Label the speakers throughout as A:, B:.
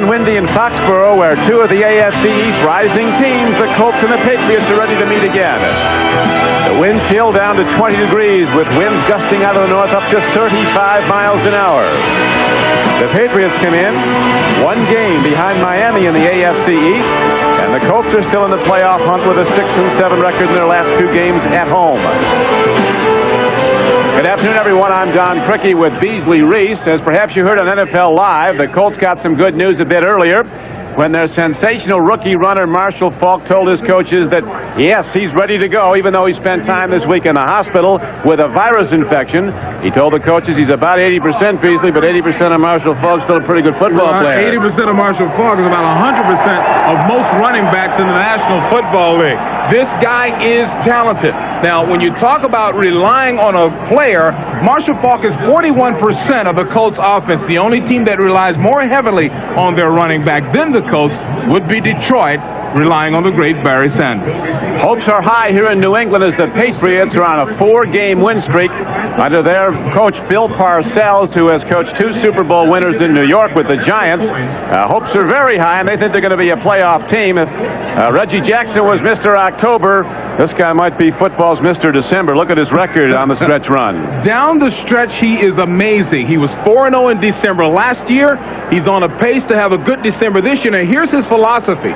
A: and windy in Foxborough, where two of the AFC East rising teams, the Colts and the Patriots, are ready to meet again. The wind chill down to 20 degrees with winds gusting out of the north up to 35 miles an hour. The Patriots come in one game behind Miami in the AFC East, and the Colts are still in the playoff hunt with a 6-7 record in their last two games at home. Good afternoon, everyone. I'm Don Criqui with Beasley, Reece. As perhaps you heard on NFL Live, the Colts got some good news a bit earlier when their sensational rookie runner Marshall Faulk told his coaches that, yes, he's ready to go, even though he spent time this week in the hospital with a virus infection. He told the coaches he's about 80% Beasley, but 80% of Marshall Faulk's still a pretty good football player.
B: 80% of Marshall Faulk is about 100% of most running backs in the National Football League. This guy is talented. Now, when you talk about relying on a player, Marshall Faulk is 41% of the Colts offense. The only team that relies more heavily on their running back than the Colts would be Detroit, relying on the great Barry Sanders.
A: Hopes are high here in New England as the Patriots are on a 4-game win streak under their coach Bill Parcells, who has coached 2 Super Bowl winners in New York with the Giants. Hopes are very high, and they think they're going to be a playoff team. If Reggie Jackson was Mr. October, this guy might be football's Mr. December. Look at his record on the stretch run.
B: Down the stretch, he is amazing. He was 4-0 in December last year. He's on a pace to have a good December this year. Now, here's his philosophy.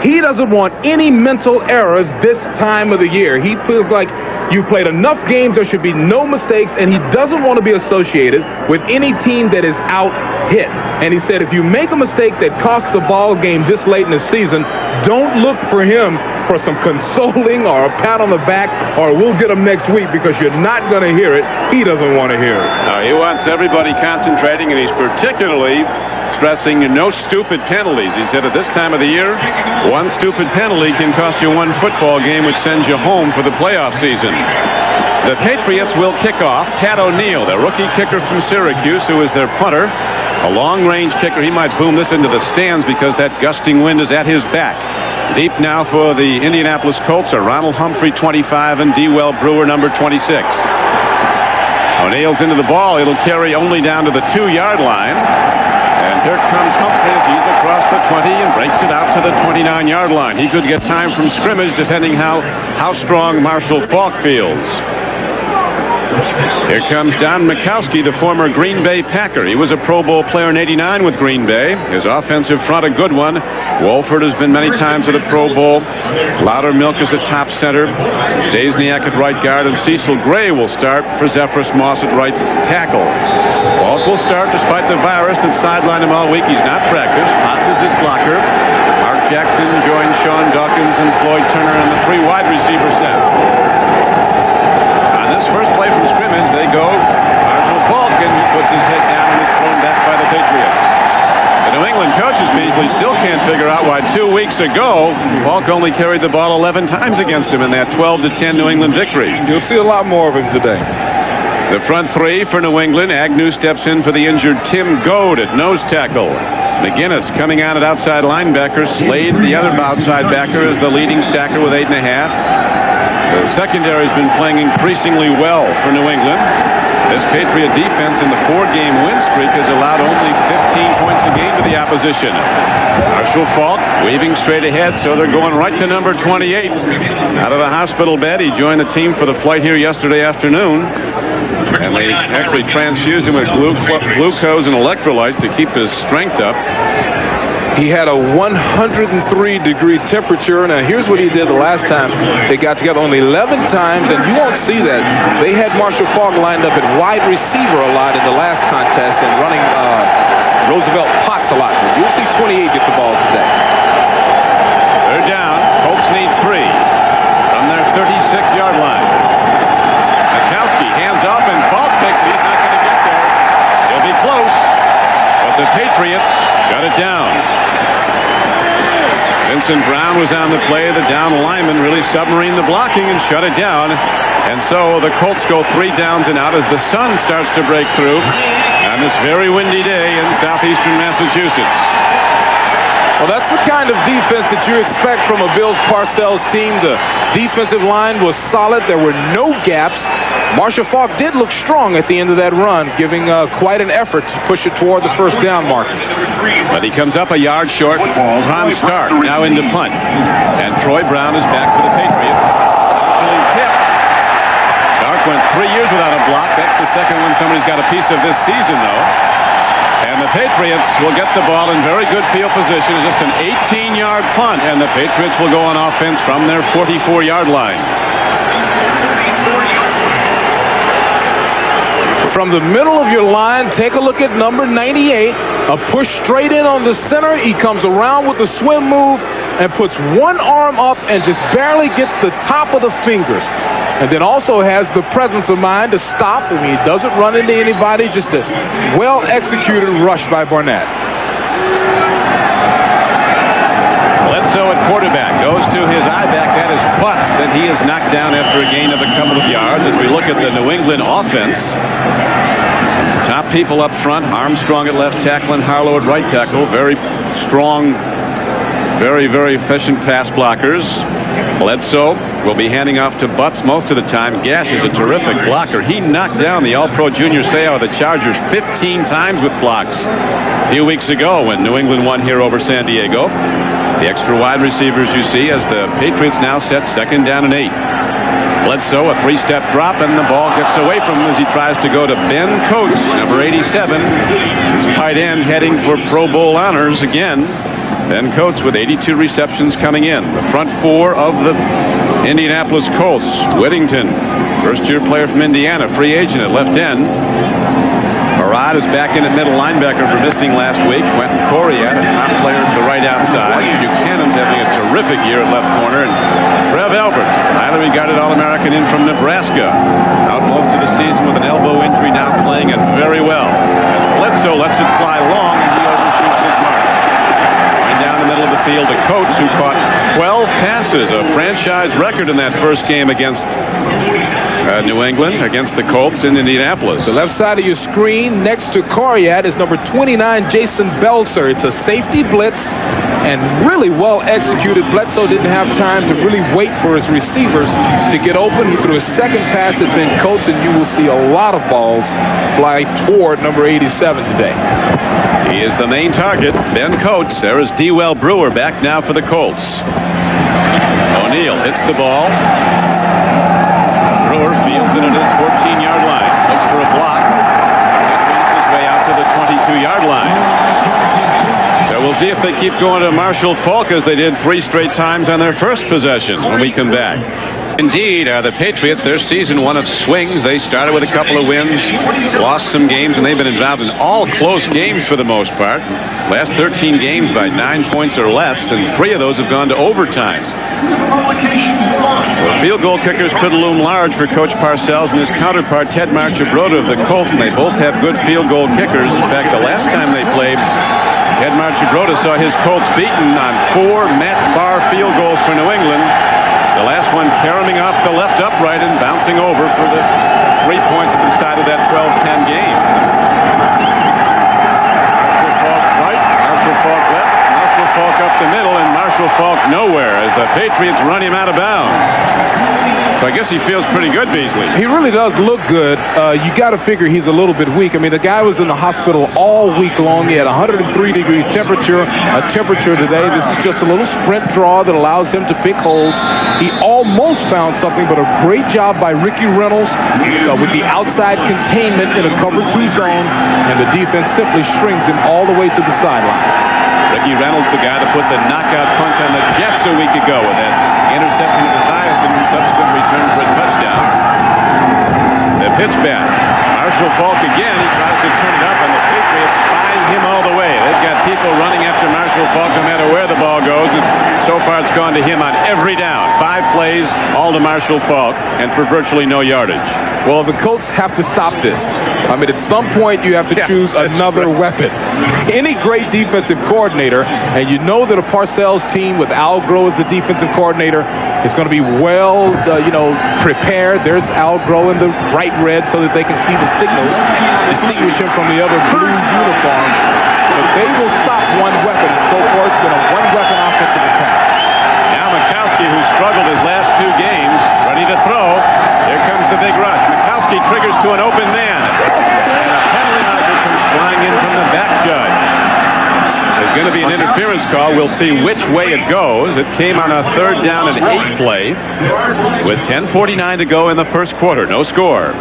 B: He doesn't want any mental errors this time of the year. He feels like you played enough games, there should be no mistakes, and he doesn't want to be associated with any team that is out hit. And he said if you make a mistake that costs the ball game this late in the season, don't look for him for some consoling or a pat on the back or we'll get him next week, because you're not going to hear it. He doesn't want to hear it.
A: He wants everybody concentrating, and he's particularly stressing no stupid penalties. He said at this time of the year, one stupid penalty can cost you one football game, which sends you home for the playoff season. The Patriots will kick off. Pat O'Neill, the rookie kicker from Syracuse, who is their punter, a long-range kicker. He might boom this into the stands because that gusting wind is at his back. Deep now for the Indianapolis Colts are Ronald Humphrey, 25, and Dewell Brewer, number 26. O'Neill's into the ball. It'll carry only down to the 2-yard line. And here comes Humphrey as he's across the 20 and breaks it out to the 29-yard line. He could get time from scrimmage depending how strong Marshall Faulk feels. Here comes Don Majkowski, the former Green Bay Packer. He was a Pro Bowl player in '89 with Green Bay. His offensive front, a good one. Wolford has been many times at a Pro Bowl. Loudermilk is at top center. Stasiak at right guard, and Cecil Gray will start for Zephyrus Moss at right tackle. Faulk will start despite the virus that sidelined him all week. He's not practiced. Potts is his blocker. Mark Jackson joins Sean Dawkins and Floyd Turner in the 3 wide receiver set. On this first play from scrimmage, they go Marshall Faulk, and he puts his head down and is thrown back by the Patriots. The New England coaches, Beasley, still can't figure out why 2 weeks ago Faulk only carried the ball 11 times against him in that 12-10 New England victory.
B: You'll see a lot more of him today.
A: The front 3 for New England. Agnew steps in for the injured Tim Goad at nose tackle. McGinnis coming on at outside linebacker. Slade, the other outside backer, is the leading sacker with 8.5. The secondary has been playing increasingly well for New England. This Patriot defense in the 4-game win streak has allowed only 15 points a game to the opposition. Marshall Faulk waving straight ahead, so they're going right to number 28. Out of the hospital bed, he joined the team for the flight here yesterday afternoon. And they actually transfused him with glucose and electrolytes to keep his strength up.
B: He had a 103-degree temperature. Now, here's what he did the last time they got together. Only 11 times, and you won't see that. They had Marshall Faulk lined up at wide receiver a lot in the last contest and running Roosevelt Potts a lot. You'll see 28 get the ball today.
A: They're down. Colts need 3 from their 36-yard line. Majkowski hands off, and Faulk takes it. He's not going to get there. He'll be close, but the Patriots shut it down. Vincent Brown was on the play. The down lineman really submarined the blocking and shut it down. And so the Colts go 3 downs and out as the sun starts to break through on this very windy day in southeastern Massachusetts.
B: Well, that's the kind of defense that you expect from a Bills Parcells team. The defensive line was solid. There were no gaps. Marshall Faulk did look strong at the end of that run, giving quite an effort to push it toward the first down marker.
A: But he comes up a yard short. Ron Stark now into punt. And Troy Brown is back for the Patriots. Partially tipped. Stark went 3 years without a block. That's the second one somebody's got a piece of this season, though. And the Patriots will get the ball in very good field position. Just an 18-yard punt, and the Patriots will go on offense from their 44-yard line.
B: From the middle of your line, take a look at number 98. A push straight in on the center. He comes around with a swim move and puts one arm up and just barely gets the top of the fingers. And then also has the presence of mind to stop. I mean, he doesn't run into anybody. Just a well-executed rush by Barnett.
A: Bledsoe at quarterback goes to his I-back. That is Butts, and he is knocked down after a gain of a couple of yards. As we look at the New England offense, top people up front. Armstrong at left tackle and Harlow at right tackle. Very strong, very, very efficient pass blockers. Bledsoe will be handing off to Butts most of the time. Gash is a terrific blocker. He knocked down the All-Pro Junior Seau of the Chargers 15 times with blocks a few weeks ago when New England won here over San Diego. The extra wide receivers you see as the Patriots now set 2nd down and 8. Bledsoe, a 3-step drop, and the ball gets away from him as he tries to go to Ben Coates, number 87. His tight end heading for Pro Bowl honors again. Ben Coates with 82 receptions coming in. The front four of the Indianapolis Colts. Whittington, first-year player from Indiana, free agent at left end. Marad is back in at middle linebacker for visiting last week. Quentin Corriat, a top player at the right outside. Buchanan's having a terrific year at left corner. And Trev Alberts, highly regarded All-American in from Nebraska. Out most of the season with an elbow injury, now playing it very well. Bledsoe lets it fly long, and he overshoots his mark. Right down the middle of the field to Coates, who caught 12 passes, a franchise record in that first game against New England, against the Colts in Indianapolis.
B: The left side of your screen next to Corriat is number 29, Jason Belzer. It's a safety blitz and really well executed. Bledsoe didn't have time to really wait for his receivers to get open. He threw a second pass at Ben Coates, and you will see a lot of balls fly toward number 87 today.
A: He is the main target, Ben Coates. There is Dewell Brewer back now for the Colts. O'Neal hits the ball. Brewer fields it at his 14-yard line. Looks for a block. Brings his way out to the 22-yard line. So we'll see if they keep going to Marshall Faulk as they did 3 straight times on their first possession when we come back. Indeed, the Patriots, their season one of swings. They started with a couple of wins, lost some games, and they've been involved in all close games for the most part. Last 13 games by 9 points or less, and 3 of those have gone to overtime. The field goal kickers could loom large for Coach Parcells and his counterpart Ted Marchibroda of the Colts, and they both have good field goal kickers. In fact, the last time they played, Ted Marchibroda saw his Colts beaten on 4 Matt Barr field goals for New England. The last one caroming off the left upright and bouncing over for the 3 points at the side of that 12-10 game. Marshall Faulk right, Marshall Faulk left, Marshall Faulk up the middle, and Marshall Faulk nowhere as the Patriots run him out of bounds. So I guess he feels pretty good, Beasley.
B: He really does look good. You got to figure he's a little bit weak. I mean, the guy was in the hospital all week long. He had 103-degree temperature, a temperature today. This is just a little sprint draw that allows him to pick holes. He almost found something, but a great job by Ricky Reynolds with the outside containment in a cover 2 zone, and the defense simply strings him all the way to the sideline.
A: Ricky Reynolds, the guy that put the knockout punch on the Jets a week ago with that interception of Esiason and subsequent return for a touchdown. The pitch back. Marshall Faulk again. He tries to turn it up, and the Patriots find him all the way. They've got people running after Marshall Faulk no matter where the ball goes, and so far it's gone to him on every down. 5 plays, all to Marshall Faulk, and for virtually no yardage.
B: Well, the Colts have to stop this. I mean, at some point you have to choose another weapon. Any great defensive coordinator, and you know that a Parcells team with Al Groh as the defensive coordinator is going to be well, prepared. There's Al Groh in the bright red so that they can see the signals, distinguish him from the other blue uniforms. But they will stop one weapon. So far, it's been a one-weapon offensive attack.
A: Now Majkowski, who struggled his last 2 games, ready to throw. Here comes the big rush. Majkowski going to be an interference call. We'll see which way it goes. It came on a 3rd down and 8 play with 10:49 to go in the first quarter. No score.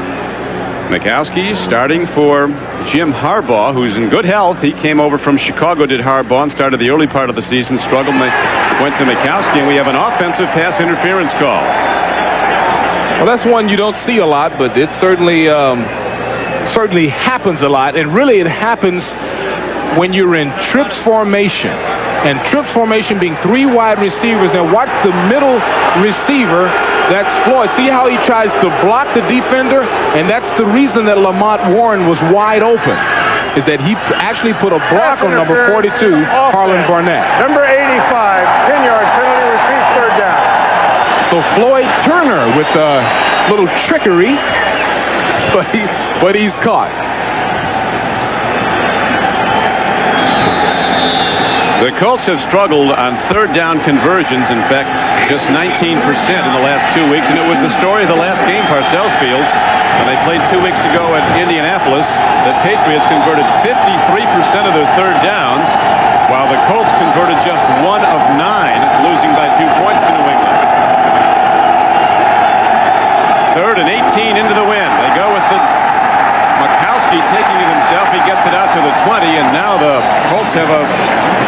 A: Majkowski starting for Jim Harbaugh, who's in good health. He came over from Chicago, did Harbaugh, and started the early part of the season. Struggled, went to Majkowski, and we have an offensive pass interference call.
B: Well, that's one you don't see a lot, but it certainly happens a lot. And really, it happens when you're in trips formation. And trips formation being 3 wide receivers. Now watch the middle receiver. That's Floyd. See how he tries to block the defender? And that's the reason that Lamont Warren was wide open, is that he actually put a block on number 42, Harlan Barnett.
C: Number 85, 10-yard penalty, receives 3rd down.
B: So Floyd Turner with a little trickery, but he's caught.
A: The Colts have struggled on 3rd down conversions. In fact, just 19% in the last 2 weeks. And it was the story of the last game, Parcells Field, when they played 2 weeks ago at Indianapolis. The Patriots converted 53% of their 3rd downs, while the Colts converted just 1 of 9, losing by 2 points to New England. 3rd and 18 into the wind. They go with the Majkowski taking it himself. He gets it out to the 20, and now the Colts have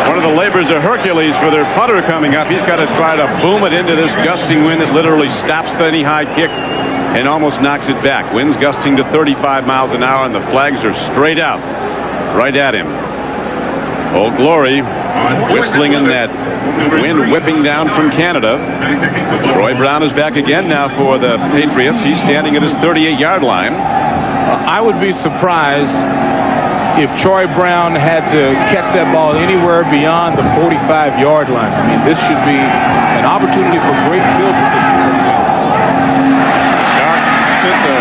A: one of the labors of Hercules for their punter coming up. He's got to try to boom it into this gusting wind that literally stops any high kick and almost knocks it back. Winds gusting to 35 miles an hour, and the flags are straight out, right at him. Old Glory whistling in that wind whipping down from Canada. Troy Brown is back again now for the Patriots. He's standing at his 38-yard line.
B: I would be surprised if Troy Brown had to catch that ball anywhere beyond the 45-yard line. I mean, this should be an opportunity for great field position.
A: Stark sits a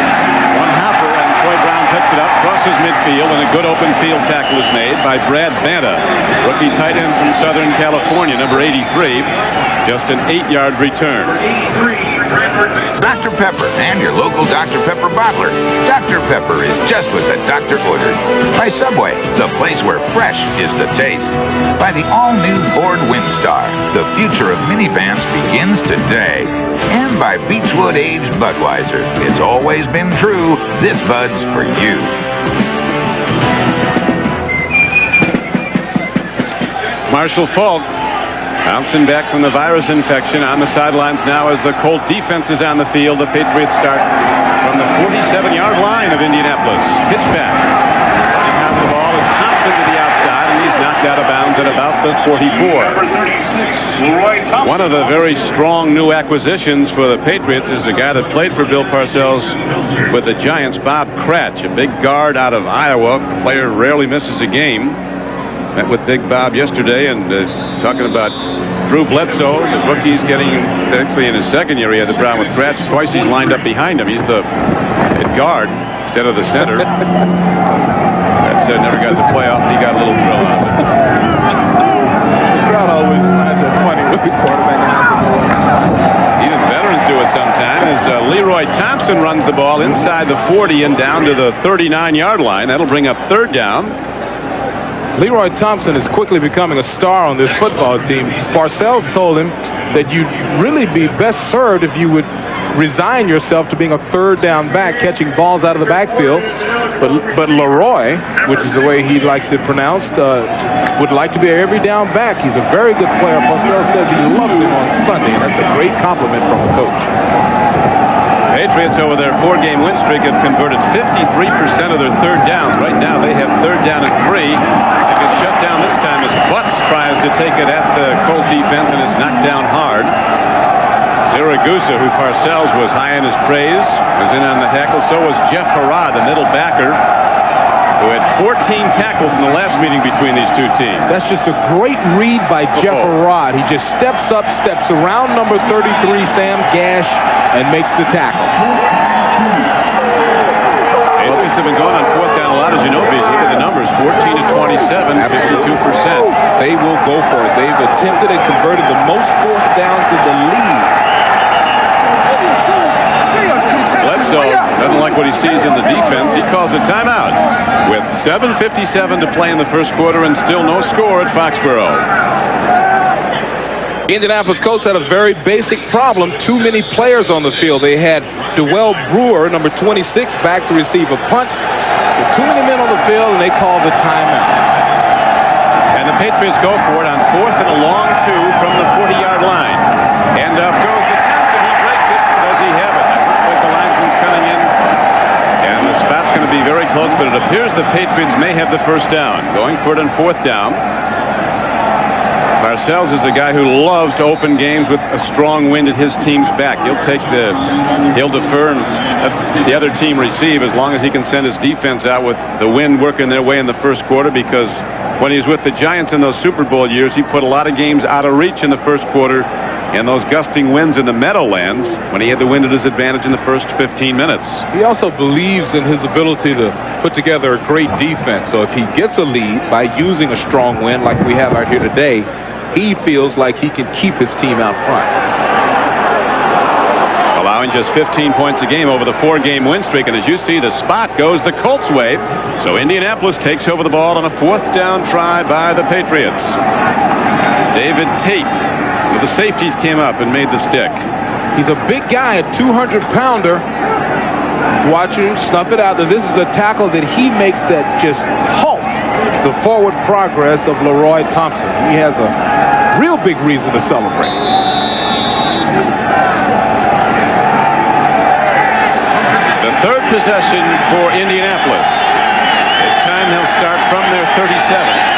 A: one-hopper, and Troy Brown picks it up, crosses midfield, and a good open field tackle is made by Brad Banta, rookie tight end from Southern California, number 83. Just an 8-yard return.
D: Dr. Pepper and your local Dr. Pepper bottler. Dr. Pepper is just what the doctor ordered. By Subway, the place where fresh is the taste. By the all-new Ford Windstar, the future of minivans begins today. And by Beechwood Aged Budweiser. It's always been true. This Bud's for you.
A: Marshall Falk bouncing back from the virus infection on the sidelines now as the Colt defense is on the field. The Patriots start from the 47-yard line of Indianapolis. Pitch back. Running out the ball is Thompson to the outside, and he's knocked out of bounds at about the 44. One of the very strong new acquisitions for the Patriots is a guy that played for Bill Parcells with the Giants, Bob Cratch, a big guard out of Iowa. The player rarely misses a game. Met with Big Bob yesterday and talking about Drew Bledsoe. The rookie's getting, actually in his 2nd year, he had the problem with Cratch. Twice he's lined up behind him. He's the guard instead of the center. That said, never got the playoff. He got a little thrill out of it.
B: The crowd always finds it funny with the quarterback.
A: Even veterans do it sometimes. As Leroy Thompson runs the ball inside the 40 and down to the 39-yard line. That'll bring up 3rd down.
B: Leroy Thompson is quickly becoming a star on this football team. Parcells told him that you'd really be best served if you would resign yourself to being a 3rd down back, catching balls out of the backfield. But Leroy, which is the way he likes it pronounced, would like to be an every down back. He's a very good player. Parcells says he loves him on Sunday, and that's a great compliment from the coach.
A: Patriots over their 4-game win streak have converted 53% of their 3rd downs. Right now they have 3rd down and 3. They get shut down this time as Butts tries to take it at the Colt defense and is knocked down hard. Siragusa, who Parcells was high in his praise, was in on the tackle. So was Jeff Harrod, the middle backer, who had 14 tackles in the last meeting between these two teams.
B: That's just a great read by Jeff Harrod. He just steps up, steps around number 33, Sam Gash, and makes the tackle.
A: Patriots have been going on 4th down a lot, as you know, Beasley. Look at the numbers, 14 to 27, 52%.
B: They will go for it. They've attempted and converted the most 4th downs in the league.
A: Bledsoe doesn't like what he sees in the defense. He calls a timeout with 7:57 to play in the first quarter and still no score at Foxborough.
B: Indianapolis Colts had a very basic problem. Too many players on the field. They had Dewell Brewer, number 26, back to receive a punt. So too many men on the field, and they called the timeout.
A: And the Patriots go for it on 4th and a long 2 from the 40-yard line. And up goes the Thompson. He breaks it. Does he have it? Looks like the linesman's coming in. And the spot's going to be very close, but it appears the Patriots may have the first down. Going for it on 4th down. Parcells is a guy who loves to open games with a strong wind at his team's back. He'll defer and let the other team receive as long as he can send his defense out with the wind working their way in the first quarter, because when he was with the Giants in those Super Bowl years, he put a lot of games out of reach in the first quarter and those gusting winds in the Meadowlands when he had the wind at his advantage in the first 15 minutes.
B: He also believes in his ability to put together a great defense. So if he gets a lead by using a strong wind like we have out here today, he feels like he can keep his team out front.
A: Allowing just 15 points a game over the 4-game win streak. And as you see, the spot goes the Colts' way. So Indianapolis takes over the ball on a 4th down try by the Patriots. David Tate with the safeties came up and made the stick.
B: He's a big guy, a 200-pounder. Watch him snuff it out. This is a tackle that he makes that just halts the forward progress of Leroy Thompson. He has a real big reason to celebrate.
A: The third possession for Indianapolis. This time they'll start from their 37.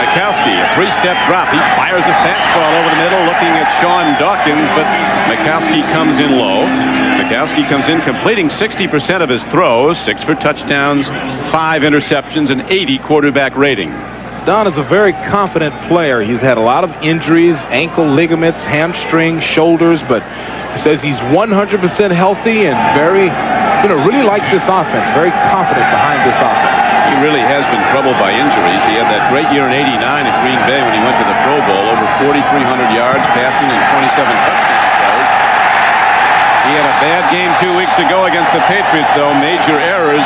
A: Majkowski, a 3-step drop. He fires a fastball over the middle, looking at Sean Dawkins, but Majkowski comes in low. Majkowski comes in completing 60% of his throws, 6 for touchdowns, 5 interceptions, and 80 quarterback rating.
B: Don is a very confident player. He's had a lot of injuries, ankle ligaments, hamstrings, shoulders, but he says he's 100% healthy and very, really likes this offense, very confident behind this offense.
A: He really has been troubled by injuries. He had that great year in '89 at Green Bay when he went to the Pro Bowl, over 4,300 yards passing and 27 touchdown throws. He had a bad game 2 weeks ago against the Patriots, though. Major errors,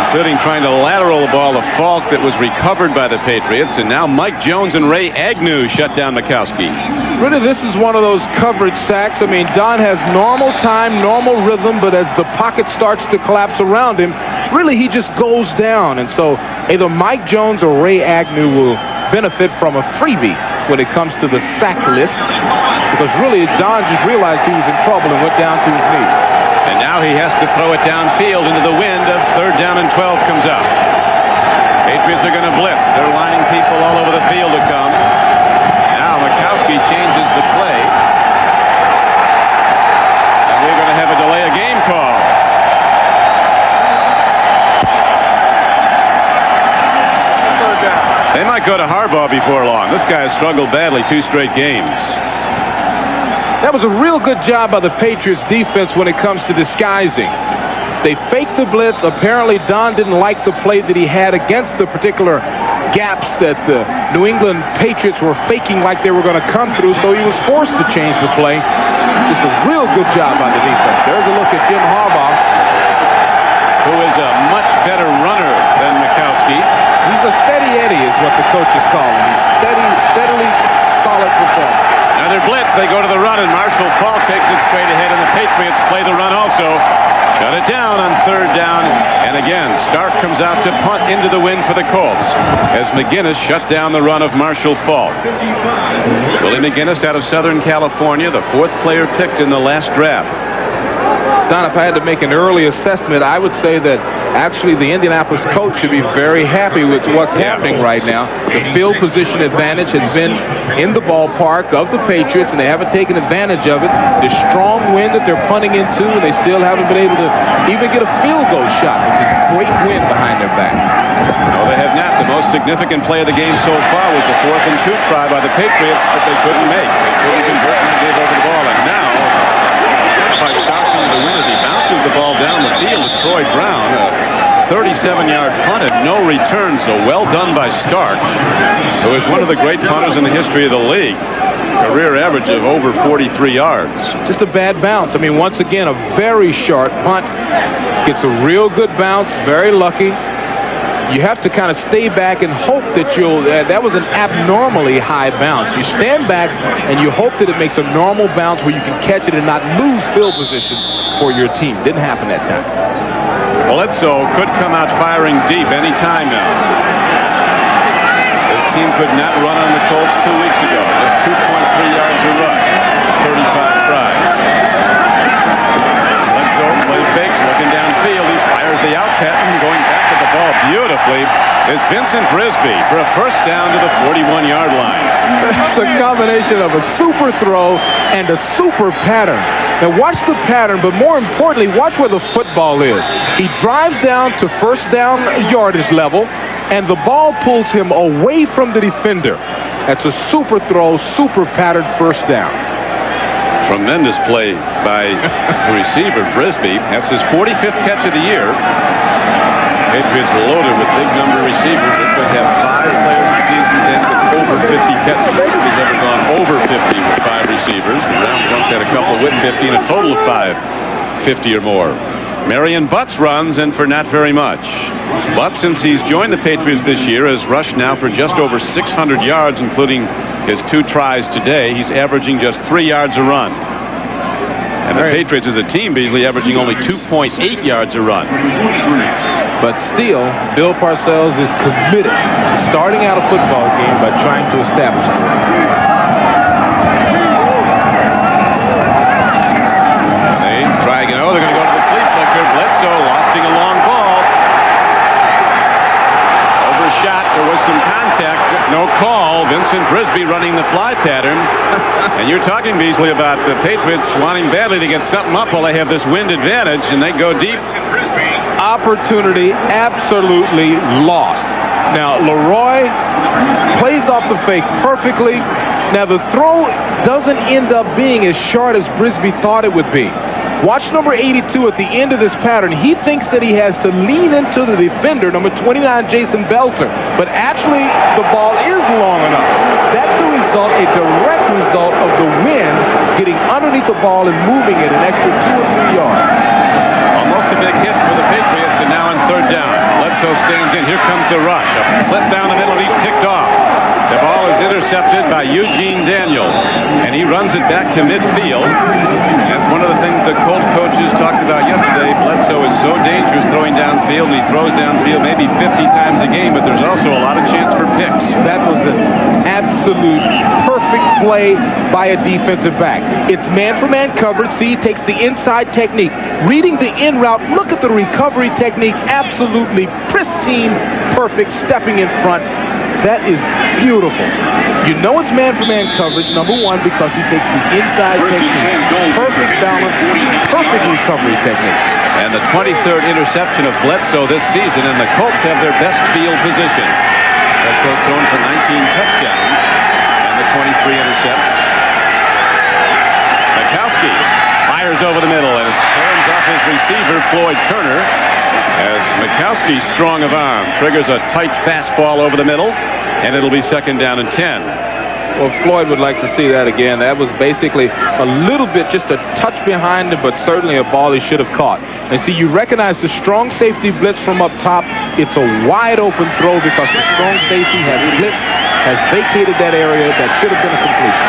A: including trying to lateral the ball to Falk that was recovered by the Patriots. And now Mike Jones and Ray Agnew shut down Majkowski.
B: Really, this is one of those coverage sacks. I mean, Don has normal time, normal rhythm, but as the pocket starts to collapse around him, really he just goes down. And so either Mike Jones or Ray Agnew will benefit from a freebie when it comes to the sack list, because really Don just realized he was in trouble and went down to his knees.
A: And now he has to throw it downfield into the wind. Of 3rd down and 12 comes up. Patriots are going to blitz. They're lining people all over the field to come. Now Majkowski changes the play. And we're going to have a delay of game call. They might go to Harbaugh before long. This guy has struggled badly 2 straight games.
B: That was a real good job by the Patriots defense when it comes to disguising. They faked the blitz. Apparently Don didn't like the play that he had against the particular gaps that the New England Patriots were faking like they were going to come through, so he was forced to change the play. Just a real good job by the defense. There's a look at Jim Harbaugh,
A: who is a much better runner than Majkowski.
B: He's a steady Eddie is what the coaches call him. He's steadily solid performer.
A: Another blitz. They go to the run, and Marshall Falk takes it straight ahead, and the Patriots play the run also. Shut it down on 3rd down. And again, Stark comes out to punt into the wind for the Colts as McGinnis shut down the run of Marshall Falk. Willie McGinnis out of Southern California, the 4th player picked in the last draft.
B: Don, if I had to make an early assessment, I would say that actually the Indianapolis Colts should be very happy with what's happening right now. The field position advantage has been in the ballpark of the Patriots, and they haven't taken advantage of it. The strong wind that they're punting into, and they still haven't been able to even get a field goal shot with this great wind behind their back.
A: No, they have not. The most significant play of the game so far was the 4th and 2 try by the Patriots that they couldn't make. They couldn't convert, and they gave over the ball. And now, by Stark into the wind as he bounces the ball down the field to Troy Brown. A 37-yard punt at no return, so well done by Stark, who is one of the great punters in the history of the league. career average of over 43 yards.
B: Just a bad bounce. I mean, once again, a very sharp punt. Gets a real good bounce. Very lucky. You have to kind of stay back and hope that that was an abnormally high bounce. You stand back and you hope that it makes a normal bounce where you can catch it and not lose field position for your team. Didn't happen that time.
A: Bledsoe could come out firing deep any time now. This team could not run on the Colts 2 weeks ago. Just 2.3 yards a rush, 35 tries. Bledsoe play fakes, looking downfield. He fires the out pattern, going back to the ball beautifully. It's Vincent Brisby for a first down to the 41-yard line.
B: It's a combination of a super throw and a super pattern. Now watch the pattern, but more importantly, watch where the football is. He drives down to first down yardage level, and the ball pulls him away from the defender. That's a super throw, super pattern first down.
A: Tremendous play by the receiver, Brisby. That's his 45th catch of the year. Patriots loaded with big number of receivers. They could have 5 players in seasons end with over 50 catches. Nobody's ever gone over 50 with 5 receivers. The Browns once had a couple with 50 and a total of 5, 50 or more. Marion Butts runs, and for not very much. Butts, since he's joined the Patriots this year, has rushed now for just over 600 yards, including his 2 tries today. He's averaging just 3 yards a run. And the Patriots as a team, Beasley, averaging only 2.8 yards a run.
B: But still, Bill Parcells is committed to starting out a football game by trying to establish this.
A: They try again. Oh, they're going to go to the flea flicker. Bledsoe lofting a long ball. Overshot. There was some contact. No call. Vincent Brisby running the fly pattern. And you're talking, Beasley, about the Patriots wanting badly to get something up while they have this wind advantage, and they go deep.
B: Opportunity absolutely lost. Now, Leroy plays off the fake perfectly. Now, the throw doesn't end up being as short as Brisby thought it would be. Watch number 82 at the end of this pattern. He thinks that he has to lean into the defender, number 29, Jason Belzer. But actually, the ball is long enough. That's a direct result of the wind getting underneath the ball and moving it an extra 2 or 3 yards.
A: Almost a big hit for the Patriots, and now on third down. Bledsoe stands in. Here comes the rush. A flip down the middle, and he's picked off. The ball is intercepted by Eugene Daniel, and he runs it back to midfield. That's one of the things the Colt coaches talked about yesterday. Bledsoe is so dangerous throwing downfield, and he throws downfield maybe 50 times a game, but there's also a lot of chance for picks.
B: That was an absolute perfect play by a defensive back. It's man-for-man coverage. See, he takes the inside technique. Reading the in route, look at the recovery technique. Absolutely pristine, perfect, stepping in front. That is beautiful. You know it's man-for-man coverage, number 1, because he takes the inside technique. Perfect balance, perfect recovery technique.
A: And the 23rd interception of Bledsoe this season, and the Colts have their best field position. Bledsoe's thrown for 19 touchdowns, and the 23 intercepts. Majkowski fires over the middle, and it turns off his receiver, Floyd Turner. As Majkowski's strong of arm triggers a tight fastball over the middle, and it'll be second down and 10.
B: Well, Floyd would like to see that again. That was basically a little bit, just a touch behind him, but certainly a ball he should have caught. And see, you recognize the strong safety blitz from up top. It's a wide open throw because the strong safety has blitzed, has vacated that area. That should have been a completion.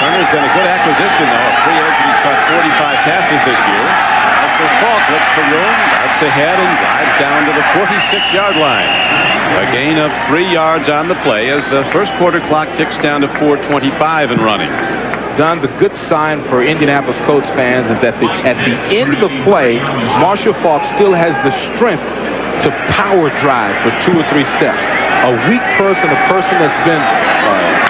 A: Turner's been a good acquisition, though. A free agent. He's caught 45 passes this year. Falk looks for room, darts ahead, and drives down to the 46-yard line. A gain of 3 yards on the play as the first quarter clock ticks down to 4:25 and running.
B: Don, the good sign for Indianapolis Colts fans is that at the end of the play, Marshall Faulk still has the strength to power drive for 2 or 3 steps. A weak person, a person that's been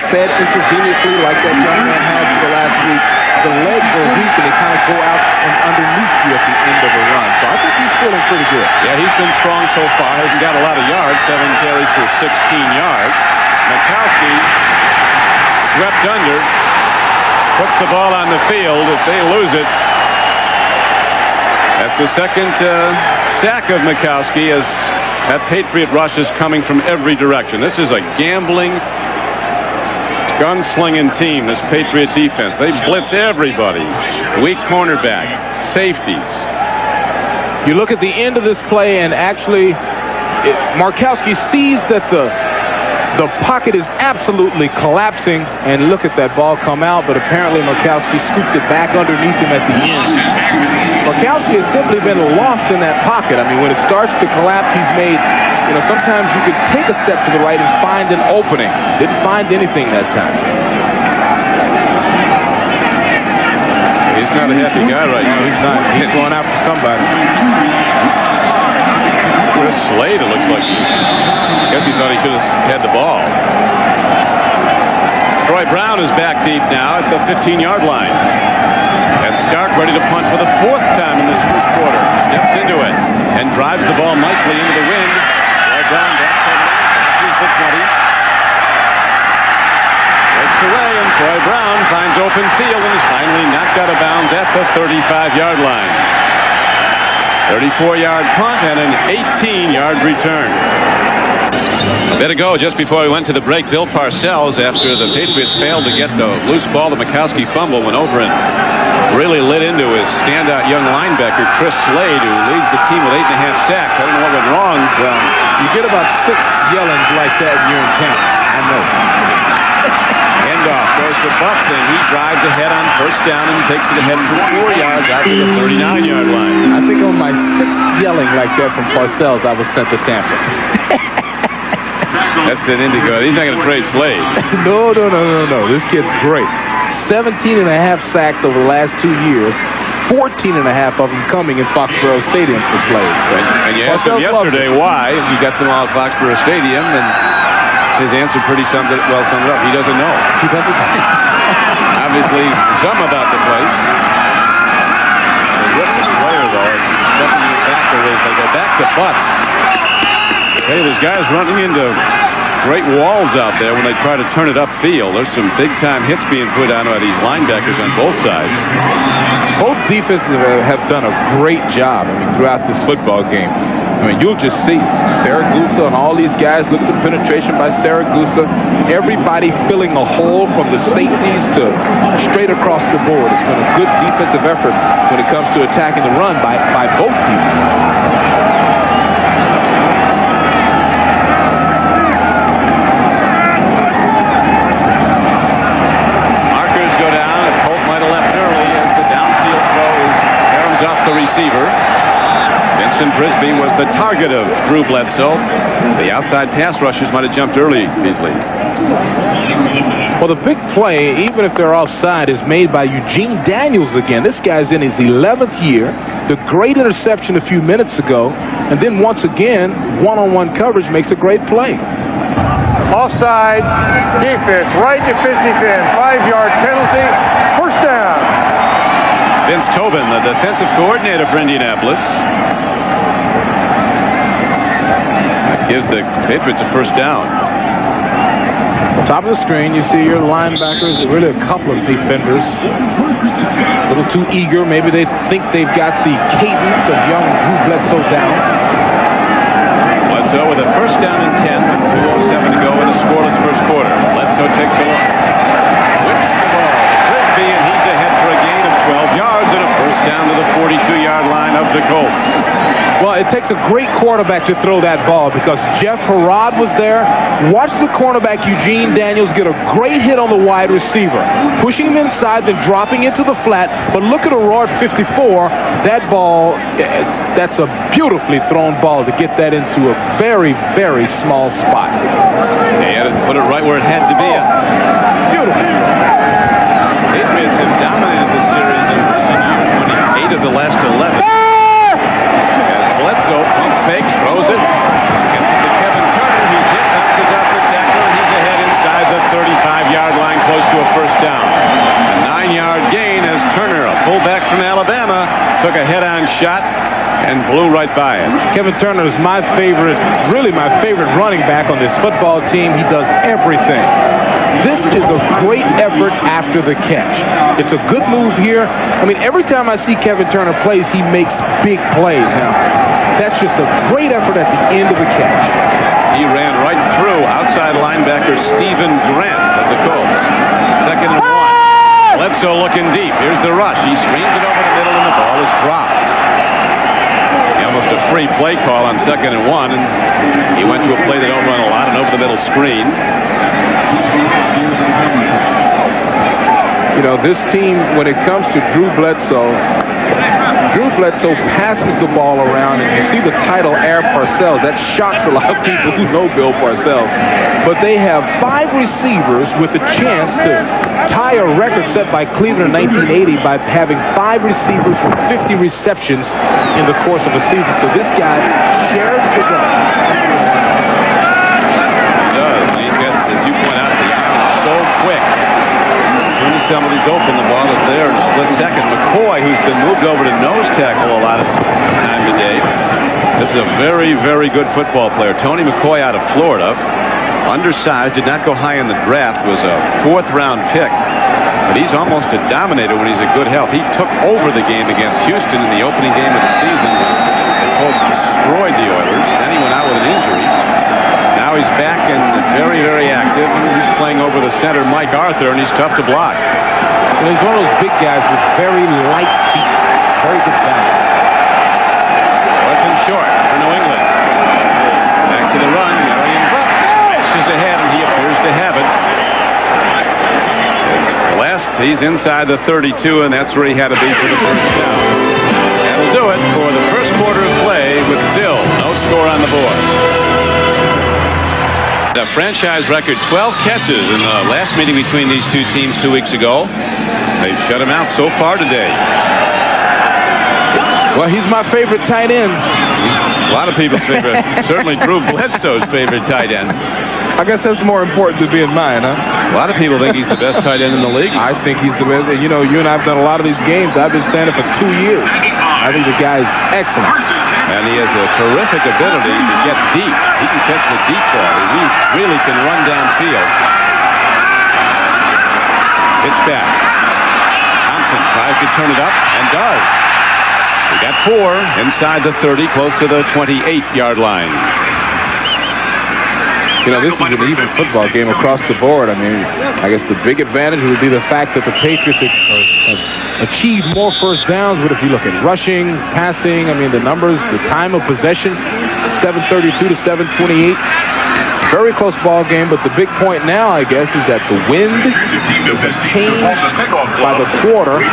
B: fed intravenously like that young man has for the last week, the legs are weak and they kind of go out and underneath you at the end of a run. So I think he's feeling pretty good.
A: Yeah, he's been strong so far. Hasn't got a lot of yards. 7 carries for 16 yards. Majkowski swept under. Puts the ball on the field. If they lose it, that's the second sack of Majkowski as that Patriot rush is coming from every direction. This is a gambling gunslinging team, this Patriot defense. They blitz everybody. Weak cornerback, safeties.
B: You look at the end of this play, and actually, Majkowski sees that the pocket is absolutely collapsing, and look at that ball come out, but apparently Majkowski scooped it back underneath him at the end. Majkowski has simply been lost in that pocket. I mean, when it starts to collapse, he's made, sometimes you could take a step to the right and find an opening. Didn't find anything that time.
A: He's not a happy guy right now.
B: He's not. He's going after somebody.
A: Chris Slade, it looks like. I guess he thought he should have had the ball. Troy Brown is back deep now at the 15-yard line. And Stark ready to punt for the 4th time in this first quarter. Steps into it and drives the ball nicely into the wind. Troy Brown back to the 20. Breaks away, and Troy Brown finds open field and is finally knocked out of bounds at the 35-yard line. 34-yard punt and an 18-yard return. A bit ago, just before we went to the break, Bill Parcells, after the Patriots failed to get the loose ball, the Majkowski fumble, went over and really lit into his standout young linebacker, Chris Slade, who leads the team with 8.5 sacks. I don't know what went wrong.
B: Well, you get about 6 yellings like that and you're in town. I know.
A: Handoff goes to Butts, and he drives ahead on first down and takes it ahead for 4 yards out to the 39-yard line.
B: I think on my 6th yelling like that from Parcells, I was sent to Tampa.
A: That's an indigo. He's not going to trade Slade.
B: No. This kid's great. 17.5 sacks over the last 2 years. 14.5 of them coming in Foxborough Stadium for Slade. So,
A: and you asked him yesterday why, if you got them all at Foxborough Stadium, and his answer pretty summed it up. He doesn't know.
B: He doesn't know.
A: Obviously, some about the place. The rookie player, though, 7 years after this, they go back to Butts. Hey, there's guys running into great walls out there when they try to turn it upfield. There's some big-time hits being put on by these linebackers on both sides.
B: Both defenses have done a great job, throughout this football game. You'll just see Saragusa and all these guys. Look at the penetration by Saragusa. Everybody filling a hole from the safeties to straight across the board. It's been a good defensive effort when it comes to attacking the run by both defenses.
A: Off the receiver. Vincent Brisby was the target of Drew Bledsoe. The outside pass rushers might have jumped early, Beasley.
B: Well, the big play, even if they're offside, is made by Eugene Daniels again. This guy's in his 11th year. The great interception a few minutes ago. And then once again, one-on-one coverage makes a great play.
C: Offside, defense, right defensive end, 5-yard penalty, first down.
A: Vince Tobin, the defensive coordinator for Indianapolis. That gives the Patriots a first down.
B: Top of the screen, you see your linebackers, really a couple of defenders. A little too eager. Maybe they think they've got the cadence of young Drew Bledsoe down.
A: Bledsoe with a first down and 10 with 2:07 to go in a scoreless first quarter. Bledsoe takes a look. Whips the ball to Brisby, and he's ahead for a gain of 12 yards and a first down to the 42-yard line of the Colts.
B: Well, it takes a great quarterback to throw that ball because Jeff Harrod was there. Watch the cornerback Eugene Daniels get a great hit on the wide receiver, pushing him inside, then dropping into the flat. But look at Harrod 54. That ball, that's a beautifully thrown ball to get that into a very, very small spot.
A: They had to put it right where it had to be.
B: Beautiful.
A: Patriots have dominated the series in recent years, winning 8 of the last 11. As Bledsoe pump fakes, throws it, gets it to Kevin Turner. He's hit, bounces off the tackle, and he's ahead inside the 35-yard line, close to a first down. A 9-yard gain as Turner, a fullback from Alabama, took a head-on shot and blew right by it.
B: Kevin Turner is my favorite, really my favorite running back on this football team. He does everything. This is a great effort after the catch. It's a good move here. Every time I see Kevin Turner plays, he makes big plays. Now, that's just a great effort at the end of the catch.
A: He ran right through outside linebacker Stephen Grant of the Colts. 2nd and 1. Bledsoe looking deep. Here's the rush. He screens it over the middle, and the ball is dropped. Almost a free play call on 2nd and 1, and he went to a play they don't run a lot, an over-the-middle screen.
B: You know, this team, when it comes to Drew Bledsoe passes the ball around, and you see the title Air Parcells. That shocks a lot of people who know Bill Parcells. But they have 5 receivers with a chance to tie a record set by Cleveland in 1980 by having 5 receivers with 50 receptions in the course of a season. So this guy shares the ball.
A: He does. And he's got, as you point out, he's so quick. As soon as somebody's open, the ball is there in a split second. McCoy, who's been moved over to nose tackle a lot of time today. This is a very, very good football player. Tony McCoy out of Florida. Undersized, did not go high in the draft, was a 4th-round pick. But he's almost a dominator when he's in good health. He took over the game against Houston in the opening game of the season. The Colts destroyed the Oilers. Then he went out with an injury. Now he's back and very, very active. He's playing over the center, Mike Arthur, and he's tough to block.
B: Well, he's one of those big guys with very light feet. Very good balance.
A: 4th and short for New England. Back to the run. Marion Bucks is ahead, and he appears to have it. It's West, he's inside the 32, and that's where he had to be for the first down. That'll do it for the first quarter of play with still no score on the board. The franchise record 12 catches in the last meeting between these two teams 2 weeks ago. They've shut him out so far today.
B: Well, he's my favorite tight end.
A: A lot of people's favorite, certainly Drew Bledsoe's favorite tight end.
B: I guess that's more important than being mine, huh?
A: A lot of people think he's the best tight end in the league.
B: I think he's the best. You know, you and I have done a lot of these games. I've been saying it for 2 years. I think the guy is excellent.
A: And he has a terrific ability to get deep. He can catch the deep ball. He really can run downfield. Pitch back. Thompson tries to turn it up and does. He got 4 inside the 30, close to the 28-yard line.
B: You know, this is an even football game across the board. I mean, I guess the big advantage would be the fact that the Patriots have achieved more first downs. But if you look at rushing, passing, I mean, the numbers, the time of possession, 7:32 to 7:28. Very close ball game, but the big point now, I guess, is that the wind has changed by the quarter.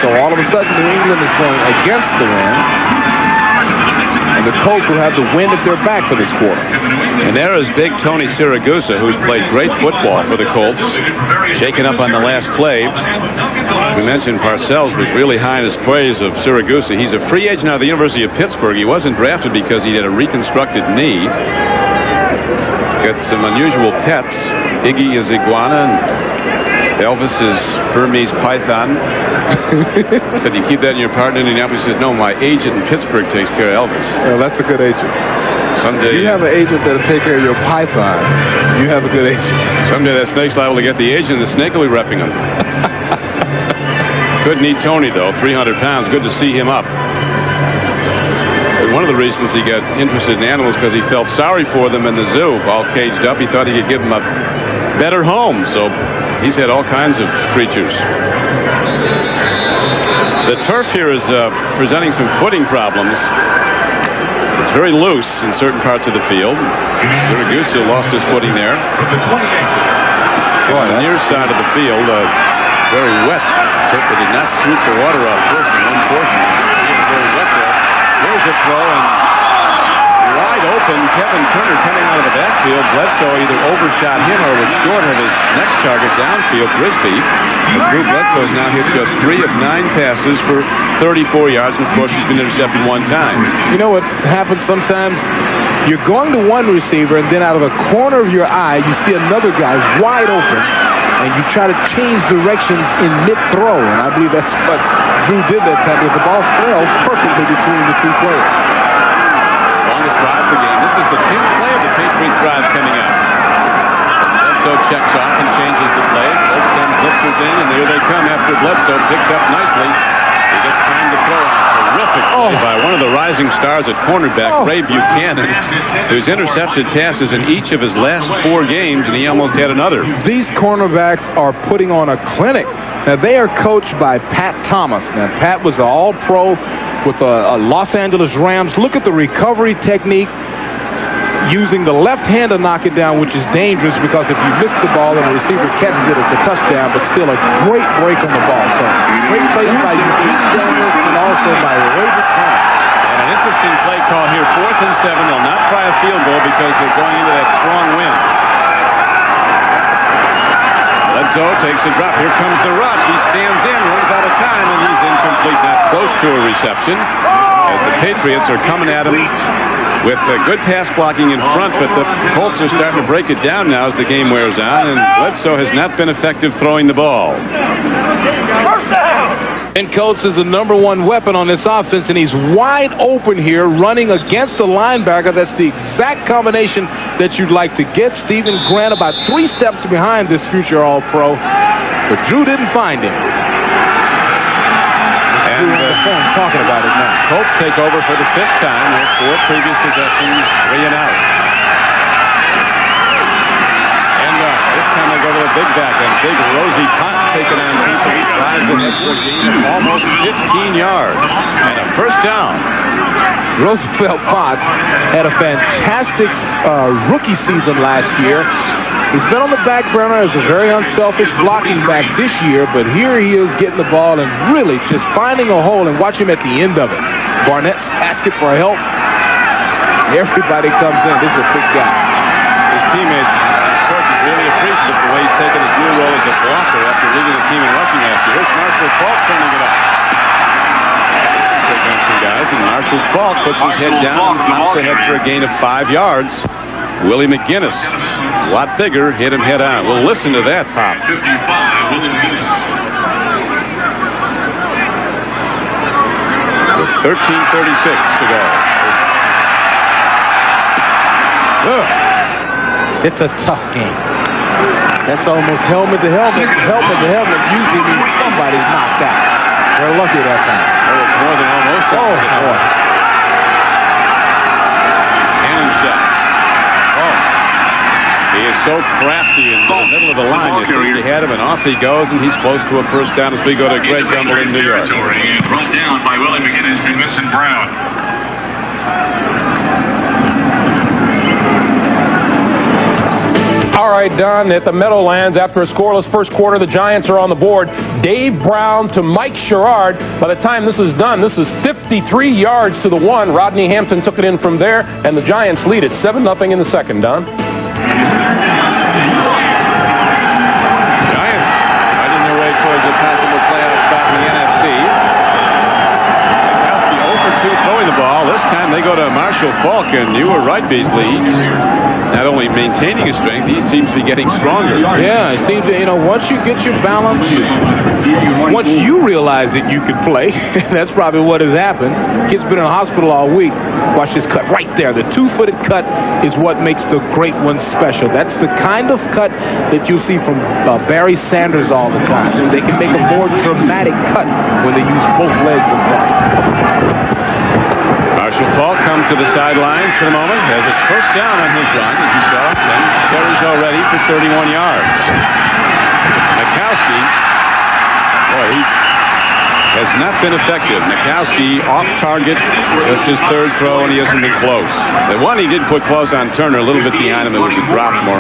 B: So all of a sudden, New England is going against the wind. And the Colts will have the wind at their back for this quarter.
A: And there is big Tony Siragusa, who's played great football for the Colts, shaken up on the last play. We mentioned Parcells was really high in his praise of Siragusa. He's a free agent out of the University of Pittsburgh. He wasn't drafted because he had a reconstructed knee. He's got some unusual pets. Iggy is iguana, and Elvis is Burmese python. I said, you keep that in your partner in Indianapolis? He says, no, my agent in Pittsburgh takes care of Elvis.
B: Well, that's a good agent.
A: Someday
B: you have an agent that'll take care of your python. You have a good agent.
A: Someday that snake's liable to get the agent, and the snake will be repping him. Good neat Tony, though, 300 pounds. Good to see him up. And one of the reasons he got interested in animals because he felt sorry for them in the zoo, all caged up. He thought he could give them a better home, so he's had all kinds of creatures. The turf here is presenting some footing problems. It's very loose in certain parts of the field. Siragusa lost his footing there. On the near side of the field, very wet. Turf did not sweep the water off first in one portion. Very wet there. There's a throw, and wide open, Kevin Turner coming out of the backfield. Bledsoe either overshot him or was short of his next target downfield, Frisbee. Drew Bledsoe has now hit just 3 of 9 passes for 34 yards, and of course he's been intercepted 1 time.
B: You know what happens sometimes? You're going to one receiver, and then out of the corner of your eye, you see another guy wide open, and you try to change directions in mid-throw, and I believe that's what Drew did that time, but the ball fell perfectly between the 2 players.
A: Longest drive of the game. This is the 10th play of the Patriots drive coming up. Bledsoe checks off and changes the play. Both send blitzers in, and here they come after Bledsoe picked up nicely. He gets time to throw on a terrific play. play by one of the rising stars at cornerback, Ray Buchanan, who's intercepted passes in each of his last 4 games, and he almost had another.
B: These cornerbacks are putting on a clinic. Now, they are coached by Pat Thomas. Now, Pat was an all-pro with the Los Angeles Rams. Look at the recovery technique, using the left hand to knock it down, which is dangerous because if you miss the ball and the receiver catches it, it's a touchdown, but still a great break on the ball. So great plays by Eugene Daniels and also by Ray Buchanan.
A: And an interesting play call here, 4th and 7. They'll not try a field goal because they're going into that strong wind. Bledsoe takes a drop. Here comes the rush. He stands in, runs out of time, and he's incomplete, not close to a reception. As the Patriots are coming at him with good pass blocking in front, but the Colts are starting to break it down now as the game wears on, and Bledsoe has not been effective throwing the ball.
B: And Colts is the #1 weapon on this offense, and he's wide open here running against the linebacker. That's the exact combination that you'd like to get. Stephen Grant about 3 steps behind this future All-Pro, but Drew didn't find him.
A: And
B: talking about it now.
A: Colts take over for the 5th time. Their 4 previous possessions, 3 and out. And this time they go to the big back, and big Rosie Potts taking on Reece. He drives ahead for a gain of almost 15 yards and a first down.
B: Roosevelt Potts had a fantastic rookie season last year. He's been on the back burner as a very unselfish blocking back this year, but here he is getting the ball and really just finding a hole, and watch him at the end of it. Barnett's asking for help. Everybody comes in. This is a big guy.
A: His teammates, his coach is really appreciative of the way he's taken his new role as a blocker after leading the team in rushing last year. Here's Marshall Faulk turning it up. Some guys, and Marshall Faulk puts his head down and pops ahead for a gain of 5 yards. Willie McGinnis, a lot bigger, hit him head on. We'll listen to that pop.
E: 55, Willie McGinnis.
A: With 13:36 to go.
B: It's a tough game. That's almost helmet to helmet. Helmet to helmet usually means somebody's knocked out. They're lucky that time.
A: Oh, it's more than almost.
B: Oh, boy.
A: Cannon shot. Oh. He is so crafty in the middle of the line. You think you had him, and off he goes, and he's close to a first down as we go to Greg Gumbel in New York.
E: And brought down by Willie McGinnis and Vincent Brown.
F: All right, Don, at the Meadowlands, after a scoreless first quarter, the Giants are on the board. Dave Brown to Mike Sherrard. By the time this is done, this is 53 yards to the 1. Rodney Hampton took it in from there, and the Giants lead it 7-0 in the second, Don.
A: Giants riding their way towards a possible playoff spot in the NFC. Majkowski 0 for 2 throwing the ball. This time they go to Marshall Faulk, and you were right, Beasley. He's not only maintaining his strength, he seems to be getting stronger.
B: Yeah, it seems that, once you get your balance, once you realize that you can play, that's probably what has happened. Kid's been in the hospital all week. Watch this cut right there. The 2-footed cut is what makes the great one special. That's the kind of cut that you see from Barry Sanders all the time. They can make a more dramatic cut when they use both legs at once.
A: Marshall Faulk comes to the sidelines for the moment. Has its first down on his run, as you saw. 10 carries already for 31 yards. Majkowski, boy, he has not been effective. Majkowski off target. Just his 3rd throw, and he hasn't been close. The one he did put close on Turner, a little bit behind him. There was a drop more.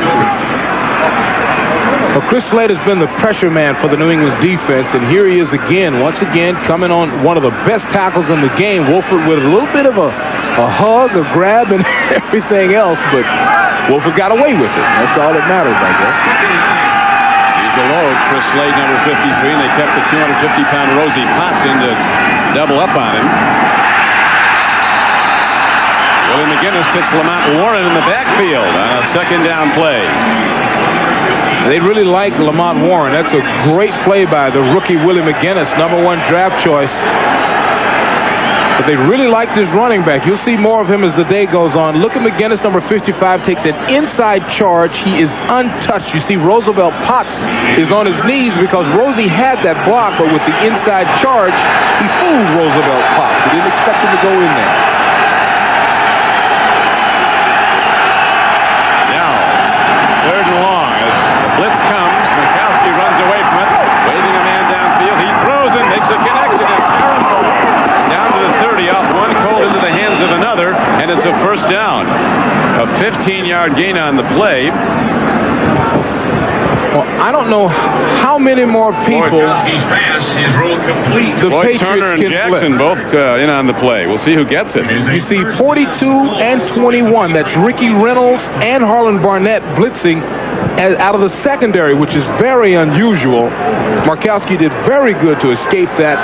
B: Well, Chris Slade has been the pressure man for the New England defense, and here he is again, once again, coming on one of the best tackles in the game. Wolford with a little bit of a hug, a grab, and everything else, but Wolford got away with it. That's all that matters, I guess.
A: He's alone. Chris Slade, number 53, and they kept the 250-pound Rosie Potts in to double up on him. Willie McGinnis hits Lamont Warren in the backfield on a second down play.
B: They really like Lamont Warren. That's a great play by the rookie Willie McGinnis, #1 draft choice. But they really like this running back. You'll see more of him as the day goes on. Look at McGinnis, number 55, takes an inside charge. He is untouched. You see Roosevelt Potts is on his knees because Rosie had that block, but with the inside charge, he fooled Roosevelt Potts. He didn't expect him to go in there.
A: Now, 3rd and long as the blitz comes. Majkowski runs away from it, waving a man downfield. He throws it, makes a connection. A carambole down to the 30, off one Colt into the hands of another, and it's a first down. A 15-yard gain on the play.
B: Well, I don't know how many more people
E: Majkowski's pass is rolled complete.
B: the
A: Boyd
B: Patriots
A: Turner and
B: can
A: Jackson
B: blitz.
A: both in on the play. We'll see who gets it.
B: You see 42 and 21. That's Ricky Reynolds and Harlan Barnett blitzing out of the secondary, which is very unusual. Majkowski did very good to escape that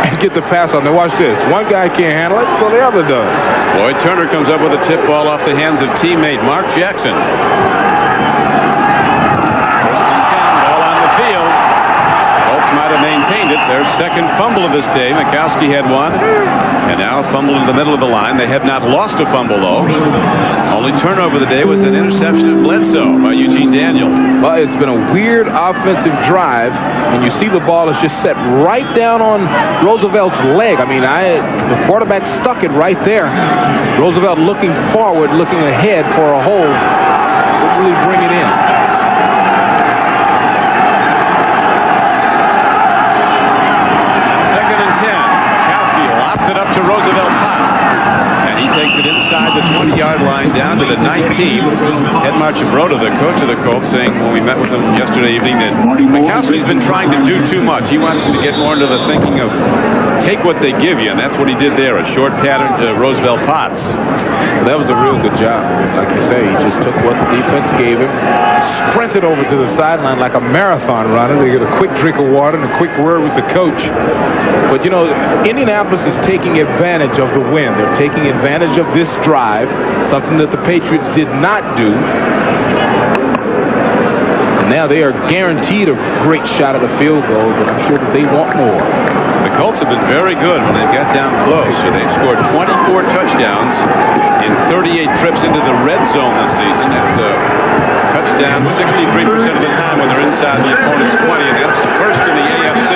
B: and get the pass on there. Watch this. One guy can't handle it, so the other does.
A: Boyd Turner comes up with a tip ball off the hands of teammate Mark Jackson. Might have maintained it. Their second fumble of this day. Majkowski had one, and now a fumble in the middle of the line. They have not lost a fumble, though. Only turnover of the day was an interception of Bledsoe by Eugene Daniel.
B: Well, it's been a weird offensive drive, and you see the ball is just set right down on Roosevelt's leg. I mean, the quarterback stuck it right there. Roosevelt looking forward, looking ahead for a hold. Didn't really bring it in.
A: It up to Roosevelt Potts, and he takes it inside the 20-yard line down to the 19. Ed Marchibroda, the coach of the Colts, saying when we met with him yesterday evening that Majkowski's been trying to do too much. He wants to get more into the thinking of take what they give you, and that's what he did there, a short pattern to Roosevelt Potts.
B: Well, that was a real good job. Like you say, he just took what the defense gave him, sprinted over to the sideline like a marathon runner. They get a quick drink of water and a quick word with the coach. But, you know, Indianapolis is taking advantage of the win. They're taking advantage of this drive, something that the Patriots did not do. And now they are guaranteed a great shot at a field goal, but I'm sure that they want more.
A: The Colts have been very good when they've got down close. So they've scored 24 touchdowns in 38 trips into the red zone this season. That's a touchdown 63% of the time when they're inside the opponent's 20, and that's first in the AFC.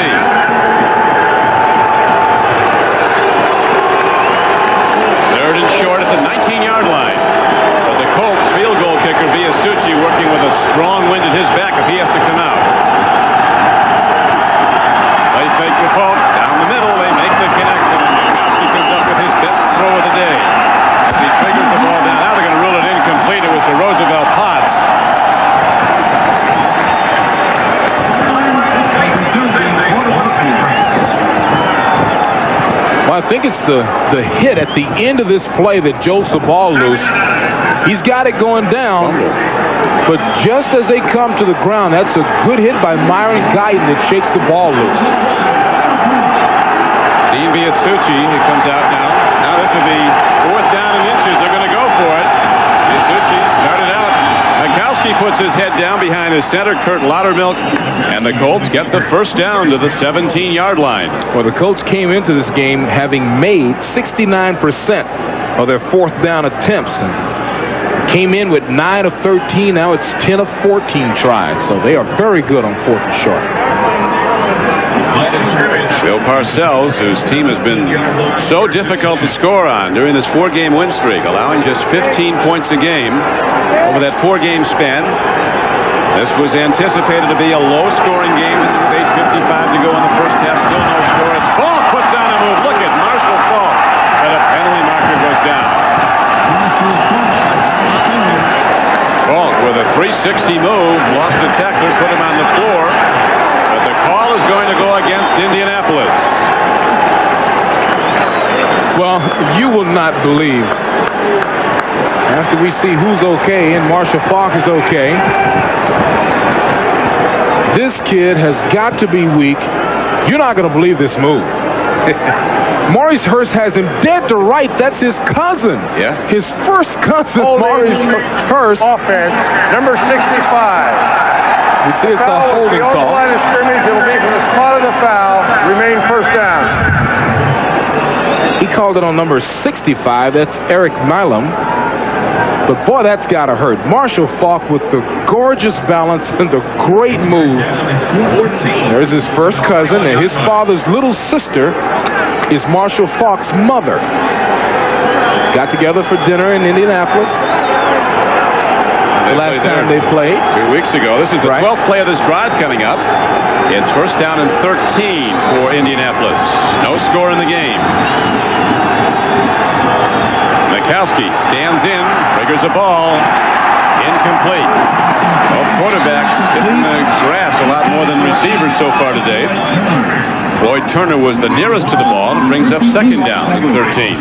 A: Third and short at the 19-yard line. But the Colts field goal kicker, Biasucci, working with a strong wind at his back if he has to come out. They fake the fault. Down the middle, they make the connection. Majkowski comes up with his best throw of the day. As he triggers the ball down, now they're going to rule it incomplete. It was to Roosevelt Potts.
B: Well, I think it's the hit at the end of this play that jolts the ball loose. He's got it going down, but just as they come to the ground, that's a good hit by Myron Guyton that shakes the ball loose.
A: Dean Biasucci, he comes out now. Now this will be 4th down and inches. They're going to go for it. Biasucci started out. Majkowski puts his head down behind his center, Kurt Laudermilk, and the Colts get the first down to the 17-yard line.
B: Well, the Colts came into this game having made 69% of their 4th down attempts and came in with 9 of 13. Now it's 10 of 14 tries, so they are very good on 4th and short.
A: Bill Parcells, whose team has been so difficult to score on during this 4-game win streak, allowing just 15 points a game over that 4-game span. This was anticipated to be a low-scoring game with 8:55 to go in the first half. Still no score. It's Falk puts on a move. Look at Marshall Falk. But a penalty marker goes down. Falk with a 360 move. Lost a tackler, put him on the floor. But the call is going to go against Indianapolis.
B: Well, you will not believe, after we see who's okay and Marshall Falk is okay, this kid has got to be weak. You're not going to believe this move. Maurice Hurst has him dead to right. That's his cousin.
A: Yeah.
B: His first cousin, Maurice Hurst.
C: Offense, number 65.
B: You see it's a holding
C: call. The line of scrimmage, it'll be from the spot of the foul. Remain first down.
B: He called it on number 65. That's Eric Milam. But boy, that's got to hurt. Marshall Falk with the gorgeous balance and the great move. There's his first cousin and his father's little sister is Marshall Faulk's mother. Got together for dinner in Indianapolis. The last time they played.
A: 2 weeks ago. This is the 12th play of this drive coming up. It's first down and 13 for Indianapolis. No score in the game. Majkowski stands in, triggers a ball. Incomplete. Both quarterbacks hitting the grass a lot more than receivers so far today. Floyd Turner was the nearest to the ball and brings up second down and 13.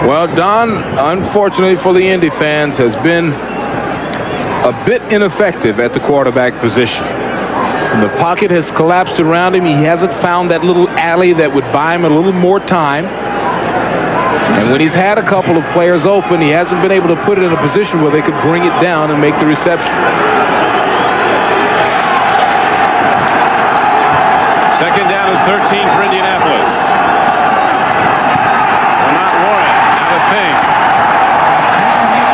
B: Well, Don, unfortunately for the Indy fans, has been a bit ineffective at the quarterback position. And the pocket has collapsed around him. He hasn't found that little alley that would buy him a little more time. And when he's had a couple of players open, he hasn't been able to put it in a position where they could bring it down and make the reception.
A: Second down and 13 for Indianapolis. Lamont Warren, not a thing.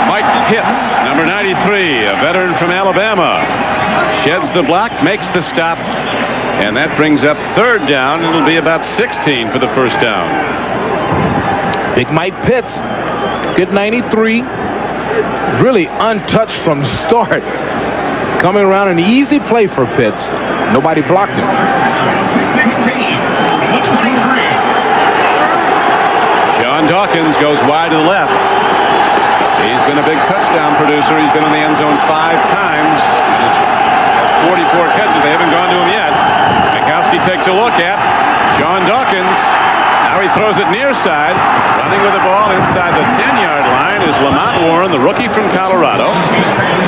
A: Mike Pitts, number 93, a veteran from Alabama. Sheds the block, makes the stop, and that brings up third down. It'll be about 16 for the first down.
B: Big Mike Pitts, good 93, really untouched from the start. Coming around, an easy play for Pitts. Nobody blocked him.
E: 16,
A: John Dawkins goes wide to the left. He's been a big touchdown producer. He's been in the end zone 5 times. 44 catches. They haven't gone to him yet. Majkowski takes a look at John Dawkins. Now he throws it near side. Running with the ball inside the 10-yard line is Lamont Warren, the rookie from Colorado.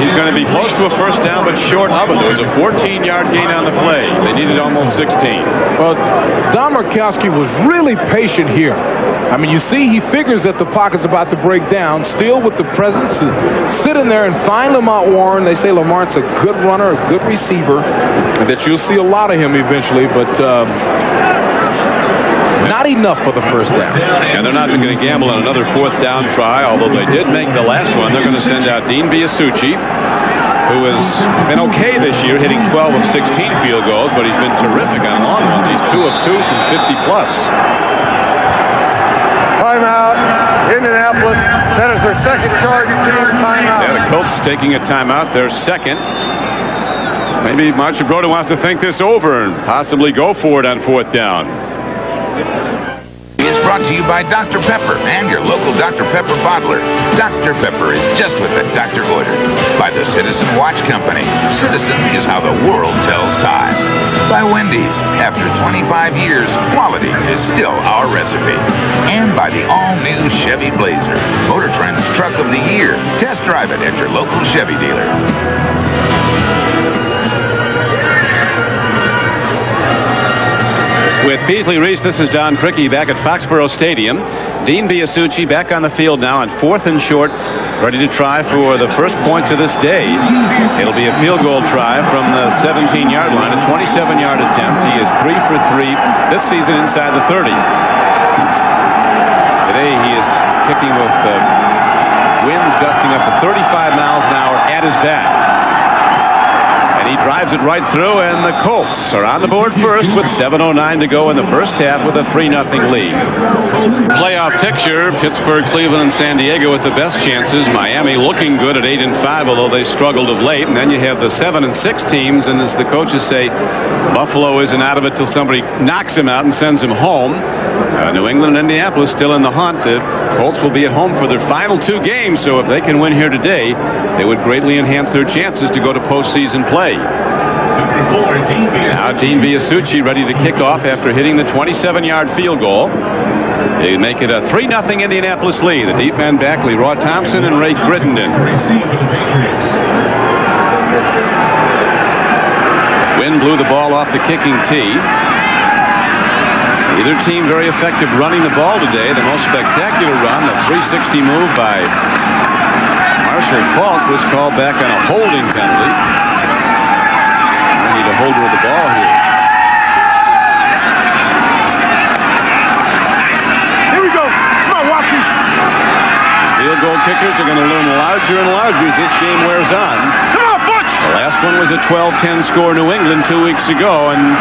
A: He's going to be close to a first down, but short of it. There was a 14-yard gain on the play. They needed almost 16.
B: Well, Don Majkowski was really patient here. I mean, you see, he figures that the pocket's about to break down, still with the presence, sit in there and find Lamont Warren. They say Lamont's a good runner, a good receiver, and that you'll see a lot of him eventually, but not enough for the first down.
A: And they're not going to gamble on another fourth down try, although they did make the last one. They're going to send out Dean Biasucci, who has been okay this year, hitting 12 of 16 field goals, but he's been terrific on long ones. He's 2 of 2 from 50 plus.
C: Timeout. Indianapolis. That is their second charge team timeout.
A: Yeah, the Colts taking a timeout, their second. Maybe Marchibroda wants to think this over and possibly go for it on fourth down.
D: Is brought to you by Dr. Pepper and your local Dr. Pepper bottler. Dr. Pepper is just what the doctor ordered. By the Citizen Watch Company. Citizen is how the world tells time. By Wendy's. After 25 years, quality is still our recipe. And by the all-new Chevy Blazer. Motor Trend's Truck of the Year. Test drive it at your local Chevy dealer.
A: With Beasley, Reece, this is Don Criqui back at Foxborough Stadium. Dean Biasucci back on the field now on 4th and short, ready to try for the first points of this day. It'll be a field goal try from the 17-yard line, a 27-yard attempt. He is 3 for 3 this season inside the 30. Today he is kicking with winds gusting up to 35 miles an hour at his back. And he drives it right through, and the Colts are on the board first with 7:09 to go in the first half with a 3-0 lead. Playoff picture, Pittsburgh, Cleveland, and San Diego with the best chances. Miami looking good at 8-5, although they struggled of late. And then you have the 7-6 teams, and as the coaches say, Buffalo isn't out of it till somebody knocks him out and sends him home. New England and Indianapolis still in the hunt. The Colts will be at home for their final 2 games, so if they can win here today, they would greatly enhance their chances to go to postseason play. Now Dean Biasucci ready to kick off after hitting the 27-yard field goal. They make it a 3-0 Indianapolis lead. The deep end back, Leroy Thompson and Ray Crittenden. Wind blew the ball off the kicking tee. Either team very effective running the ball today. The most spectacular run, the 360 move by Marshall Faulk, was called back on a holding penalty. We need a holder of the ball here.
B: Here we go. Come on, Watson.
A: Field goal kickers are going to loom larger and larger as this game wears on.
B: Come on, Butch.
A: The last one was a 12-10 score New England 2 weeks ago, and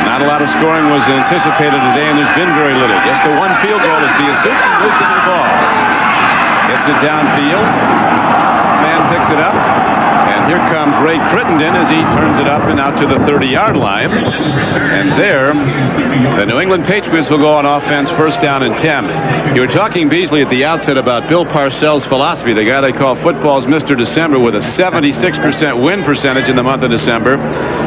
A: Not a lot of scoring was anticipated today, and there's been very little. Just the one field goal as Beasley moves to the ball. Gets it downfield. Man picks it up. And here comes Ray Crittenden as he turns it up and out to the 30-yard line. And there, the New England Patriots will go on offense, first down and 10. You were talking, Beasley, at the outset about Bill Parcells' philosophy, the guy they call football's Mr. December, with a 76% win percentage in the month of December.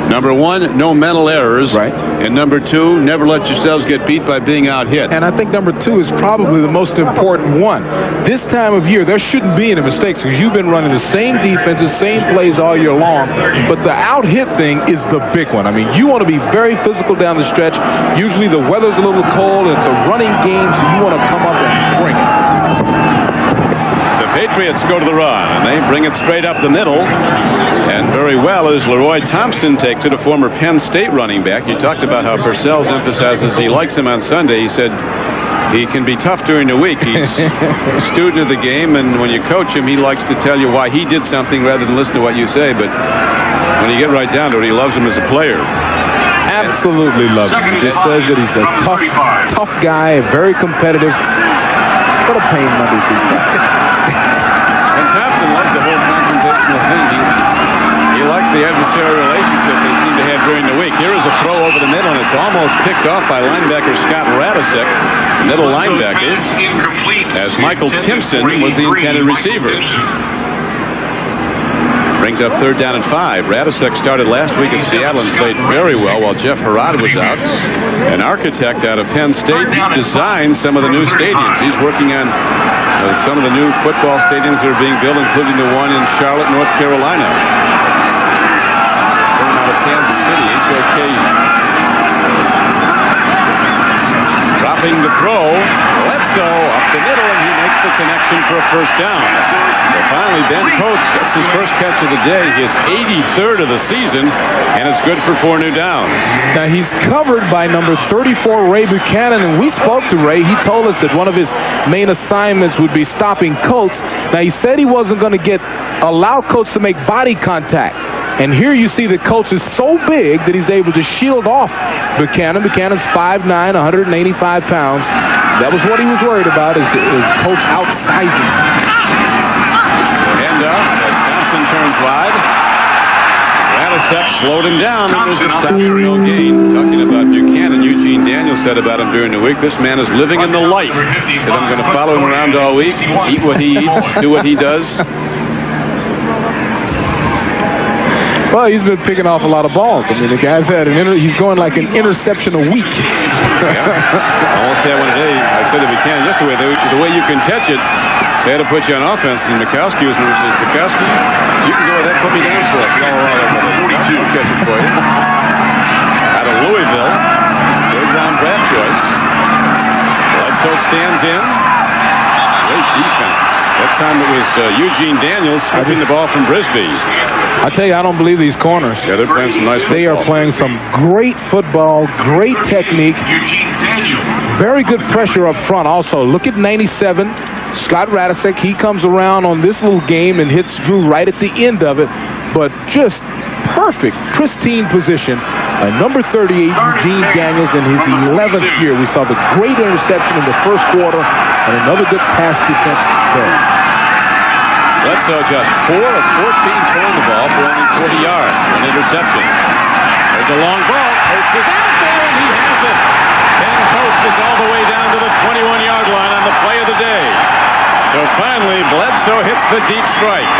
A: Number one, no mental errors.
B: Right.
A: And number two, never let yourselves get beat by being out hit.
B: And I think number two is probably the most important one. This time of year, there shouldn't be any mistakes because you've been running the same defenses, same plays all year long. But the out-hit thing is the big one. I mean, you want to be very physical down the stretch. Usually the weather's a little cold. It's a running game, so you want to come up and bring it.
A: Patriots go to the run, and they bring it straight up the middle. And very well as Leroy Thompson takes it, a former Penn State running back. You talked about how Parcells emphasizes he likes him on Sunday. He said he can be tough during the week. He's a student of the game, and when you coach him, he likes to tell you why he did something rather than listen to what you say. But when you get right down to it, he loves him as a player.
B: Absolutely loves him. He just says that he's a tough guy, very competitive. What a pain Monday through Friday.
A: And Thompson loves the whole confrontational thing. He likes the adversarial relationship they seem to have during the week. Here is a throw over the middle, and it's almost picked off by linebacker Scott Radisek, middle linebacker, as Michael Timpson was the intended receiver. Brings up third down and 5. Radisek started last week in Seattle and played very well while Jeff Harrod was out. An architect out of Penn State, he designed some of the new stadiums. He's working on some of the new football stadiums that are being built, including the one in Charlotte, North Carolina. From out of Kansas City, HOK. Dropping the throw, Bledsoe up the middle, and he makes the connection for a first down. So finally, Ben Coates gets his first catch of the day, his 83rd of the season, and it's good for 4 new downs.
B: Now, he's covered by number 34, Ray Buchanan, and we spoke to Ray. He told us that one of his main assignments would be stopping Coates. Now, he said he wasn't going to allow Coates to make body contact. And here you see that Coates is so big that he's able to shield off Buchanan. Buchanan's 5'9", 185 pounds. That was what he was worried about, is Coates outsizing.
A: Hand up as Thompson turns wide. Radisek slowed him down. There's a stop for no gain. Talking about Buchanan, Eugene Daniels said about him during the week, this man is living in the light. He said, I'm going to follow him around all week, eat what he eats, do what he does.
B: Well, he's been picking off a lot of balls. I mean, the guy's had he's going like an interception a week.
A: Yeah. Almost had one today. I said to Buchanan yesterday, the way you can catch it, they had to put you on offense. And Majkowski was says, Majkowski, you can go ahead and put me down for it. I'll catch it for you. Out of Louisville, third round draft choice. Bledsoe stands in. Great defense. That time it was Eugene Daniels scooping the ball from Brisbane.
B: I tell you, I don't believe these corners.
A: Yeah, they're playing some nice football.
B: They are playing some great football, great technique. Very good pressure up front also. Look at 97, Scott Radisek. He comes around on this little game and hits Drew right at the end of it. But just perfect, pristine position. Number 38, Eugene Daniels, in his 11th year. We saw the great interception in the first quarter and another good pass defense there.
A: Bledsoe just 4 of 14 throwing the ball for only 40 yards. An interception. There's a long ball. Coates is out there, and he has it. Ben Coates is all the way down to the 21-yard line on the play of the day. So finally, Bledsoe hits the deep strike.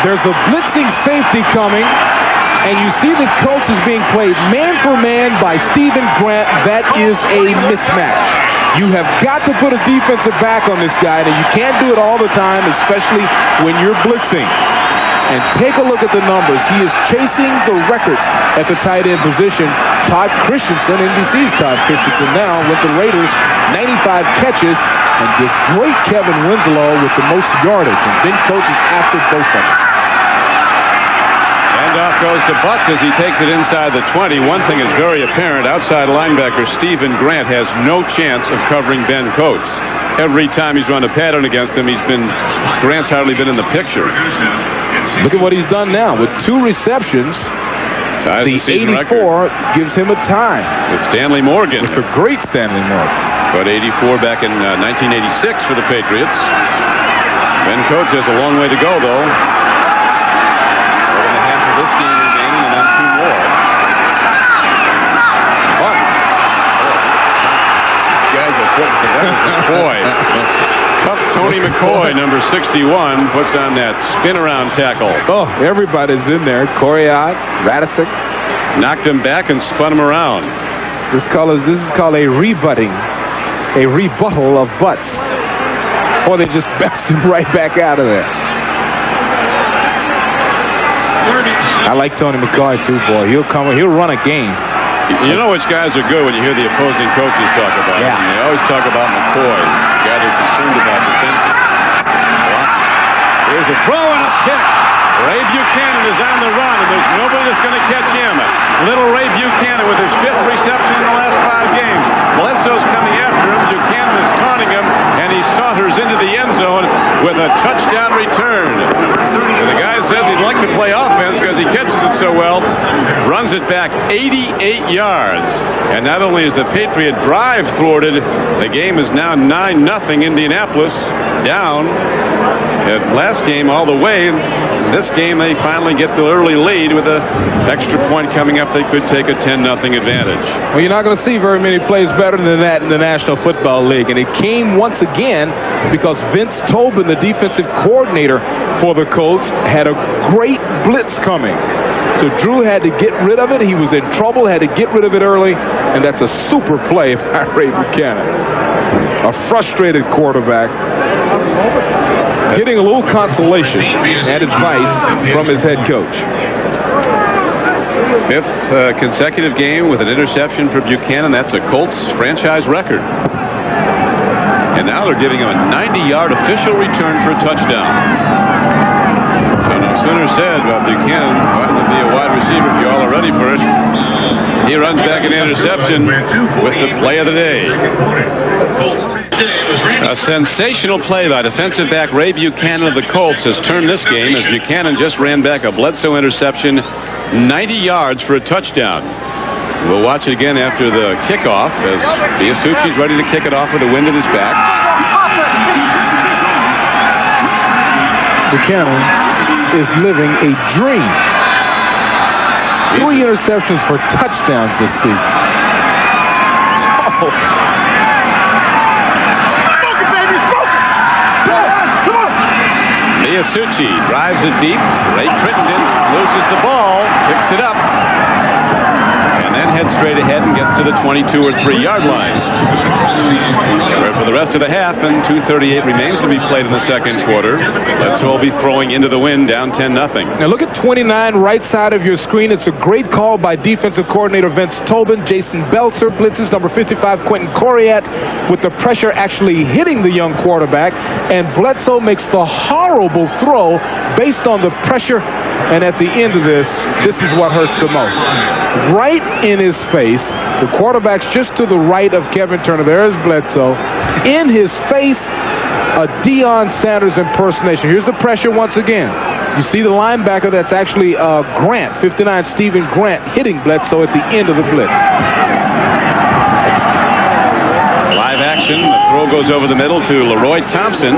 B: There's a blitzing safety coming, and you see that Colts is being played man for man by Stephen Grant. That is a mismatch. You have got to put a defensive back on this guy, and you can't do it all the time, especially when you're blitzing. And take a look at the numbers. He is chasing the records at the tight end position. Todd Christensen, NBC's Todd Christensen now with the Raiders, 95 catches, and the great Kevin Winslow with the most yardage. And Ben Coates is after both of them.
A: Handoff goes to Butts as he takes it inside the 20. One thing is very apparent. Outside linebacker Stephen Grant has no chance of covering Ben Coates. Every time he's run a pattern against him, Grant's hardly been in the picture.
B: Look at what he's done now with 2 receptions.
A: Ties
B: The
A: season
B: 84
A: record
B: gives him a tie.
A: with Stanley Morgan.
B: The great Stanley Morgan.
A: But 84 back in 1986 for the Patriots. Ben Coates has a long way to go, though. More than a half of this game remaining, and then 2 more. Butts. These guys are putting some effort. Boy. Tough Tony McCoy, number 61, puts on that spin-around tackle.
B: Oh, everybody's in there. Coriat, Radicic.
A: Knocked him back and spun him around.
B: This is called a rebutting. A rebuttal of Butts. Or they just best him right back out of there. I like Tony McCoy too, boy. He'll run a game.
A: You know which guys are good when you hear the opposing coaches talk about
B: Yeah.
A: them. They always talk about McCoy, the guy they're concerned about defensively. Here's a throw and a pick. Ray Buchanan is on the run, and there's nobody that's going to catch him. Little Ray Buchanan with his 5th reception in the last 5 games. Bledsoe's coming after him. Buchanan is taunting him, and he saunters into the end zone with a touchdown return. And the guy says he'd like to play offense because he catches it so well. Runs it back 88 yards. And not only is the Patriot drive thwarted, the game is now 9-0 Indianapolis down. At last game all the way. This game they finally get the early lead with an extra point coming up. They could take a 10-0 advantage.
B: Well, you're not going to see very many plays better than that in the National Football League. And it came once again because Vince Tobin, the defensive coordinator for the Colts, had a great blitz coming. So Drew had to get rid of it. He was in trouble, had to get rid of it early. And that's a super play by Ray Buchanan. A frustrated quarterback getting a little consolation and advice from his head coach.
A: 5th consecutive game with an interception for Buchanan. That's a Colts franchise record. And now they're giving him a 90-yard official return for a touchdown. So no sooner said about Buchanan wanting to be a wide receiver if you all are ready for it. He runs back an interception with the play of the day. A sensational play by defensive back Ray Buchanan of the Colts has turned this game as Buchanan just ran back a Bledsoe interception 90 yards for a touchdown. We'll watch it again after the kickoff as Biasucci's ready to kick it off with the wind at his back.
B: Buchanan is living a dream. 3 interceptions for touchdowns this season.
A: Biasucci drives it deep. Ray Crittenden loses the ball, picks it up, and then heads straight ahead and gets to the 22 or 3-yard line. Where for the rest of the half, and 2:38 remains to be played in the second quarter. Bledsoe will be throwing into the wind, down 10-0.
B: Now look at 29 right side of your screen. It's a great call by defensive coordinator Vince Tobin. Jason Belzer blitzes number 55 Quentin Coriat with the pressure actually hitting the young quarterback, and Bledsoe makes the horrible throw based on the pressure. And at the end of this is what hurts the most. Right in his face. The quarterback's just to the right of Kevin Turner. There's Bledsoe. In his face, a Deion Sanders impersonation. Here's the pressure once again. You see the linebacker, that's actually Grant, 59 Stephen Grant, hitting Bledsoe at the end of the blitz.
A: Live action. The throw goes over the middle to Leroy Thompson,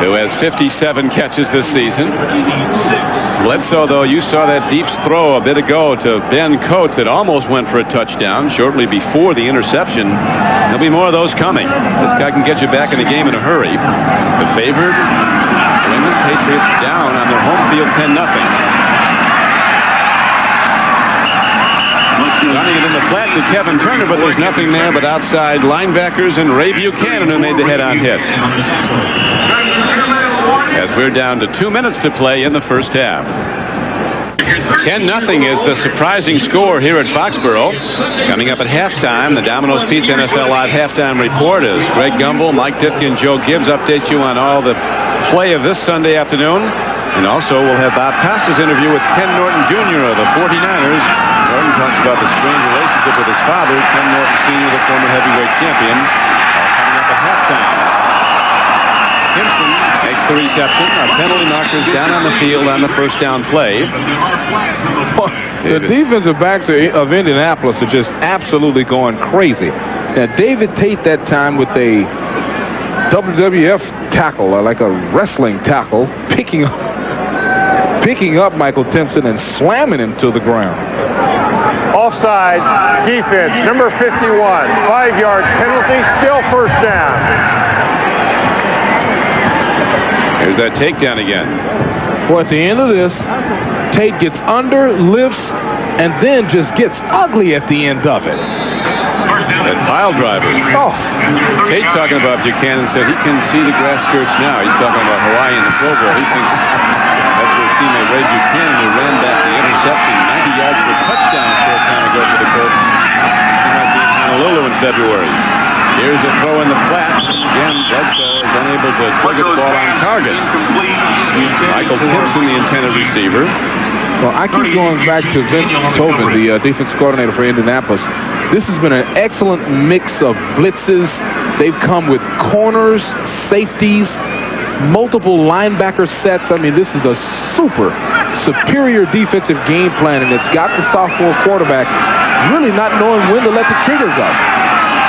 A: who has 57 catches this season. Bledsoe, though, you saw that deep throw a bit ago to Ben Coates. It almost went for a touchdown shortly before the interception. There'll be more of those coming. This guy can get you back in the game in a hurry. The favored New England Patriots down on their home field 10-0. Running it in the flat to Kevin Turner, but there's nothing there but outside linebackers and Ray Buchanan, who made the head-on hit. As we're down to 2 minutes to play in the first half. 10-0 is the surprising score here at Foxborough. Coming up at halftime, the Domino's Pizza NFL Live halftime report as Greg Gumbel, Mike Ditka, and Joe Gibbs update you on all the play of this Sunday afternoon. And also, we'll have Bob Costa's interview with Ken Norton Jr. of the 49ers. Norton talks about the strained relationship with his father, Ken Norton Sr., the former heavyweight champion. All coming up at halftime. Simpson makes the reception. Our penalty markers down on the field on the first down play.
B: The defensive backs of Indianapolis are just absolutely going crazy. Now, David Tate that time with a WWF tackle, or like a wrestling tackle, picking up Michael Timpson and slamming him to the ground.
C: Offside defense, number 51. 5-yard penalty, still first down.
A: There's that takedown again.
B: Well, at the end of this, Tate gets under, lifts, and then just gets ugly at the end of it.
A: That pile driver.
B: Oh.
A: Tate talking about Buchanan said he can see the grass skirts now. He's talking about Hawaii and the Pro Bowl. He thinks that's where his teammate Ray Buchanan, who ran back the interception 90 yards for a touchdown a short time ago for the Colts. He might be in Honolulu in February. Here's a throw in the flats. Again, Bledsoe is unable to trigger the ball on target. Michael Timpson, the intended receiver.
B: Well, I keep going back to Vince Tobin, the defense coordinator for Indianapolis. This has been an excellent mix of blitzes. They've come with corners, safeties, multiple linebacker sets. I mean, this is a superior defensive game plan, and it's got the sophomore quarterback really not knowing when to let the trigger go.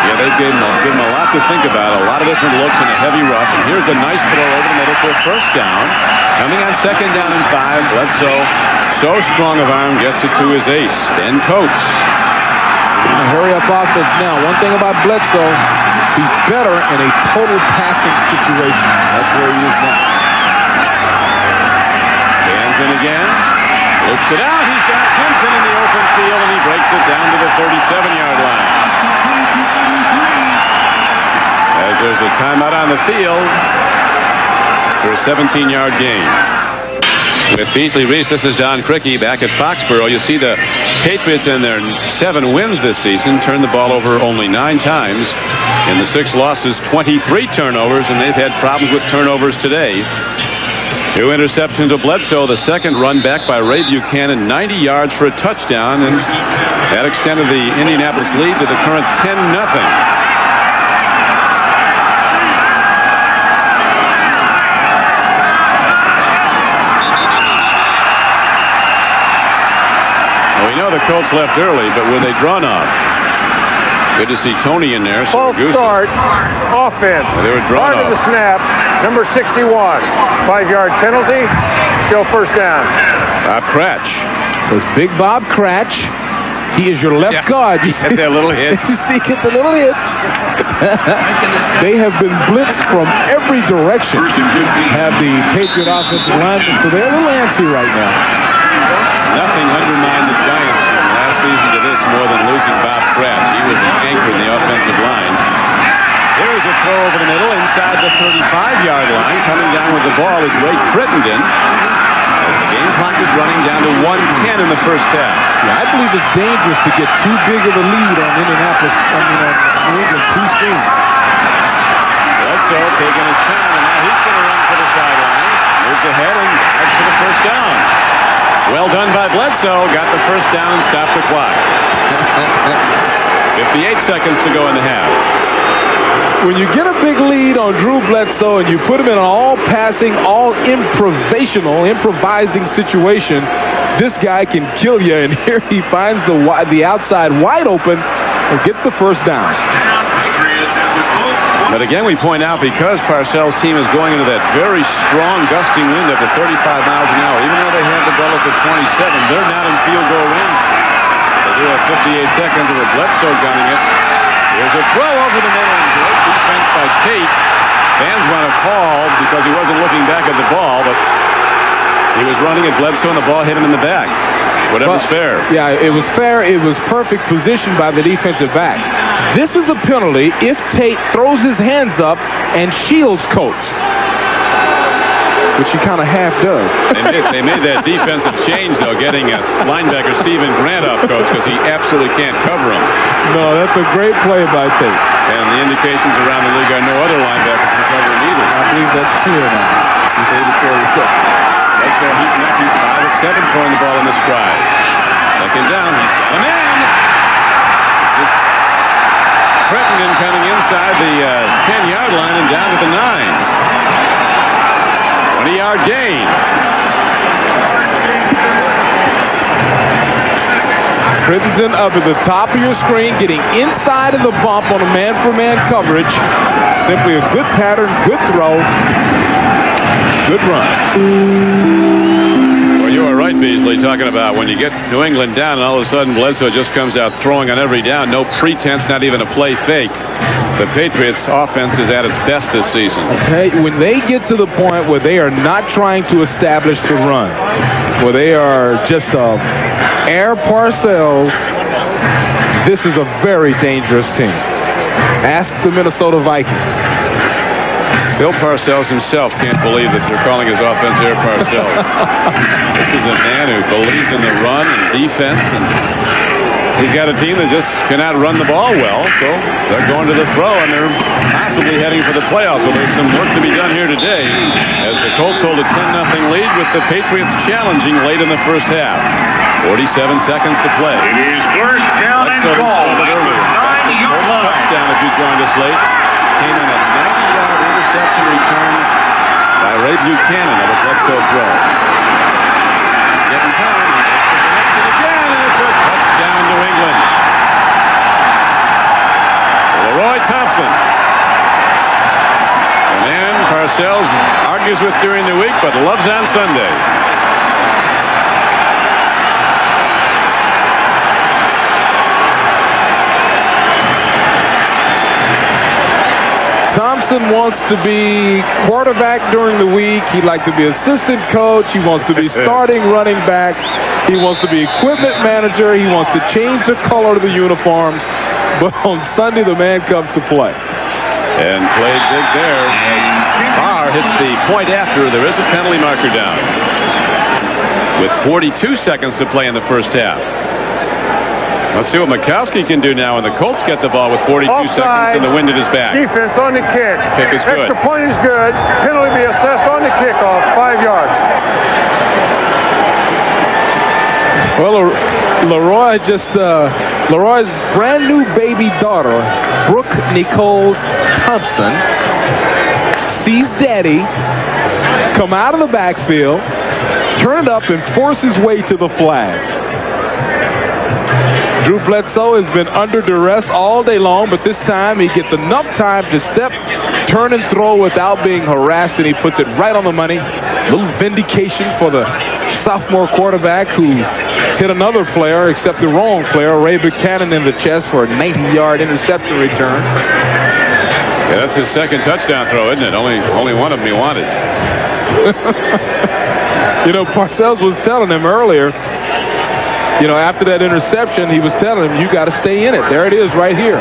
A: Yeah, they've given him a lot to think about, a lot of different looks in a heavy rush. And here's a nice throw over the middle for a first down. Coming on second down and 5. Bledsoe, so strong of arm, gets it to his ace, Ben Coates.
B: Hurry up offense now. One thing about Bledsoe, he's better in a total passing situation. That's where he is now.
A: Stands in again. Loops it out. He's got Timpson in the open field, and he breaks it down to the 37-yard line. As there's a timeout on the field for a 17-yard gain. With Beasley, Reece, this is Don Criqui back at Foxborough. You see the Patriots in their 7 wins this season turn the ball over only 9 times. In the 6 losses, 23 turnovers, and they've had problems with turnovers today. 2 interceptions to Bledsoe. The second run back by Ray Buchanan, 90 yards for a touchdown, and that extended the Indianapolis lead to the current 10-0. The Colts left early, but were they drawn off? Good to see Tony in there.
C: False start. Offense.
A: They were drawn off.
C: The snap. Number 61. 5-yard penalty. Still first down.
A: Bob Cratch.
B: Says Big Bob Cratch. He is your left guard. You
A: see that little hitch?
B: You see, get the little hitch. They have been blitzed from every direction. Have the Patriot offensive linemen, so they're a little antsy right now.
A: Nothing undermined the Giants last season to this more than losing Bob Cratch. He was an anchor in the offensive line. Here's a throw over the middle inside the 35-yard line. Coming down with the ball is Ray Crittenden. The game clock is running down to 1:10 in the first half.
B: Yeah, I believe it's dangerous to get too big of a lead on Indianapolis, New England too soon.
A: Bledsoe taking his time, and now he's going to run for the sidelines. Moves ahead and heads for the first down. Well done by Bledsoe. Got the first down and stopped the clock. 58 seconds to go in the half.
B: When you get a big lead on Drew Bledsoe and you put him in an all-passing, all-improvising situation, this guy can kill you. And here he finds the outside wide open and gets the first down.
A: But again, we point out, because Parcells' team is going into that very strong gusting wind up to 35 miles an hour, even though they have the ball up at 27, they're not in field goal range. They do have 58 seconds with Bledsoe gunning it. There's a throw over the middle, and great defense by Tate. Fans want to call because he wasn't looking back at the ball, but he was running at Bledsoe and the ball hit him in the back. Whatever's fair.
B: Yeah, it was fair. It was perfect position by the defensive back. This is a penalty if Tate throws his hands up and shields Coates, which he kind of half does.
A: They made that defensive change, though, getting linebacker Stephen Grant off Coates because he absolutely can't cover him.
B: No, that's a great play by Tate.
A: And the indications around the league are no other linebackers can cover him either.
B: I believe that's clear now. He's 84-6.
A: Bledsoe heating up. He's 5 of 7 throwing the ball in this drive. Second down. He's got him in. Crittenden coming inside the 10-yard line and down to the 9. 20-yard gain.
B: Crimson up at the top of your screen, getting inside of the bump on a man-for-man coverage. Simply a good pattern, good throw, good run.
A: Well, you are right, Beasley, talking about when you get New England down and all of a sudden Bledsoe just comes out throwing on every down. No pretense, not even a play fake. The Patriots' offense is at its best this season.
B: I'll tell you, when they get to the point where they are not trying to establish the run, where they are just air Parcells, this is a very dangerous team. Ask the Minnesota Vikings.
A: Bill Parcells himself can't believe that they're calling his offense Air Parcells. This is a man who believes in the run and defense, and he's got a team that just cannot run the ball well, so they're going to the throw, and they're possibly heading for the playoffs. So there's some work to be done here today as the Colts hold a 10-0 lead with the Patriots challenging late in the first half. 47 seconds to play.
E: It is first down and goal at the 9-yard line.
A: Touchdown, if you joined us late, came in a 90-yard interception return by Ray Buchanan of a Bledsoe throw. Getting time. Again, and it's a touchdown, New England. Leroy Thompson. A man Parcells argues with during the week, but loves on Sunday.
B: Thompson wants to be quarterback during the week. He'd like to be assistant coach. He wants to be starting running back. He wants to be equipment manager. He wants to change the color of the uniforms. But on Sunday, the man comes to play.
A: And played big there. As Barr hits the point after, there is a penalty marker down. With 42 seconds to play in the first half. Let's see what Majkowski can do now, and the Colts get the ball with 42 seconds and the wind at his back.
C: Defense on the kick.
A: Kick is good.
C: Extra point is good. Penalty be assessed on the kickoff, 5 yards.
B: Well, Leroy's brand new baby daughter, Brooke Nicole Thompson, sees Daddy come out of the backfield, turn it up, and force his way to the flag. Drew Bledsoe has been under duress all day long, but this time he gets enough time to step, turn, and throw without being harassed, and he puts it right on the money. A little vindication for the sophomore quarterback who hit another player, except the wrong player, Ray Buchanan, in the chest for a 90-yard interception return.
A: Yeah, that's his second touchdown throw, isn't it? Only one of them he wanted.
B: You know, Parcells was telling him earlier, you know, after that interception, he was telling him, you got to stay in it. There it is right here.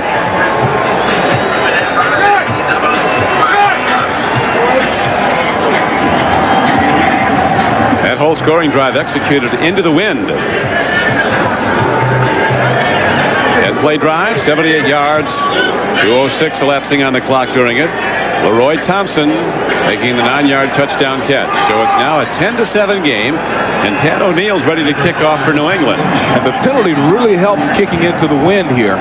A: That whole scoring drive executed into the wind. Head play drive, 78 yards, 2:06 elapsing on the clock during it. Leroy Thompson making the 9-yard touchdown catch. So it's now a 10-7 game, and Pat O'Neill's ready to kick off for New England.
B: And the penalty really helps kicking into the wind here.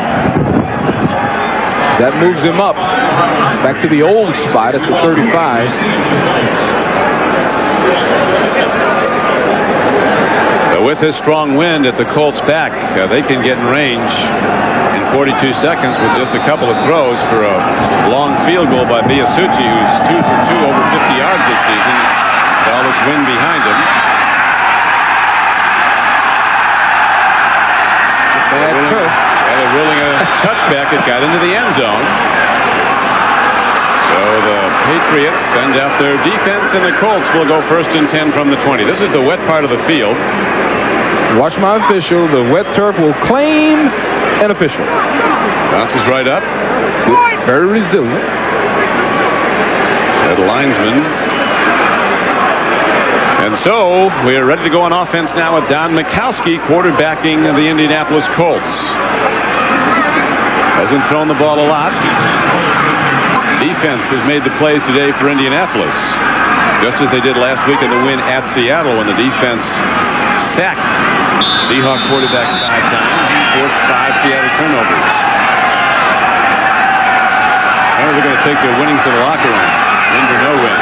B: That moves him up back to the old spot at the 35.
A: But with this strong wind at the Colts' back, they can get in range in 42 seconds with just a couple of throws for a long field goal by Biasucci, who's 2 for 2 over 50 yards this season with all this wind behind him. They're ruling a touchback. It got into the end zone. So the Patriots send out their defense, and the Colts will go 1st and 10 from the 20. This is the wet part of the field.
B: Watch my official. The wet turf will claim an official.
A: Bounces right up.
B: Very resilient.
A: The linesman. And so we are ready to go on offense now with Don Majkowski quarterbacking the Indianapolis Colts. Hasn't thrown the ball a lot. Defense has made the plays today for Indianapolis, just as they did last week in the win at Seattle when the defense sacked Seahawk quarterbacks 5 times and forced 5 Seattle turnovers. Now they're going to take their winnings to the locker room. Win or no win.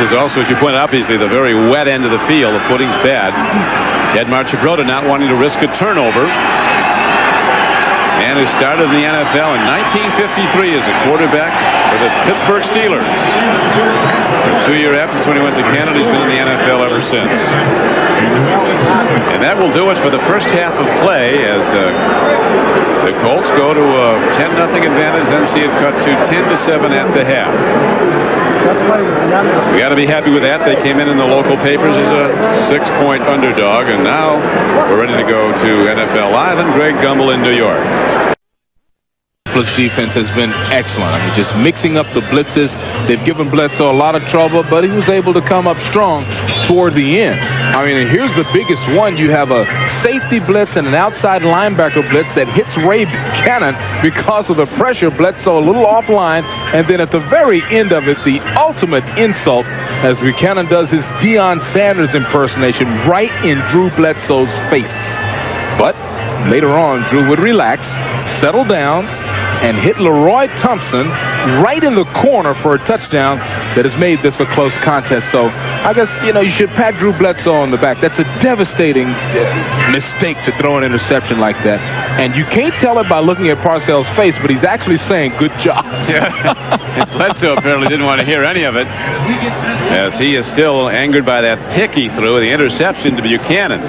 A: is also, as you pointed out, Beasley, the very wet end of the field. The footing's bad. Ted Marchibroda not wanting to risk a turnover. And who started in the NFL in 1953 as a quarterback for the Pittsburgh Steelers. For 2-year absence when he went to Canada, he's been in the NFL ever since. And that will do it for the first half of play as the Colts go to a 10-0 advantage, then see it cut to 10-7 at the half. We got to be happy with that. They came in the local papers as a 6-point underdog, and now we're ready to go to NFL Live and Greg Gumbel in New York.
G: Defense has been excellent. I mean, just mixing up the blitzes. They've given Bledsoe a lot of trouble, but he was able to come up strong toward the end. I mean, here's the biggest one. You have a safety blitz and an outside linebacker blitz that hits Ray Buchanan because of the pressure. Bledsoe a little offline, and then at the very end of it, the ultimate insult as Buchanan does his Deion Sanders impersonation right in Drew Bledsoe's face. But later on, Drew would relax, settle down, and hit Leroy Thompson right in the corner for a touchdown that has made this a close contest. So I guess, you should pat Drew Bledsoe on the back. That's a devastating mistake to throw an interception like that. And you can't tell it by looking at Parcells' face, but he's actually saying, good job.
A: Yeah. Bledsoe apparently didn't want to hear any of it, as he is still angered by that pick he threw, the interception to Buchanan.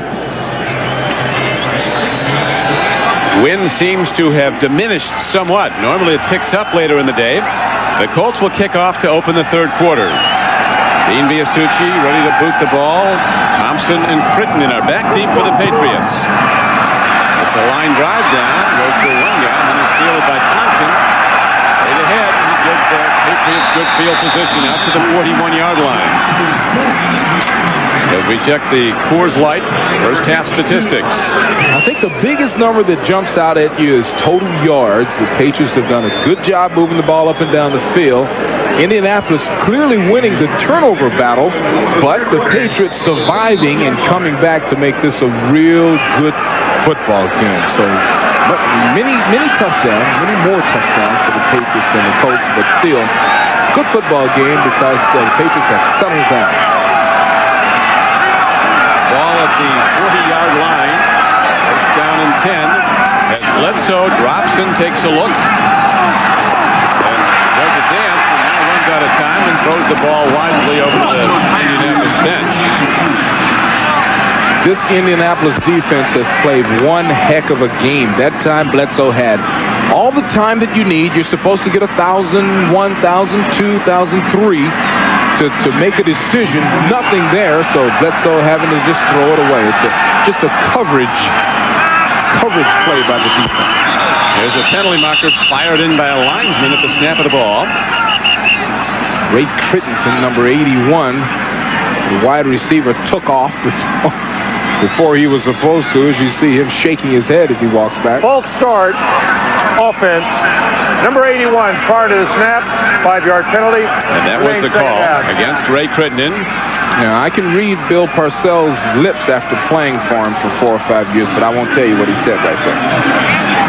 A: Wind seems to have diminished somewhat. Normally it picks up later in the day. The Colts will kick off to open the third quarter. Dean Biasucci ready to boot the ball. Thompson and Criqui are back deep for the Patriots. It's a line drive down. Goes for one guy, and then it's fielded by Thompson. Straight ahead. He gives the Patriots good field position out to the 41-yard line. As we check the Coors Light first half statistics.
G: I think the biggest number that jumps out at you is total yards. The Patriots have done a good job moving the ball up and down the field. Indianapolis clearly winning the turnover battle, but the Patriots surviving and coming back to make this a real good football game. So many touchdowns, many more touchdowns for the Patriots than the Colts, but still good football game because the Patriots have settled down.
A: Ball at the 40-yard line. First down and 10. As Bledsoe drops and takes a look. And does a dance and now runs out of time and throws the ball wisely over to the Indianapolis bench.
G: This Indianapolis defense has played one heck of a game. That time Bledsoe had all the time that you need. You're supposed to get 1,000, 1,000, 2,003. To make a decision, nothing there, so Bledsoe having to just throw it away. It's just a coverage play by the defense.
A: There's a penalty marker fired in by a linesman at the snap of the ball.
G: Ray Crittenton, number 81, the wide receiver, took off before he was supposed to, as you see him shaking his head as he walks back.
C: False start, offense. Number 81, prior to the snap, 5-yard penalty.
A: And that was the call against Ray Crittenden.
G: Now, I can read Bill Parcells' lips after playing for him for 4 or 5 years, but I won't tell you what he said right there.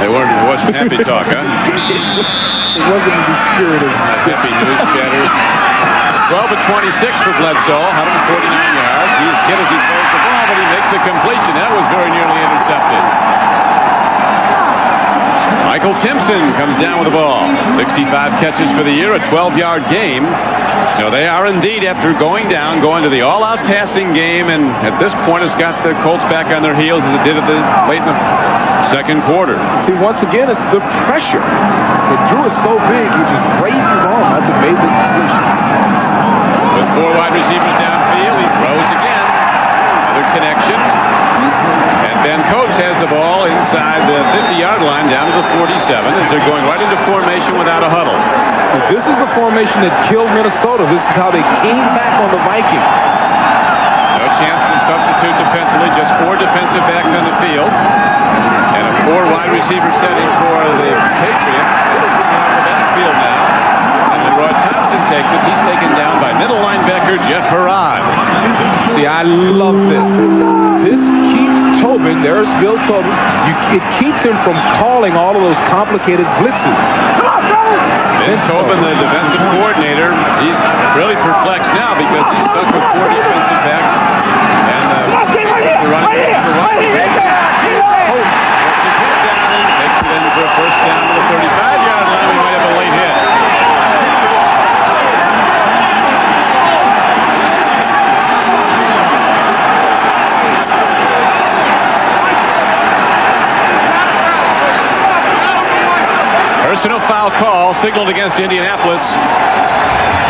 A: It wasn't happy talk, huh?
G: It wasn't in the spirit of
A: happy news chatter. 12 of 26 for Bledsoe, 149 yards. He's hit as he throws the ball, but he makes the completion. That was very nearly intercepted. Michael Timpson comes down with the ball. 65 catches for the year, a 12-yard game. So they are indeed, after going down, going to the all-out passing game, and at this point it's got the Colts back on their heels as it did late in the second quarter.
G: See, once again, it's the pressure. But Drew is so big, he just raised his arm after made the completion.
A: With 4 wide receivers downfield, he throws again. Another connection. And Ben Coates has the ball inside the 50-yard line down to the 47 as they're going right into formation without a huddle.
G: So this is the formation that killed Minnesota. This is how they came back on the Vikings.
A: No chance to substitute defensively, just 4 defensive backs on the field. And a 4 wide receiver setting for the Patriots. It's coming out of the backfield now. And Leroy Thompson takes it. He's taken down by middle linebacker Jeff Harrod.
G: See, I love this. This keeps Tobin, there's Bill Tobin, it keeps him from calling all of those complicated blitzes.
A: Vince Tobin, the defensive coordinator, he's really perplexed now because he's stuck with 4 defensive backs. And the running back for wide receiver. Puts his head down and takes it in for a first down to the 35-yard line. We might have a late hit. Personal foul call signaled against Indianapolis.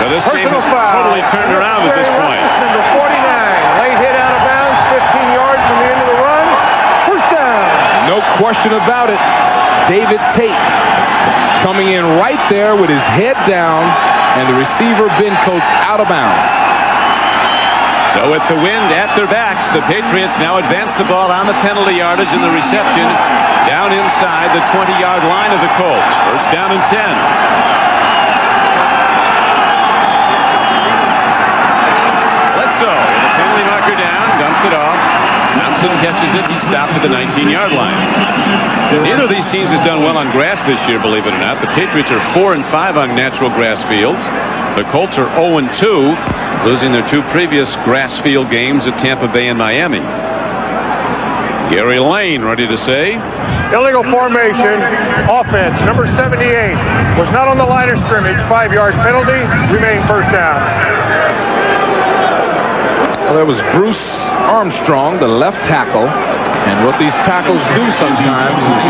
A: So this game is totally turned around at this point.
C: Number 49, late hit out of bounds, 15 yards from the end of the run. First down.
G: No question about it. David Tate coming in right there with his head down, and the receiver, Ben Coates, out of bounds.
A: So with the wind at their backs, the Patriots now advance the ball on the penalty yardage and the reception down inside the 20-yard line of the Colts. First down and 10. Bledsoe with a penalty marker down, dumps it off. Thompson catches it. He stopped at the 19-yard line. Neither of these teams has done well on grass this year, believe it or not. The Patriots are 4-5 on natural grass fields. The Colts are 0-2, losing their 2 previous grass field games at Tampa Bay and Miami. Gary Lane ready to say.
C: Illegal formation, offense, number 78, was not on the line of scrimmage, 5-yard penalty, remaining first down.
G: Well, that was Bruce Armstrong, the left tackle. And what these tackles do sometimes is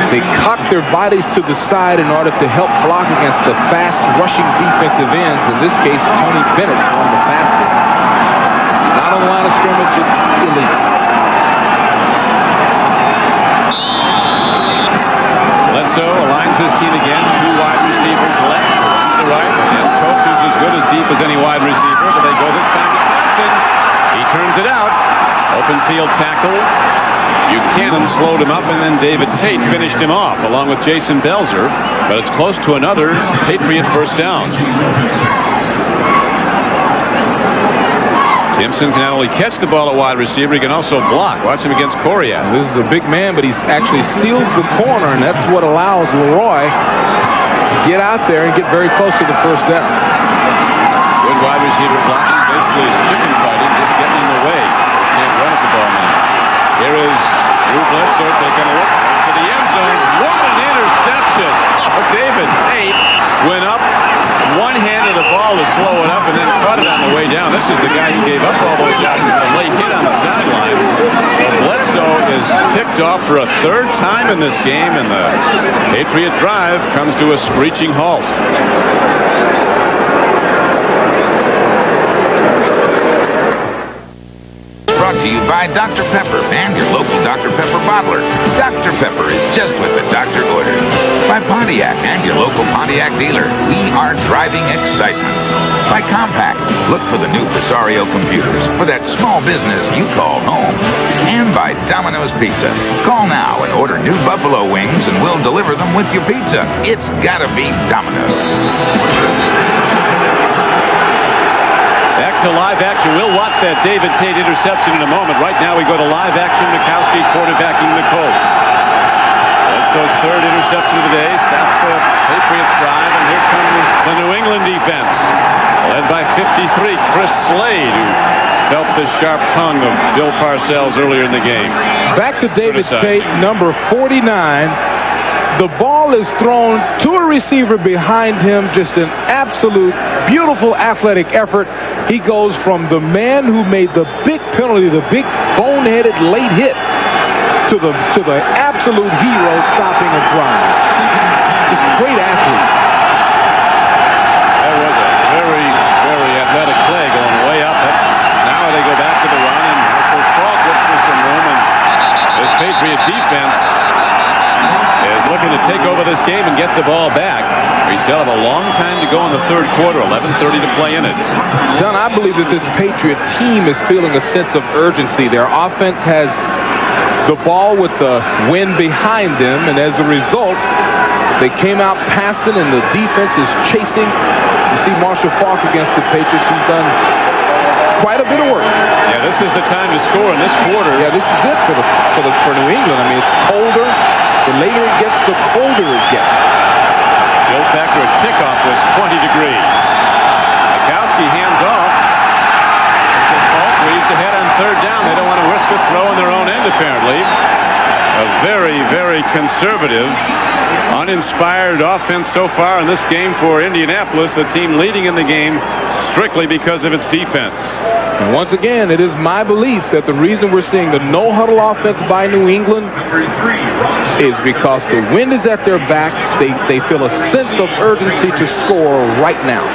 G: they cock their bodies to the side in order to help block against the fast rushing defensive ends. In this case, Tony Bennett, one of the fastest. Not on the line of scrimmage, it's illegal.
A: Bledsoe aligns his team again. 2 wide receivers left, 1 to the right. And Coach is as good as deep as any wide receiver, but they go this time to Thompson. He turns it out. Open field tackle. Buchanan slowed him up, and then David Tate finished him off, along with Jason Belzer. But it's close to another Patriot first down. Timpson can not only catch the ball at wide receiver, he can also block. Watch him against Coriat.
G: This is a big man, but he actually seals the corner, and that's what allows Leroy to get out there and get very close to the first down.
A: Good wide receiver blocking. Basically, is chicken fighting, just getting in the way. Can't run at the ball now. Here is Drew Bledsoe taking a look to the end zone. What an interception! Oh, David Tate went up, one-handed the ball to slow it up, and then caught it on the way down. This is the guy who gave up all those yards with a late hit on the sideline. Bledsoe is picked off for a 3rd time in this game, and the Patriot drive comes to a screeching halt.
D: Brought to you by Dr. Pepper and your local Dr. Pepper bottler. Dr. Pepper is just what the doctor ordered. By Pontiac and your local Pontiac dealer. We are driving excitement. By Compaq. Look for the new Presario computers for that small business you call home. And by Domino's Pizza. Call now and order new buffalo wings and we'll deliver them with your pizza. It's gotta be Domino's.
A: Back to live action. We'll watch that David Tate interception in a moment. Right now we go to live action. Majkowski quarterbacking the Colts. Bledsoe's 3rd interception of the day. Stops the Patriots drive, and here comes the New England defense. Led by 53, Chris Slade, who felt the sharp tongue of Bill Parcells earlier in the game.
G: Back to David Tate, number 49. The ball is thrown to a receiver behind him. Just an absolute beautiful athletic effort. He goes from the man who made the big penalty, the big boneheaded late hit, to the absolute hero stopping a drive. Just great athletes.
A: That was a very, very athletic play going way up. Now they go back to the run, and Michael Falk looks for some room, and this Patriot defense is looking to take over this game and get the ball back. We still have a long time to go in the 3rd quarter, 11:30 to play in it.
G: Don, I believe that this Patriot team is feeling a sense of urgency. Their offense has the ball with the wind behind them, and as a result, they came out passing, and the defense is chasing. You see Marshall Falk against the Patriots. He's done quite a bit of work.
A: Yeah, this is the time to score in this quarter.
G: Yeah, this is it for New England. I mean, it's colder. The later it gets, the colder it gets.
A: Built back to a kickoff was 20 degrees. Majkowski hands off. Reece ahead on third down. They don't want to risk a throw on their own end, apparently. A very, very conservative, uninspired offense so far in this game for Indianapolis, the team leading in the game strictly because of its defense.
G: And once again, it is my belief that the reason we're seeing the no-huddle offense by New England is because the wind is at their back. They feel a sense of urgency to score right now.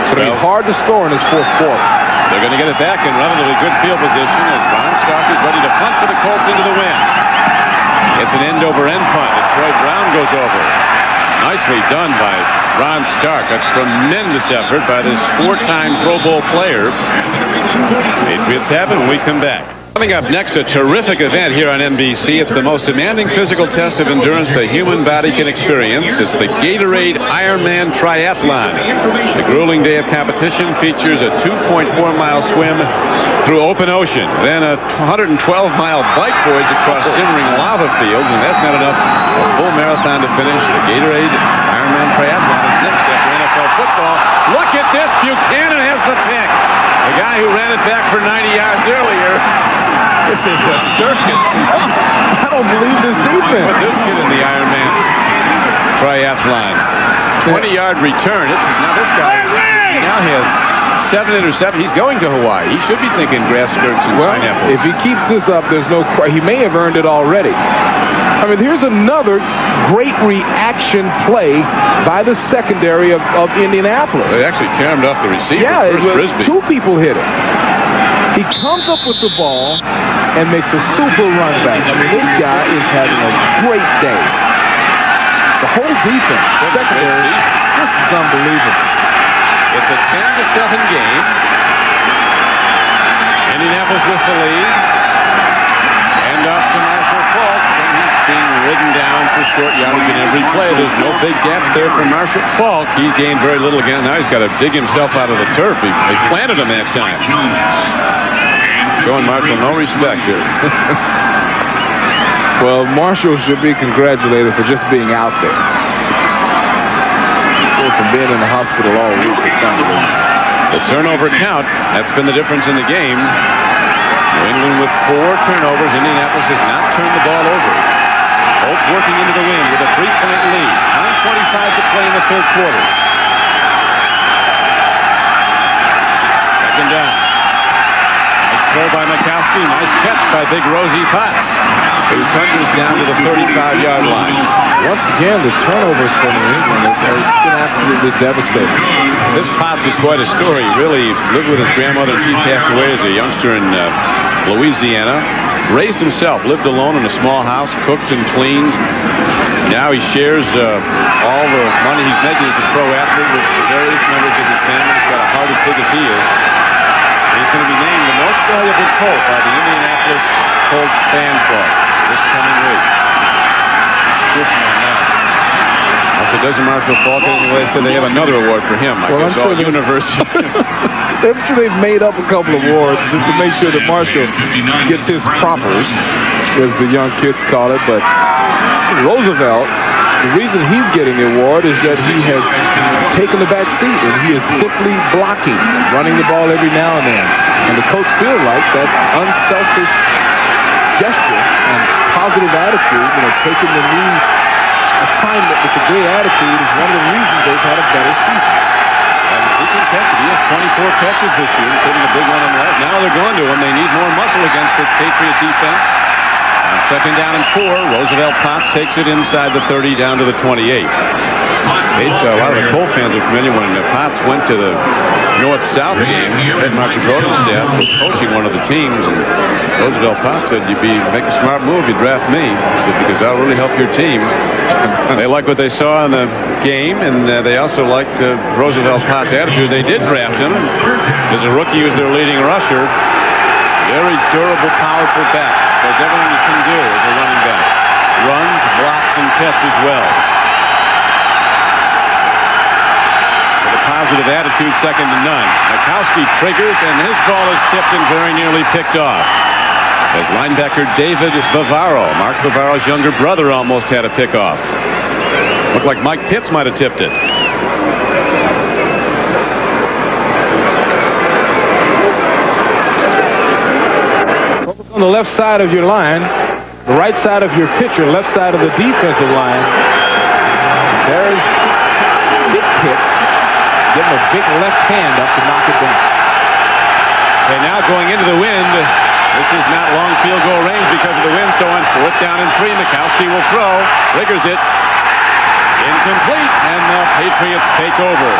G: It's going to be hard to score in this fourth quarter.
A: They're going to get it back in relatively good field position as Ron Stark is ready to punt for the Colts into the wind. It's an end-over-end punt, and Troy Brown goes over. Nicely done by Ron Stark. A tremendous effort by this four-time Pro Bowl player. Patriots have it when we come back. Coming up next, a terrific event here on NBC. It's the most demanding physical test of endurance the human body can experience. It's the Gatorade Ironman Triathlon. The grueling day of competition features a 2.4-mile swim through open ocean, then a 112-mile bike voyage across simmering lava fields, and that's not enough. A full marathon to finish. The Gatorade Ironman Triathlon is next after NFL football. Look at this. Buchanan has the pick. The guy who ran it back for 90 yards earlier. This is a circus.
G: I don't believe this defense.
A: Put this kid in the Ironman Triathlon. 20-yard return. Now this guy now has 7 interceptions. He's going to Hawaii. He should be thinking grass skirts and pineapples.
G: If he keeps this up, there's no question. He may have earned it already. I mean, here's another great reaction play by the secondary of Indianapolis.
A: They actually caromed off the receiver.
G: Yeah,
A: Frisbee.
G: two people hit it. He comes up with the ball and makes a super run back. I mean, this guy is having a great day. The whole defense, secondary, this is unbelievable.
A: It's a 10-7 game. Indianapolis with the lead. And off to Marshall Faulk. And he's being ridden down for short yardage in every play. There's no big gaps there for Marshall Faulk. He gained very little again. Now he's got to dig himself out of the turf. They planted him that time. Showing Marshall no respect here.
G: Well, Marshall should be congratulated for just being out there. From being in the hospital all week.
A: The turnover count, that's been the difference in the game. New England with 4 turnovers. Indianapolis has not turned the ball over. Colts working into the wind with a 3-point lead. 9:25 to play in the third quarter. Second down. Nice throw by Majkowski. Nice catch by Big Rosie Potts, who thunders down to the 35-yard line.
G: Once again, the turnovers for New England has been absolutely devastating.
A: This Potts is quite a story. He really lived with his grandmother. She passed away as a youngster in Louisiana. Raised himself, lived alone in a small house, cooked and cleaned. Now he shares all the money he's making as a pro athlete with various members of his family. He's got a heart as big as he is. He's going to be named the most valuable Colt by the Indianapolis Colts fan club this coming week. I said, doesn't Marshall Faulk anyway? They said they have another award for him. I guess all university.
G: I'm sure they've made up a couple of awards just to make sure that Marshall gets his propers, as the young kids call it. But Roosevelt, the reason he's getting the award is that he has taken the back seat and he is simply blocking, running the ball every now and then. And the coach feels like that unselfish gesture and positive attitude, taking the new assignment with a great attitude is one of the reasons they've had a better season.
A: And he can catch it. He has 24 catches this year, including a big one on the left. Now they're going to him. They need more muscle against this Patriot defense. On second down and 4, Roosevelt Potts takes it inside the 30 down to the 28. A lot of the Colts fans are familiar when Potts went to the North-South game. Ted Marchikota's staff was coaching one of the teams, and Roosevelt Potts said, make a smart move, you draft me. He said, because that'll really help your team. They liked what they saw in the game, and they also liked Roosevelt Potts' attitude. They did draft him. As a rookie, he was their leading rusher. Very durable, powerful back. Does everything he can do as a running back. Runs, blocks, and catches well. With a positive attitude, second to none. Majkowski triggers, and his ball is tipped and very nearly picked off. As linebacker David Bavaro, Mark Bavaro's younger brother, almost had a pickoff. Looked like Mike Pitts might have tipped it.
F: On the left side of your line, the right side of your pitcher, left side of the defensive line. There's Big Pitts. Give him a big left hand up to knock it down.
A: Okay, now going into the wind. This is not long field goal range because of the wind, so on 4th down and 3, Majkowski will throw. Riggers it. Incomplete, and the Patriots take over.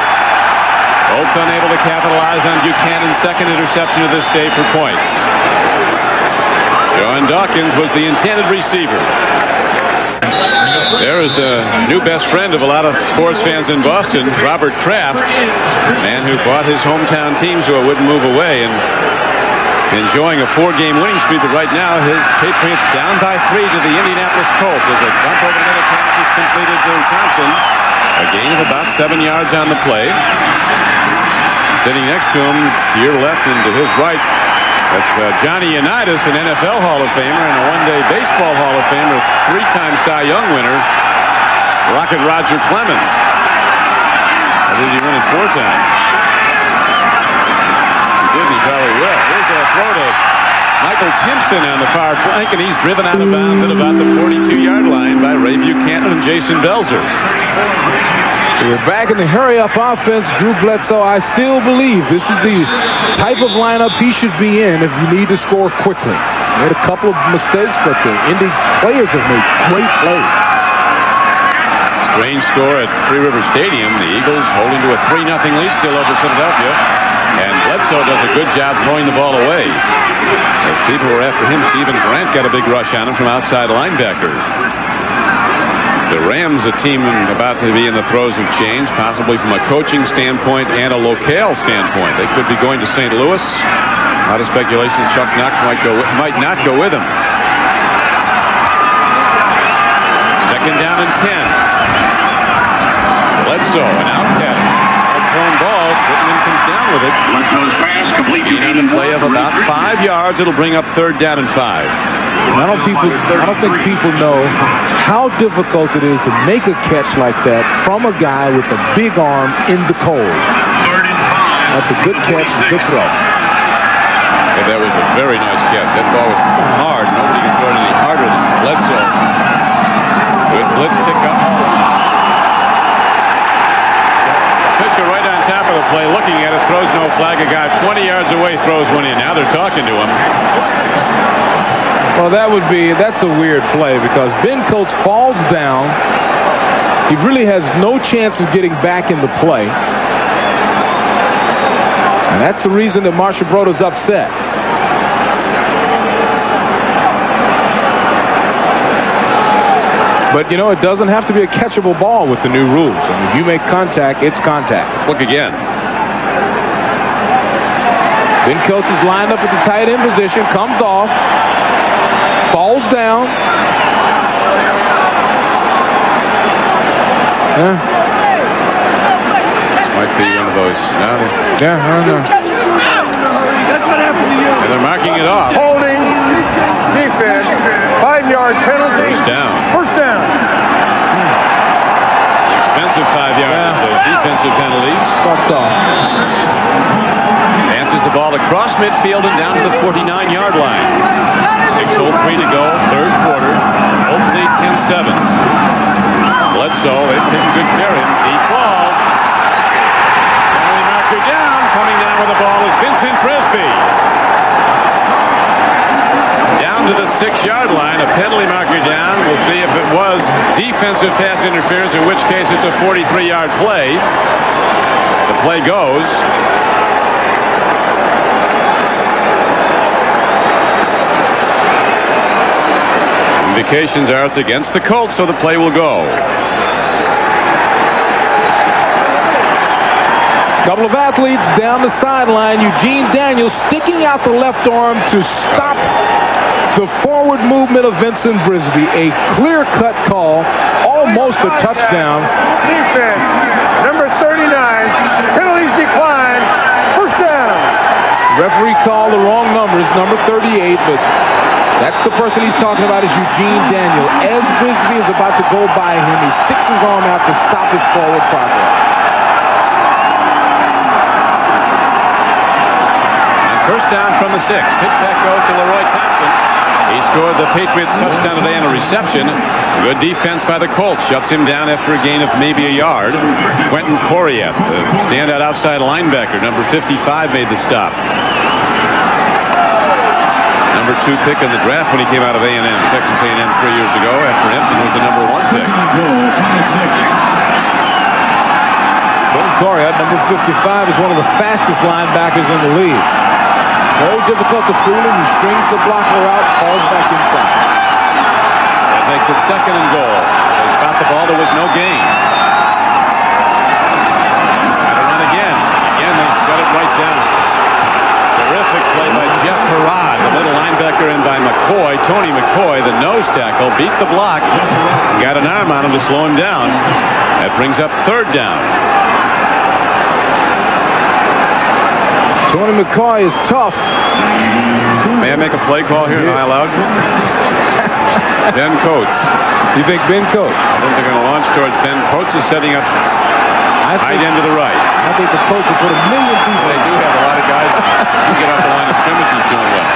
A: Colts unable to capitalize on Buchanan's second interception of this day for points. John Dawkins was the intended receiver. There is the new best friend of a lot of sports fans in Boston, Robert Kraft, a man who bought his hometown team so it wouldn't move away, and enjoying a 4-game winning streak. But right now, his Patriots down by 3 to the Indianapolis Colts as a bump over the middle pass is completed to Thompson. A gain of about 7 yards on the play. Sitting next to him, to your left and to his right, that's Johnny Unitas, an NFL Hall of Famer and a one-day baseball Hall of Famer, 3-time Cy Young winner, Rocket Roger Clemens. I believe he won it 4 times. He did, he probably will. Here's a throw to Michael Timpson on the far flank, and he's driven out of bounds at about the 42-yard line by Ray Buchanan and Jason Belzer.
F: So we're back in the hurry-up offense. Drew Bledsoe, I still believe this is the type of lineup he should be in if you need to score quickly. He made a couple of mistakes, but the Indy players have made great plays.
A: Strange score at Three River Stadium. The Eagles holding to a 3-0 lead still over Philadelphia. And Bledsoe does a good job throwing the ball away. So people were after him. Stephen Grant got a big rush on him from outside linebacker. The Rams, a team about to be in the throes of change, possibly from a coaching standpoint and a locale standpoint. They could be going to St. Louis. A lot of speculation Chuck Knox might not go with them. 2nd down and 10. Bledsoe, an outcast. Hard-thrown ball. Whitman comes down with it.
E: Bledsoe's pass complete to
A: On a play of about 5 yards. It'll bring up 3rd down and 5.
F: I don't think people know how difficult it is to make a catch like that from a guy with a big arm in the cold. That's a good catch, a good throw.
A: Yeah, that was a very nice catch. That ball was hard. Nobody can throw it any harder than Bledsoe. Good blitz pickup. Fisher right on top of the play, looking at it, throws no flag. A guy 20 yards away throws one in. Now they're talking to him.
F: Well, that's a weird play because Ben Coates falls down. He really has no chance of getting back in the play. And that's the reason that Marcia Broda's upset. But, you know, it doesn't have to be a catchable ball with the new rules. I mean, if you make contact, it's contact.
A: Look again.
F: Ben Coates is lined up at the tight end position, comes off. Falls down.
A: This might be one of those.
F: Yeah, I don't know.
A: And they're marking it off.
C: Holding defense. 5-yard penalty.
A: First down.
C: First down.
A: Expensive 5 yards. Defensive penalties.
F: Fucked off.
A: Dances the ball across midfield and down to the 49-yard line. 6:03 to go, 3rd quarter. Colts lead 10-7. Bledsoe, they've taken good care of him. Deep ball. Penalty marker down. Coming down with the ball is Vincent Frisbee. Down to the 6-yard line. A penalty marker down. We'll see if it was defensive pass interference, in which case it's a 43-yard play. The play goes. Indications are it's against the Colts, so the play will go.
F: Couple of athletes down the sideline. Eugene Daniels sticking out the left arm to stop the forward movement of Vincent Frisbee. A clear-cut call, almost a touchdown.
C: Defense. Number 39. Penalties decline. First down.
F: Referee called the wrong numbers, number 38, but That's the person he's talking about, is Eugene Daniel. As Beasley is about to go by him, he sticks his arm out to stop his forward progress.
A: And first down from the 6. Pitch back goes to Leroy Thompson. He scored the Patriots touchdown today on a reception. Good defense by the Colts. Shuts him down after a gain of maybe a yard. Quentin Poirier, the standout outside linebacker, number 55, made the stop. Number 2 pick in the draft when he came out of A&M, Texas A&M 3 years ago, after Hampton was the number 1 pick.
F: Quentin Poirier, number 55, is one of the fastest linebackers in the league. Very difficult to fool him. He strings the blocker out, falls back inside.
A: That makes it 2nd and goal. They spot the ball. There was no gain. Got to run again. Again, they shut it right down. Terrific play by Jeff Harrod, the middle linebacker, in by McCoy. Tony McCoy, the nose tackle, beat the block. Got an arm on him to slow him down. That brings up 3rd down.
F: Tony McCoy is tough.
A: May I make a play call here? Am I allowed? Ben Coates.
F: You think Ben Coates?
A: I think they're going to launch towards Ben. Coates is setting up tight end to the right.
F: I think the Colts will put 1 million people.
A: They do have a lot of guys who get off the line of scrimmage. He's doing well.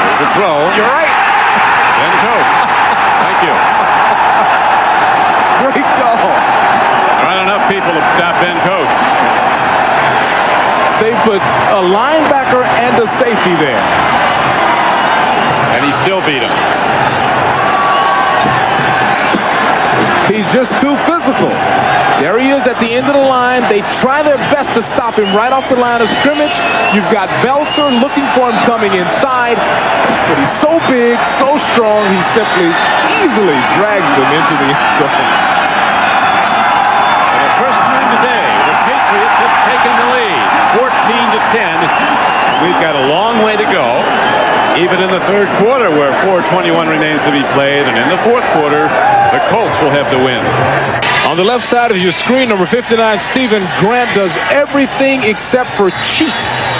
A: There's a throw.
F: You're right.
A: Ben Coates. Thank you.
F: Great call.
A: There aren't enough people to stop Ben Coates.
F: They put a linebacker and a safety there.
A: And he still beat him.
F: He's just too physical. There he is at the end of the line. They try their best to stop him right off the line of scrimmage. You've got Bledsoe looking for him coming inside. But he's so big, so strong, he simply easily drags them into the end zone.
A: For the first time today, the Patriots have taken the lead. 14-10. We've got a long way to go, even in the 3rd quarter, where 4:21 remains to be played, and in the 4th quarter, the Colts will have the win.
F: On the left side of your screen, number 59, Stephen Grant, does everything except for cheat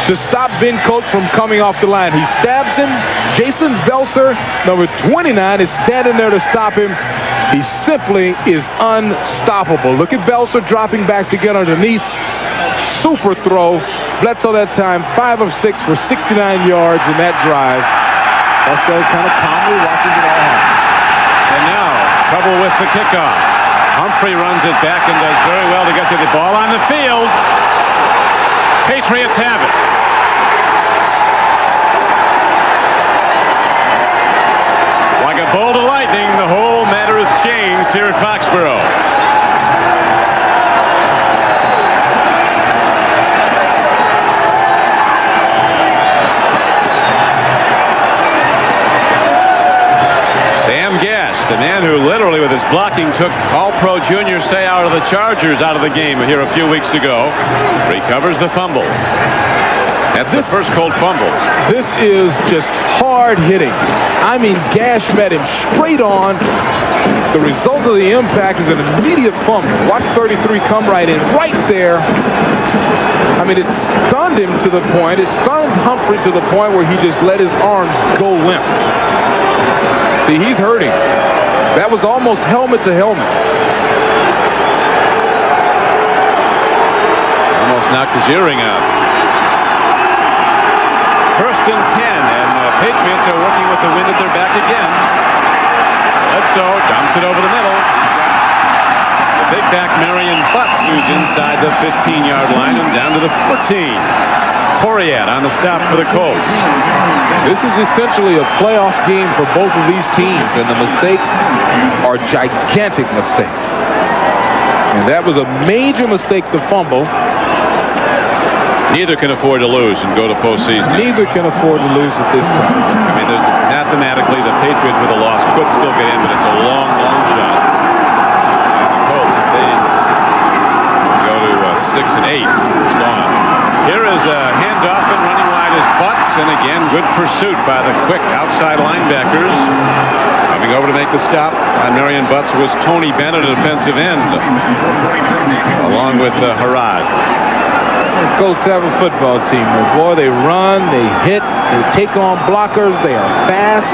F: to stop Ben Coates from coming off the line. He stabs him. Jason Belser, number 29, is standing there to stop him. He simply is unstoppable. Look at Belser dropping back to get underneath. Super throw. Bledsoe that time 5 of 6 for 69 yards in that drive. Bledsoe kind of calmly watches it all happen.
A: And now, trouble with the kickoff. Humphrey runs it back and does very well to get to the ball on the field. Patriots have it. Like a bolt of lightning, the whole matter has changed here at Foxborough. The man who literally with his blocking took All-Pro Junior Seau of the Chargers out of the game here a few weeks ago, recovers the fumble. That's the first Colt fumble.
F: This is just hard hitting. I mean, Gash met him straight on. The result of the impact is an immediate fumble. Watch 33 come right in, right there. I mean, it stunned him to the point, it stunned Humphrey to the point where he just let his arms go limp. See, he's hurting. That was almost helmet to helmet.
A: Almost knocked his earring out. 1st and 10, and the Patriots are working with the wind at their back again. Bledsoe dumps it over the middle. The big back Marion Butts, who's inside the 15-yard line and down to the 14. Poirier on the stop for the Colts.
F: This is essentially a playoff game for both of these teams, and the mistakes are gigantic mistakes. And that was a major mistake to fumble.
A: Neither can afford to lose and go to postseason.
F: Neither can afford to lose at this point.
A: I mean, there's mathematically the Patriots with a loss could still get in, but it's a long, long shot. And the Colts, if they go to 6 and 8, it's gone. Here is a handoff, and running wide is Butts, and again, good pursuit by the quick outside linebackers. Coming over to make the stop on Marion Butts was Tony Bennett, a defensive end, along with Harrod.
G: The Colts have a football team. Boy, they run, they hit, they take on blockers, they are fast.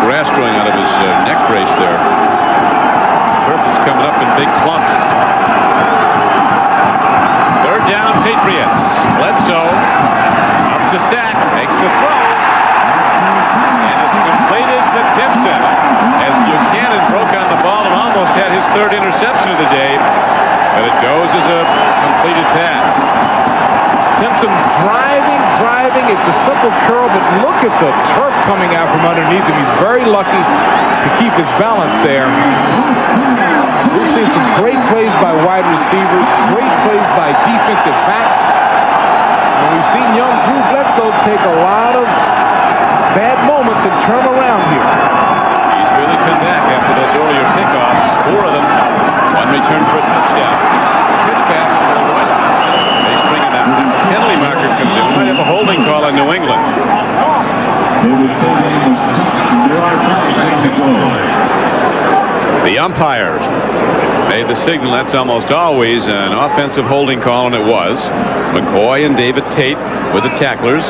A: Grass growing out of his neck brace there. Turf is coming up in big clumps. Third down, Patriots. Bledsoe up to sack, makes the throw, and it's completed to Timpson as Buchanan broke on the ball and almost had his third interception of the day, but it goes as a completed pass.
B: Timpson driving. It's a simple curl, but look at the turf coming out from underneath him. He's very lucky to keep his balance there. We've seen some great plays by wide receivers, great plays by defensive backs. And we've seen young Drew Bledsoe take a lot of bad moments and turn around here.
A: He's really come back after those earlier pickoffs. 4 of them. One return for a touchdown. Pitch back. They spring it out. Penalty marker comes in. We might have a holding call on New England. The umpire made the signal. That's almost always an offensive holding call, and it was. McCoy and David Tate with the tacklers.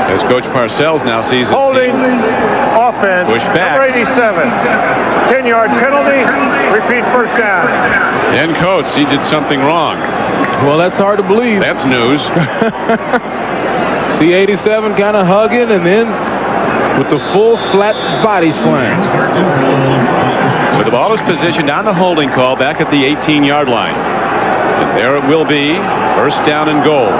A: As Coach Parcells now sees it.
C: Holding offense.
A: Push back.
C: Number 87. 10-yard penalty. Repeat first down.
A: And Coates, he did something wrong.
G: Well, that's hard to believe.
A: That's news.
G: See 87 kind of hugging, and then with the full flat body slam.
A: So the ball is positioned on the holding call back at the 18-yard line. And there it will be. First down and goal.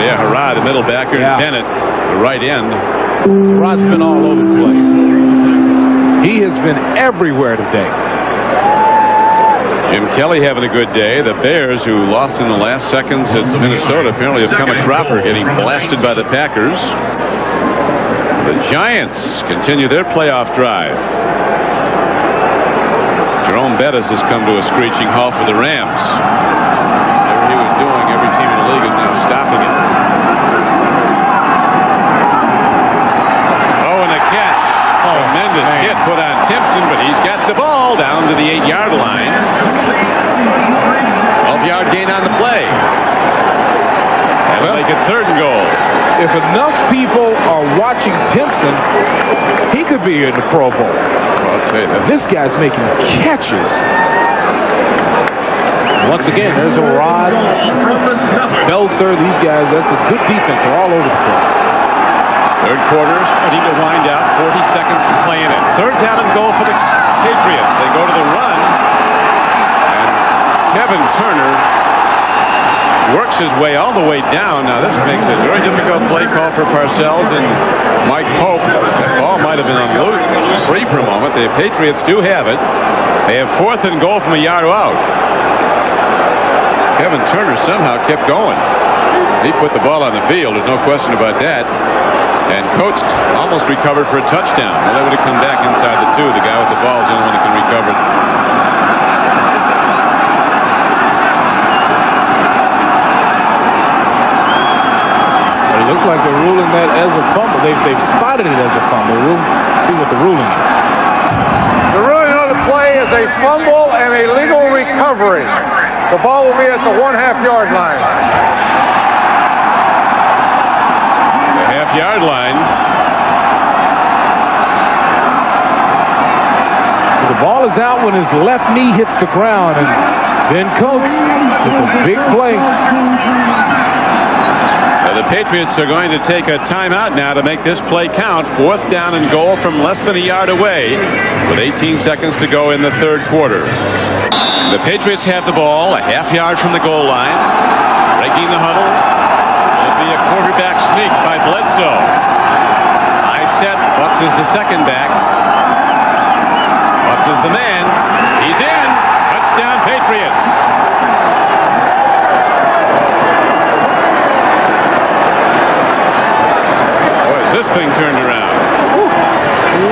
A: Harrod, the middle backer, and Bennett, the right end.
B: Rod's been all over the place. He has been everywhere today.
A: Jim Kelly having a good day. The Bears, who lost in the last seconds at Minnesota, apparently have come a cropper, getting blasted by the Packers. The Giants continue their playoff drive. Jerome Bettis has come to a screeching halt for the Rams. Whatever he was doing, every team in the league is now stopping it. Tremendous hit put on Timpson, but he's got the ball down to the 8-yard line. 12-yard gain on the play. That'll make it third and goal.
B: If enough people are watching Timpson, he could be in the Pro Bowl.
A: Well, I'll tell you that.
B: This guy's making catches. Once again, there's a Rod, Belzer, these guys, that's a good defense. They're all over the place.
A: Third quarter, starting to wind out. 40 seconds to play in it. Third down and goal for the Patriots. They go to the run. And Kevin Turner works his way all the way down. Now, this makes a very difficult play call for Parcells and Mike Pope. That ball might have been on loose, free for a moment. The Patriots do have it. They have fourth and goal from a yard out. Kevin Turner somehow kept going. He put the ball on the field. There's no question about that. And Coates almost recovered for a touchdown. Well, that would have come back inside the 2. The guy with the ball is the only one that can recover it.
B: But it looks like they're ruling that as a fumble. They've spotted it as a fumble. We'll see what the ruling is.
C: The ruling on the play is a fumble and a legal recovery. The ball will be at the 1/2-yard line.
A: Yard line.
B: So the ball is out when his left knee hits the ground, and Ben Coates with a big play.
A: The Patriots are going to take a timeout now to make this play count. Fourth down and goal from less than a yard away with 18 seconds to go in the third quarter. The Patriots have the ball a half-yard from the goal line. Breaking the huddle. It'll be a quarterback sneak by Bledsoe. High set. Butts is the second back. Butts is the man. He's in. Touchdown Patriots. Boy, is this thing turned around.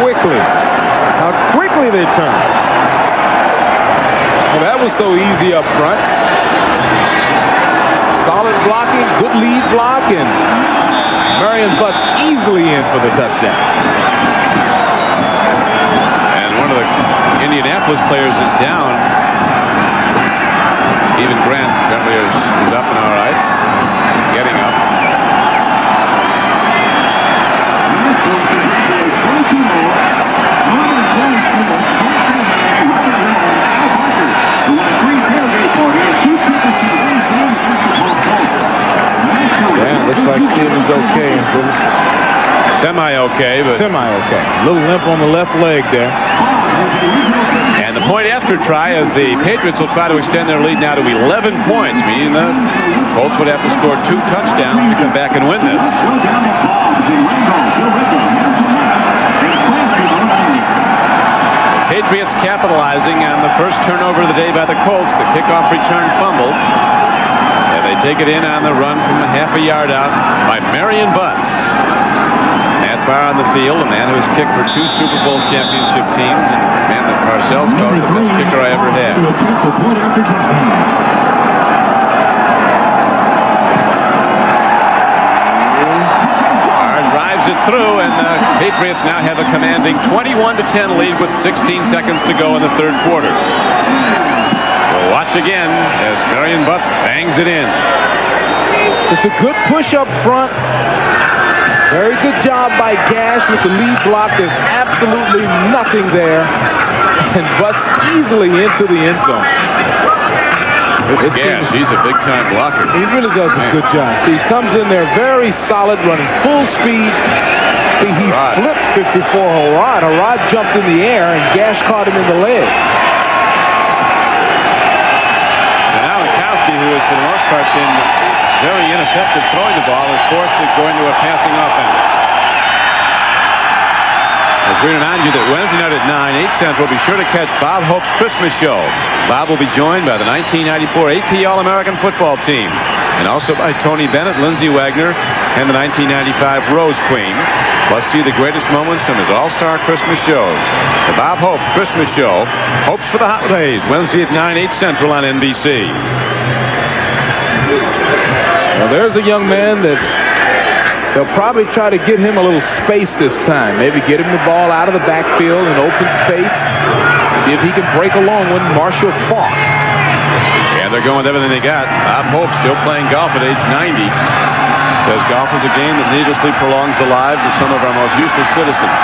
B: Quickly. How quickly they turn.
G: Well,
F: so easy up front. Solid blocking, good lead block, and Marion Butts easily in for the touchdown.
A: And one of the Indianapolis players is down. Even Grant apparently is up and all right. Getting up.
F: Yeah, looks like Stevens okay.
A: Semi-okay, but...
F: Semi-okay. A little limp on the left leg there.
A: And the point after try as the Patriots will try to extend their lead now to 11 points, meaning the Colts would have to score 2 touchdowns to come back and win this. Patriots capitalizing on the first turnover of the day by the Colts, the kickoff return fumble. And they take it in on the run from half a yard out by Marion Butts. That far on the field, a man who has kicked for 2 Super Bowl championship teams, and a man that Parcells called the best kicker I ever had. Drives it through, and the Patriots now have a commanding 21-10 lead with 16 seconds to go in the third quarter. We'll watch again as Marion Butts bangs it in.
F: It's a good push up front. Very good job by Gash with the lead block. There's absolutely nothing there. And Butts easily into the end zone.
A: This Gash, he's a big-time blocker.
F: He really does a good job. See, he comes in there very solid, running full speed. See, he flipped 54 Harrod. Harrod jumped in the air, and Gash caught him in the legs.
A: And now Majkowski, who has for the most part been very ineffective throwing the ball, is forced to go into a passing offense. As we remind you that Wednesday night at 9, 8 Central, be sure to catch Bob Hope's Christmas show. Bob will be joined by the 1994 AP All-American football team, and also by Tony Bennett, Lindsey Wagner, and the 1995 Rose Queen. Plus see the greatest moments from his all-star Christmas shows. The Bob Hope Christmas show, Hopes for the Holidays, Wednesday at 9, 8 Central on NBC.
F: Well, there's a young man that they'll probably try to get him a little space this time. Maybe get him the ball out of the backfield in open space. See if he can break along with Marshall Faulk.
A: Yeah, they're going with everything they got. Bob Hope still playing golf at age 90. Says golf is a game that needlessly prolongs the lives of some of our most useless citizens.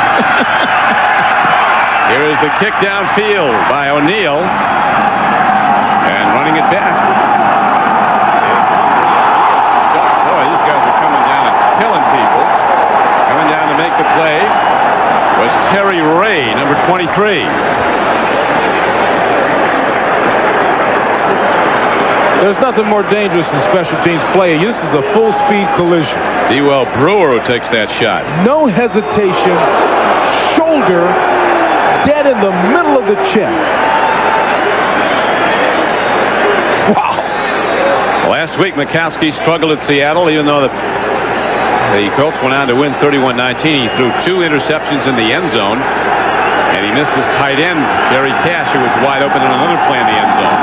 A: Here is the kick downfield by O'Neal. And running it back. Boy, these guys are coming down and killing people. Coming down to make the play was Terry Ray, number 23.
F: There's nothing more dangerous than special teams play. This is a full-speed collision.
A: Dewell Brewer who takes that shot.
F: No hesitation. Shoulder dead in the middle of the chest. Wow.
A: Last week, Majkowski struggled at Seattle, even though the Colts went on to win 31-19. He threw 2 interceptions in the end zone, and he missed his tight end, Gary Cash, who was wide open in another play in the end zone.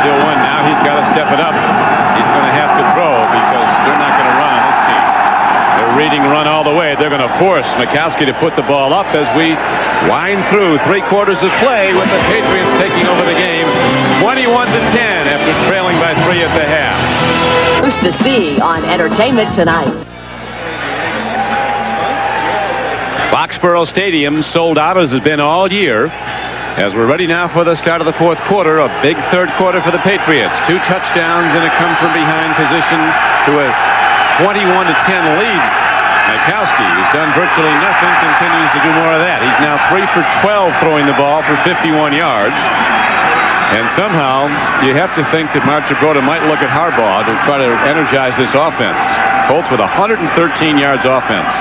A: Still won. Now he's got to step it up. He's going to have to throw because they're not going to run on this team. They're reading run all the way. They're going to force Majkowski to put the ball up as we wind through 3 quarters of play with the Patriots taking over the game 21-10 after trailing by 3 at the half.
H: Who's to see on Entertainment Tonight?
A: Foxborough Stadium sold out as has been all year. As we're ready now for the start of the fourth quarter, a big third quarter for the Patriots. 2 touchdowns and a come-from-behind position to a 21-10 lead. Majkowski, who's done virtually nothing, continues to do more of that. He's now 3 for 12 throwing the ball for 51 yards. And somehow, you have to think that Mark Jabrota might look at Harbaugh to try to energize this offense. Colts with 113 yards offense.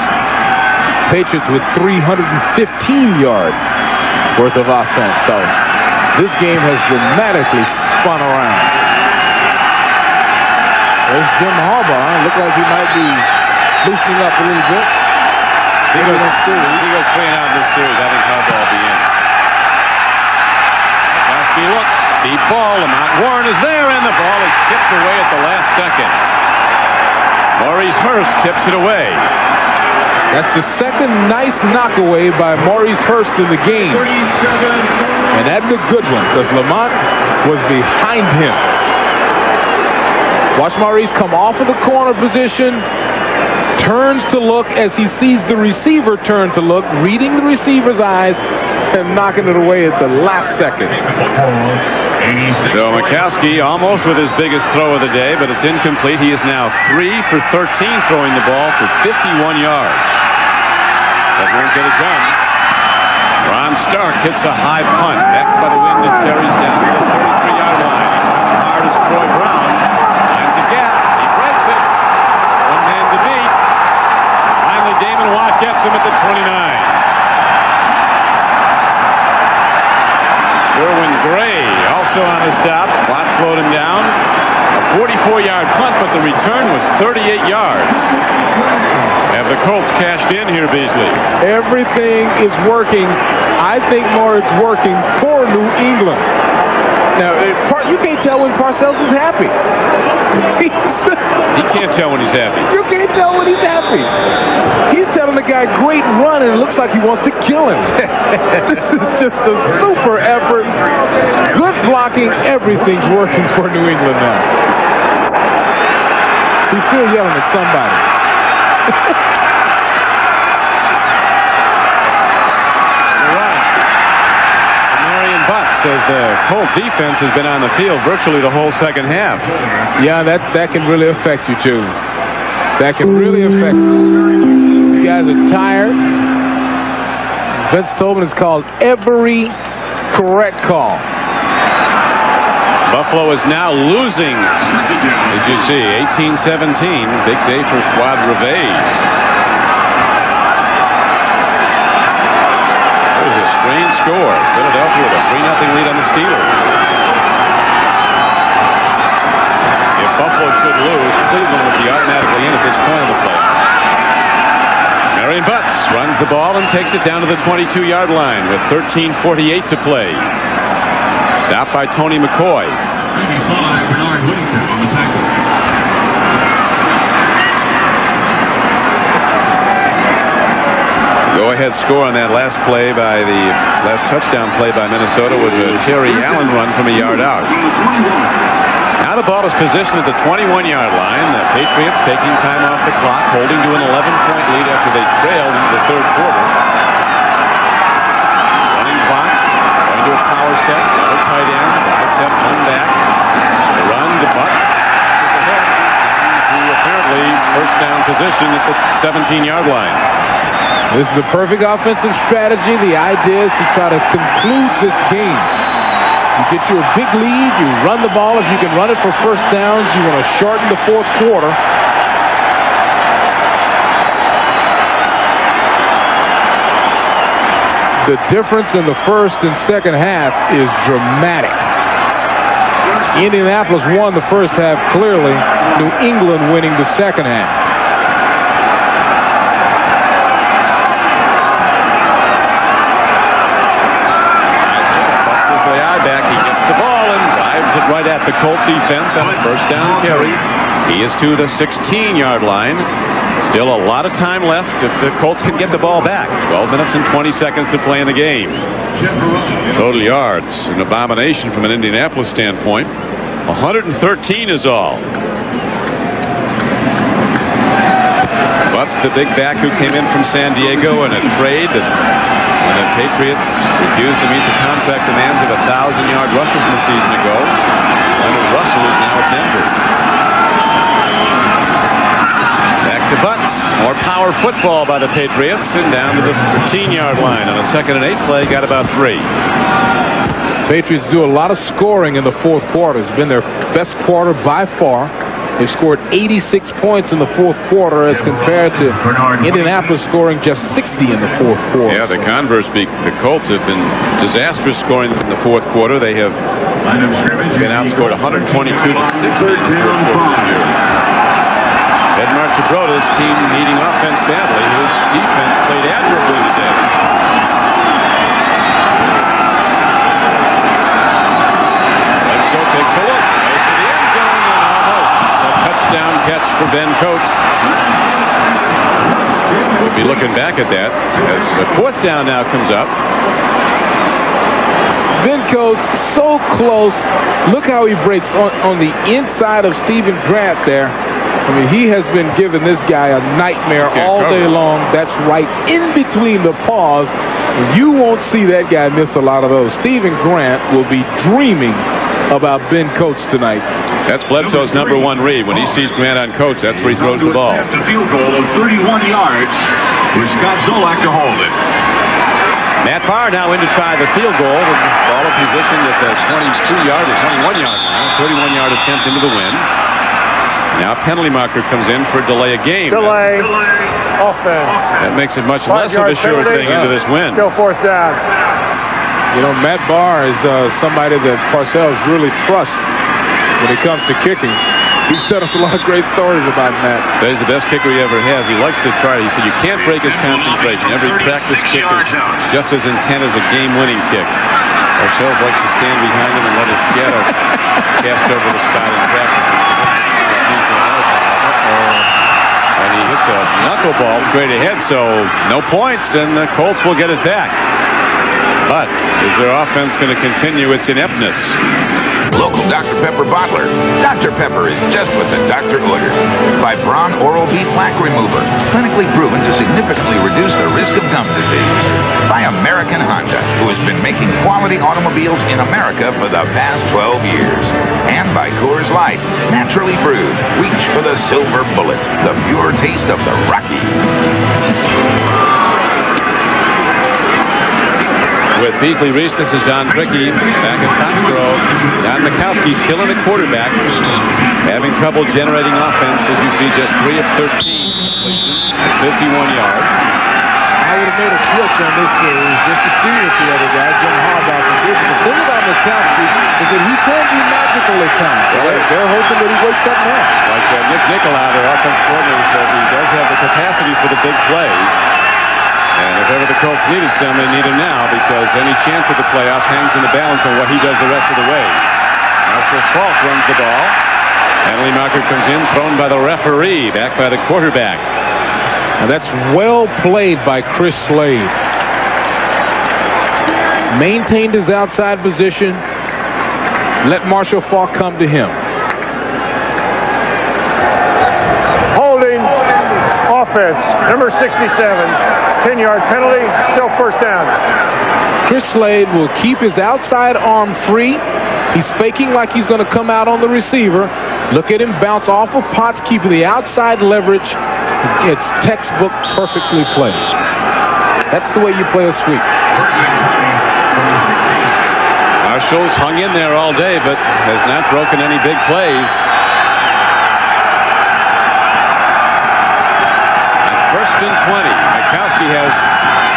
F: Patriots with 315 yards worth of offense. So this game has dramatically spun around. There's Jim Harbaugh. Looked like he might be loosening up a little bit.
A: He goes 3 and out in this series. I think Harbaugh will be in. Majkowski looks. Deep ball. Lamont Warren is there, and the ball is tipped away at the last second. Maurice Hurst tips it away.
F: That's the second nice knockaway by Maurice Hurst in the game. And that's a good one because Lamont was behind him. Watch Maurice come off of the corner position, turns to look as he sees the receiver turn to look, reading the receiver's eyes and knocking it away at the last second.
A: So Majkowski almost with his biggest throw of the day, but it's incomplete. He is now 3 for 13 throwing the ball for 51 yards. That won't get it done. Ron Stark hits a high punt. Back by the wind and carries down to the 33-yard line. Hard is Troy Brown. Finds a gap. He breaks it. One man to beat. Finally, Damon Watt gets him at the 29. Derwin Gray also on the stop. Watt slowed him down. A 44-yard punt, but the return was 38 yards. Have the Colts cashed in here, Beasley?
F: Everything is working. I think more it's working for New England. Now, you can't tell when Parcells is happy.
A: He can't tell when he's happy.
F: You can't tell when he's happy. He's telling the guy, great run, and it looks like he wants to kill him. This is just a super effort. Good blocking. Everything's working for New England now. He's still yelling at somebody.
A: Says the Colt defense has been on the field virtually the whole second half.
F: Yeah, that can really affect you, too. That can really affect you. You guys are tired. Vince Tobin has called every correct call.
A: Buffalo is now losing, as you see, 18-17. Big day for Quad Reves. Strange score. Philadelphia with a 3-0 lead on the Steelers. If Buffalo should lose, Cleveland would be automatically in at this point of the play. Marion Butts runs the ball and takes it down to the 22-yard line with 13:48 to play. Stopped by Tony McCoy.
E: Bernard Whittington on the tackle.
A: Go-ahead score on that last play by the last touchdown play by Minnesota was a Terry Allen run from a yard out. Now the ball is positioned at the 21-yard line. The Patriots taking time off the clock, holding to an 11-point lead after they trailed into the third quarter. Running clock, going to a power set, no tight end, side set, one back. The run to Butts. To apparently first down position at the 17-yard line.
F: This is the perfect offensive strategy. The idea is to try to conclude this game. You get you a big lead, you run the ball. If you can run it for first downs, you want to shorten the fourth quarter. The difference in the first and second half is dramatic. Indianapolis won the first half clearly. New England winning the second half.
A: Right at the Colt defense on a first down carry. He is to the 16-yard line. Still a lot of time left if the Colts can get the ball back. 12 minutes and 20 seconds to play in the game. Total yards, an abomination from an Indianapolis standpoint. 113 is all. Butts, the big back who came in from San Diego in a trade that when the Patriots refused to meet the contract demands of a 1,000-yard rusher from a season ago. Leonard Russell is now at Denver. Back to Butts. More power football by the Patriots and down to the 13-yard line on a 2nd and 8 play. Got about 3.
F: Patriots do a lot of scoring in the fourth quarter. It's been their best quarter by far. They've scored 86 points in the fourth quarter as compared to Indianapolis scoring just 60 in the fourth quarter.
A: Yeah, the converse, the Colts have been disastrous scoring in the fourth quarter. They have been outscored 122 to 60 in the fourth quarter this year. Ed Marchibroda's team needing offense badly. His defense played admirably today. back at that as the 4th down now comes up.
G: Ben Coates so close. Look how he breaks on the inside of Stephen Grant there. I mean, he has been giving this guy a nightmare all day long. That's right in between the paws. You won't see that guy miss a lot of those. Stephen Grant will be dreaming about Ben Coates tonight.
A: That's Bledsoe's number 1 read. When he sees Grant on Coates, that's where he throws the ball.
E: A field goal of 31 yards with Scott Zolak to hold it.
A: Matt Barr now in to try the field goal. The ball in position at the 22-yard or 21-yard line. 31-yard attempt into the wind. Now penalty marker comes in for delay of game.
C: Delay. Offense.
A: That makes it much less of a sure thing into this win.
C: Still 4th down.
G: You know, Matt Barr is somebody that Parcells really trusts when it comes to kicking. He's said us a lot of great stories about Matt.
A: So he's the best kicker he ever has. He likes to try. He said you can't break his concentration. Every practice kick is just as intent as a game-winning kick. Parcells likes to stand behind him and let his shadow cast over the spot in practice. And he hits a knuckleball straight ahead, so no points, and the Colts will get it back. But is their offense going to continue its ineptness?
D: Local Dr. Pepper bottler. Dr. Pepper is just what the doctor ordered. By Braun Oral-B Plaque Remover. Clinically proven to significantly reduce the risk of gum disease. By American Honda, who has been making quality automobiles in America for the past 12 years. And by Coors Light, naturally brewed. Reach for the silver bullet. The pure taste of the Rockies.
A: With Beasley, Reece, this is Don Criqui back at Foxborough. Don Majkowski still in the quarterback, having trouble generating offense, as you see, just 3 of 13 at 51 yards.
G: I would have made a switch on this series just to see what the other guy, Jim Harbaugh, can do. But the thing about Majkowski is that he can be magical at times. Right? They're hoping that he wakes something up.
A: Like Nick Nicolau, their offensive coordinator, says he does have the capacity for the big play. And if ever the Colts needed some, they need him now, because any chance of the playoffs hangs in the balance on what he does the rest of the way. Marshall Faulk runs the ball. Penalty marker comes in, thrown by the referee, back by the quarterback.
G: Now that's well played by Chris Slade. Maintained his outside position. Let Marshall Faulk come to him.
C: Holding. Offense. Number 67. 10-yard penalty, still 1st down.
G: Chris Slade will keep his outside arm free. He's faking like he's going to come out on the receiver. Look at him bounce off of Potts, keeping the outside leverage. It's textbook perfectly played. That's the way you play a sweep.
A: Marshall's hung in there all day, but has not broken any big plays. First and 20. Majkowski has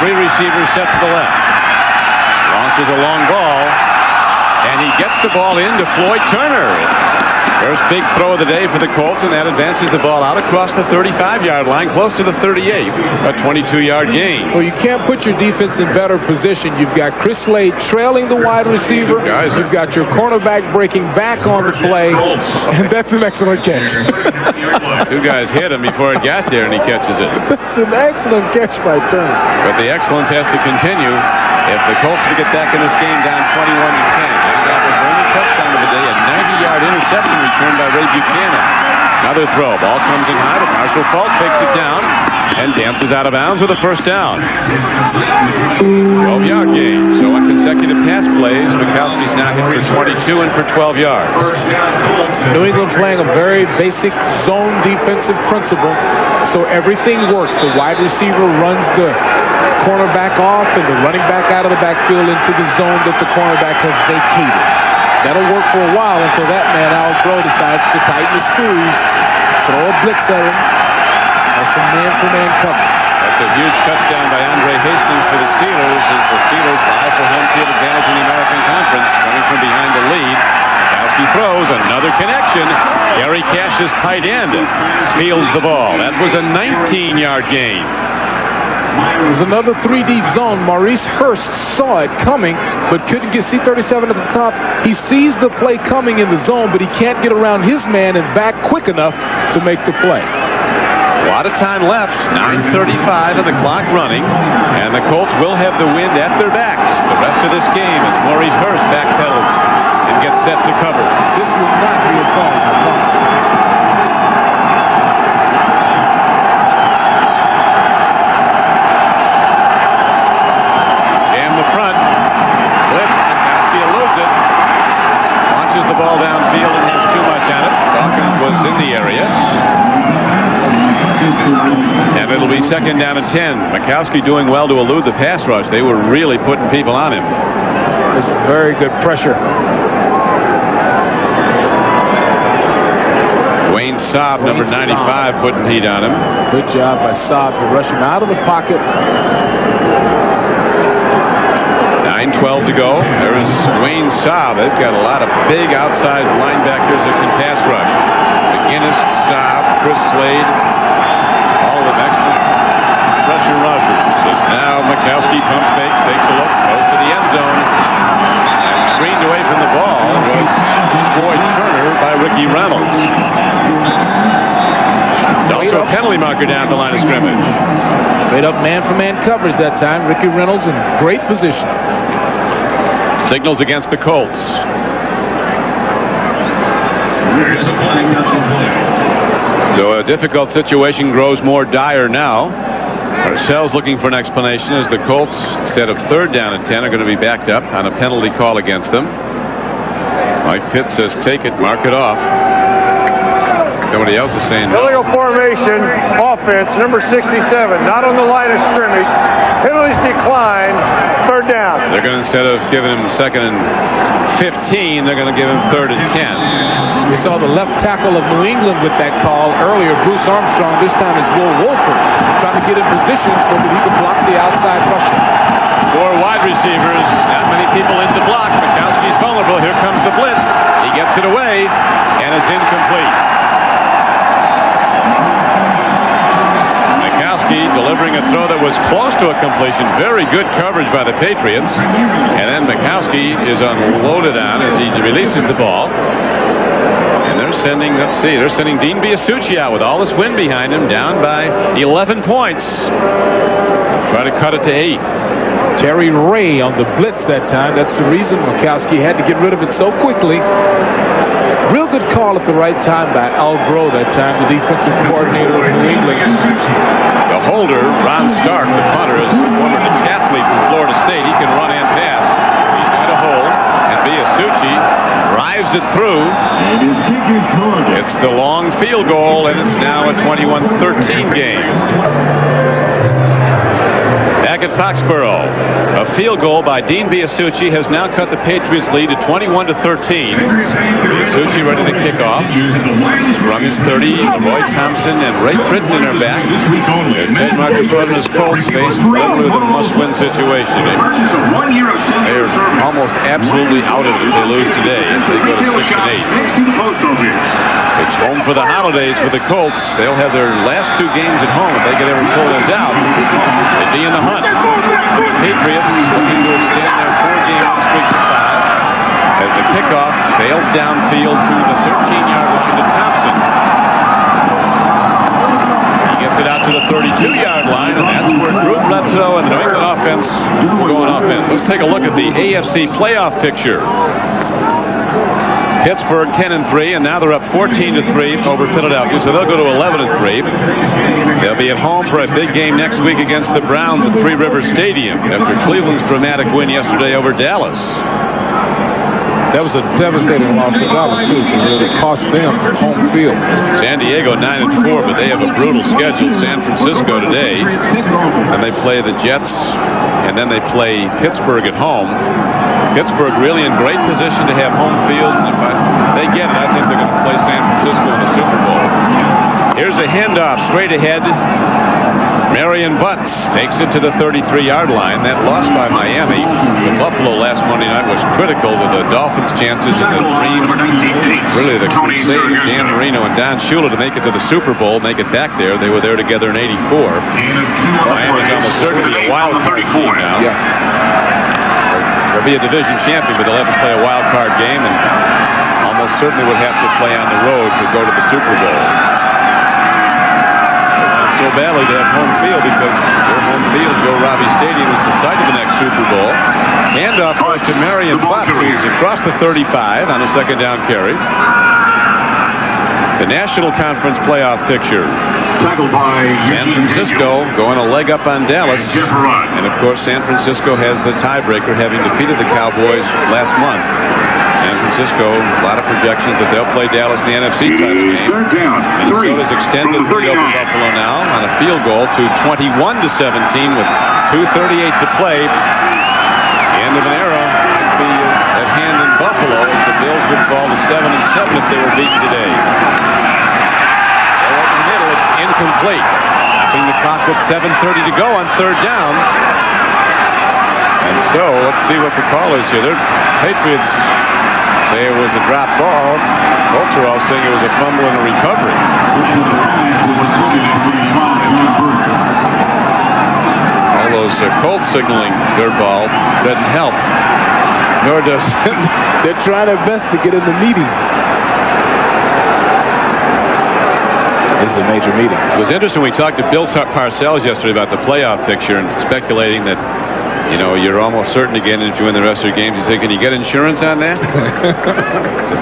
A: 3 receivers set to the left. Launches a long ball, and he gets the ball into Floyd Turner. First big throw of the day for the Colts, and that advances the ball out across the 35-yard line, close to the 38. A 22-yard gain.
G: Well, you can't put your defense in better position. You've got Chris Slade trailing the wide receiver. You've got your cornerback breaking back on the play, and that's an excellent catch.
A: 2 guys hit him before it got there, and he catches it.
G: That's an excellent catch by Turner.
A: But the excellence has to continue if the Colts to get back in this game down 21-10. That was the only touchdown of the day, a 90-yard interception return by Ray Buchanan. Another throw. Ball comes in high, but Marshall Faulk takes it down and dances out of bounds with a 1st down. 12-yard game. So on consecutive pass plays, Majkowski's now hit for 22 and for 12 yards.
G: New England playing a very basic zone defensive principle, so everything works. The wide receiver runs the cornerback off, and the running back out of the backfield into the zone that the cornerback has vacated. That'll work for a while until that man, Al Groh, decides to tighten the screws, throw a blitz at him. That's some man-for-man coverage.
A: That's a huge touchdown by Andre Hastings for the Steelers, as the Steelers vie for home field advantage in the American Conference, coming from behind the lead. Majkowski throws, another connection. Gary Cash's tight end fields the ball. That was a 19-yard gain.
G: There's another 3-deep zone. Maurice Hurst saw it coming, but couldn't get C-37 at the top. He sees the play coming in the zone, but he can't get around his man and back quick enough to make the play.
A: A lot of time left. 9:35 and the clock running. And the Colts will have the wind at their backs the rest of this game as Maurice Hurst backpedals and gets set to cover.
B: This will not be a song, I promise.
A: Jam the front. Blitz. Majkowski eludes it. Launches the ball downfield and has too much on it. Dawkins was in the area. And it'll be second down and 10. Majkowski doing well to elude the pass rush. They were really putting people on him.
B: It's very good pressure.
A: Wayne Saab, number 95, putting heat on him.
B: Good job by Saab to rush him out of the pocket.
A: 9:12 to go. There's Wayne Saab. They've got a lot of big outside linebackers that can pass rush. McGinnis, Saab, Chris Slade. All of them excellent pressure rushers. As now Majkowski pump fakes, takes a look, goes to the end zone. And screened away from the ball was Floyd Turner by Ricky Reynolds. Also a penalty marker down the line of scrimmage.
B: Straight up man-for-man coverage that time. Ricky Reynolds in great position.
A: Signals against the Colts. So a difficult situation grows more dire now. Parcells looking for an explanation as the Colts, instead of third down and 10, are going to be backed up on a penalty call against them. Mike Pitt says take it, mark it off. Somebody else is saying no.
C: Illegal formation, offense, number 67, not on the line of scrimmage. Penalties decline, third down.
A: They're going to, instead of giving him second and 15, they're going to give him third and 10.
B: We saw the left tackle of New England with that call earlier. Bruce Armstrong, this time is Will Wolford, trying to get in position so that he can block the outside rusher.
A: Four wide receivers, not many people in the block. Majkowski's vulnerable. Here comes the blitz. He gets it away, and it's incomplete. Delivering a throw that was close to a completion. Very good coverage by the Patriots. And then Majkowski is unloaded on as he releases the ball. And they're sending, they're sending Dean Biasucci out with all this wind behind him, down by 11 points. Try to cut it to 8.
B: Terry Ray on the blitz that time. That's the reason Majkowski had to get rid of it so quickly. Real good call at the right time by Al Groh that time, the defensive coordinator of New England.
A: The holder, Ron Stark, the punter, is a former athlete from Florida State. He can run and pass. He's got a hold, and Biasucci drives it through. It's the long field goal, and it's now a 21-13 game. Back at Foxborough, a field goal by Dean Biasucci has now cut the Patriots' lead to 21-13. Biasucci ready to kick off. From his 30, Roy Thompson and Ray Tritton in their back. Ted Marchipane and his Colts face literally the must-win situation. They're almost absolutely out of it if they lose today. They go to 6-8. It's home for the holidays for the Colts. They'll have their last two games at home. If they could ever pull this out, they'd be in the hunt. Patriots looking to extend their 4-game streak to 5 as the kickoff sails downfield to the 13-yard line to Thompson. He gets it out to the 32-yard line, and that's where Drew Bledsoe and the New England offense will go on offense. Let's take a look at the AFC playoff picture. Pittsburgh 10-3, and now they're up 14-3 over Philadelphia, so they'll go to 11-3. They'll be at home for a big game next week against the Browns at Three Rivers Stadium after Cleveland's dramatic win yesterday over Dallas.
B: That was a devastating loss for Dallas, too, because it cost them home field.
A: San Diego 9-4, but they have a brutal schedule. San Francisco today, and they play the Jets, and then they play Pittsburgh at home. Pittsburgh really in great position to have home field, and if they get it, I think they're going to play San Francisco in the Super Bowl. Here's a handoff straight ahead. Marion Butts takes it to the 33-yard line. That loss by Miami to Buffalo last Monday night was critical to the Dolphins' chances in the dream, really the crusade of Dan Marino and Don Shula to make it to the Super Bowl, make it back there. They were there together in '84. Miami's almost certainly a wild card team now.
B: Yeah.
A: They'll be a division champion, but they'll have to play a wild card game and almost certainly would have to play on the road to go to the Super Bowl. so badly to have home field because their home field, Joe Robbie Stadium, is the site of the next Super Bowl. Handoff goes to Marion Butts, who's across the 35 on a second down carry. The National Conference playoff picture.
E: Tackled by
A: San Francisco going a leg up on Dallas. And, of course, San Francisco has the tiebreaker, having defeated the Cowboys last month. San Francisco, a lot of projections that they'll play Dallas in the NFC title game. Minnesota's extended the lead over Buffalo now on a field goal to 21-17 with 2:38 to play. The end of an era might be at hand in Buffalo as the Bills would fall to 7-7 if they were beaten today. They're in the middle. It's incomplete. Stopping the clock with 7:30 to go on third down. And so let's see what the call is here. The Patriots say it was a drop ball. Colts are all saying it was a fumble and a recovery. All those Colts signaling their ball doesn't help. Nor does
G: They're trying their best to get in the meeting. This is a major meeting.
A: It was interesting. We talked to Bill Parcells yesterday about the playoff picture and speculating that, you know, you're almost certain to get in if you win the rest of your games. He said, can you get insurance on that?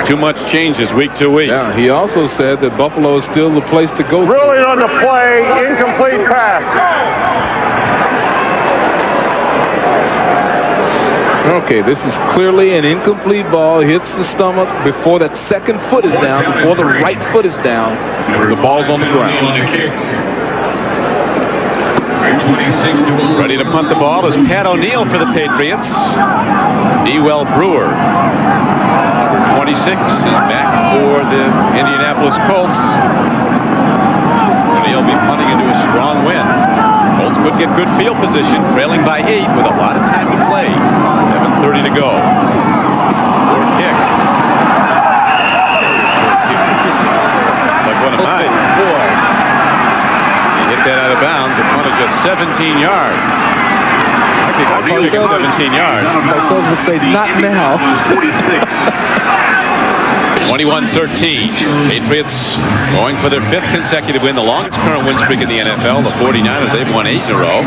A: Too much changes week to week.
G: Yeah, he also said that Buffalo is still the place to go.
C: Really on the play, incomplete pass.
G: Okay, this is clearly an incomplete ball. Hits the stomach before that second foot is down, before the right foot is down. The ball's on the ground.
A: Ready to punt the ball is Pat O'Neill for the Patriots. Dewell Brewer, number 26, is back for the Indianapolis Colts. O'Neill will be punting into a strong win. Colts could get good field position, trailing by 8 with a lot of time to play. 7:30 to go. Or kick. Like one of mine. He hit that out of bounds. A punt of just 17 yards. I think I'll kick 17 yards.
G: Parcells would say, not now.
A: 21-13. Patriots going for their 5th consecutive win, the longest current win streak in the NFL. The 49ers, they've won 8 in a row.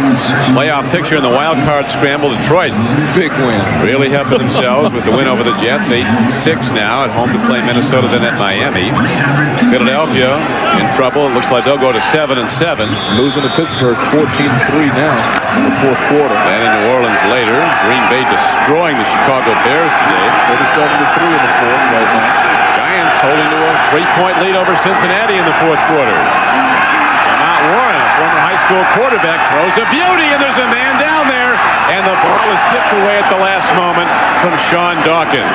A: Playoff picture in the wild card scramble. Detroit,
G: Big win.
A: really helping themselves with the win over the Jets. 8-6 now at home to play Minnesota, then at Miami. Philadelphia in trouble. It looks like they'll go to 7-7.
G: Losing to Pittsburgh 14-3 now in the fourth quarter.
A: Then in New Orleans later. Green Bay destroying the Chicago Bears today.
G: 37-3 in the fourth right now.
A: Giants holding to a 3-point lead over Cincinnati in the fourth quarter. Lamont Warren, a former high school quarterback, throws a beauty, and there's a man down there, and the ball is tipped away at the last moment from Sean Dawkins.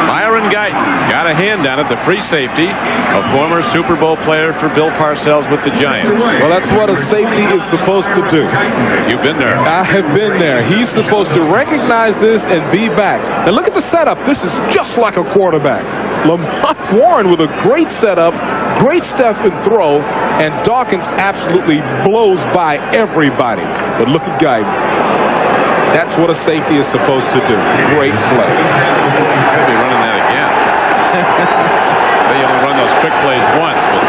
A: Myron Guyton got a hand on it, the free safety, a former Super Bowl player for Bill Parcells with the Giants.
G: Well, that's what a safety is supposed to do.
A: You've been there.
G: I have been there. He's supposed to recognize this and be back. And look at the setup. This is just like a quarterback. Lamont Warren with a great setup, great step and throw, and Dawkins absolutely blows by everybody. But look at Guyton. That's what a safety is supposed to do. Great play.
A: He'll be running that again. They only run those trick plays once, but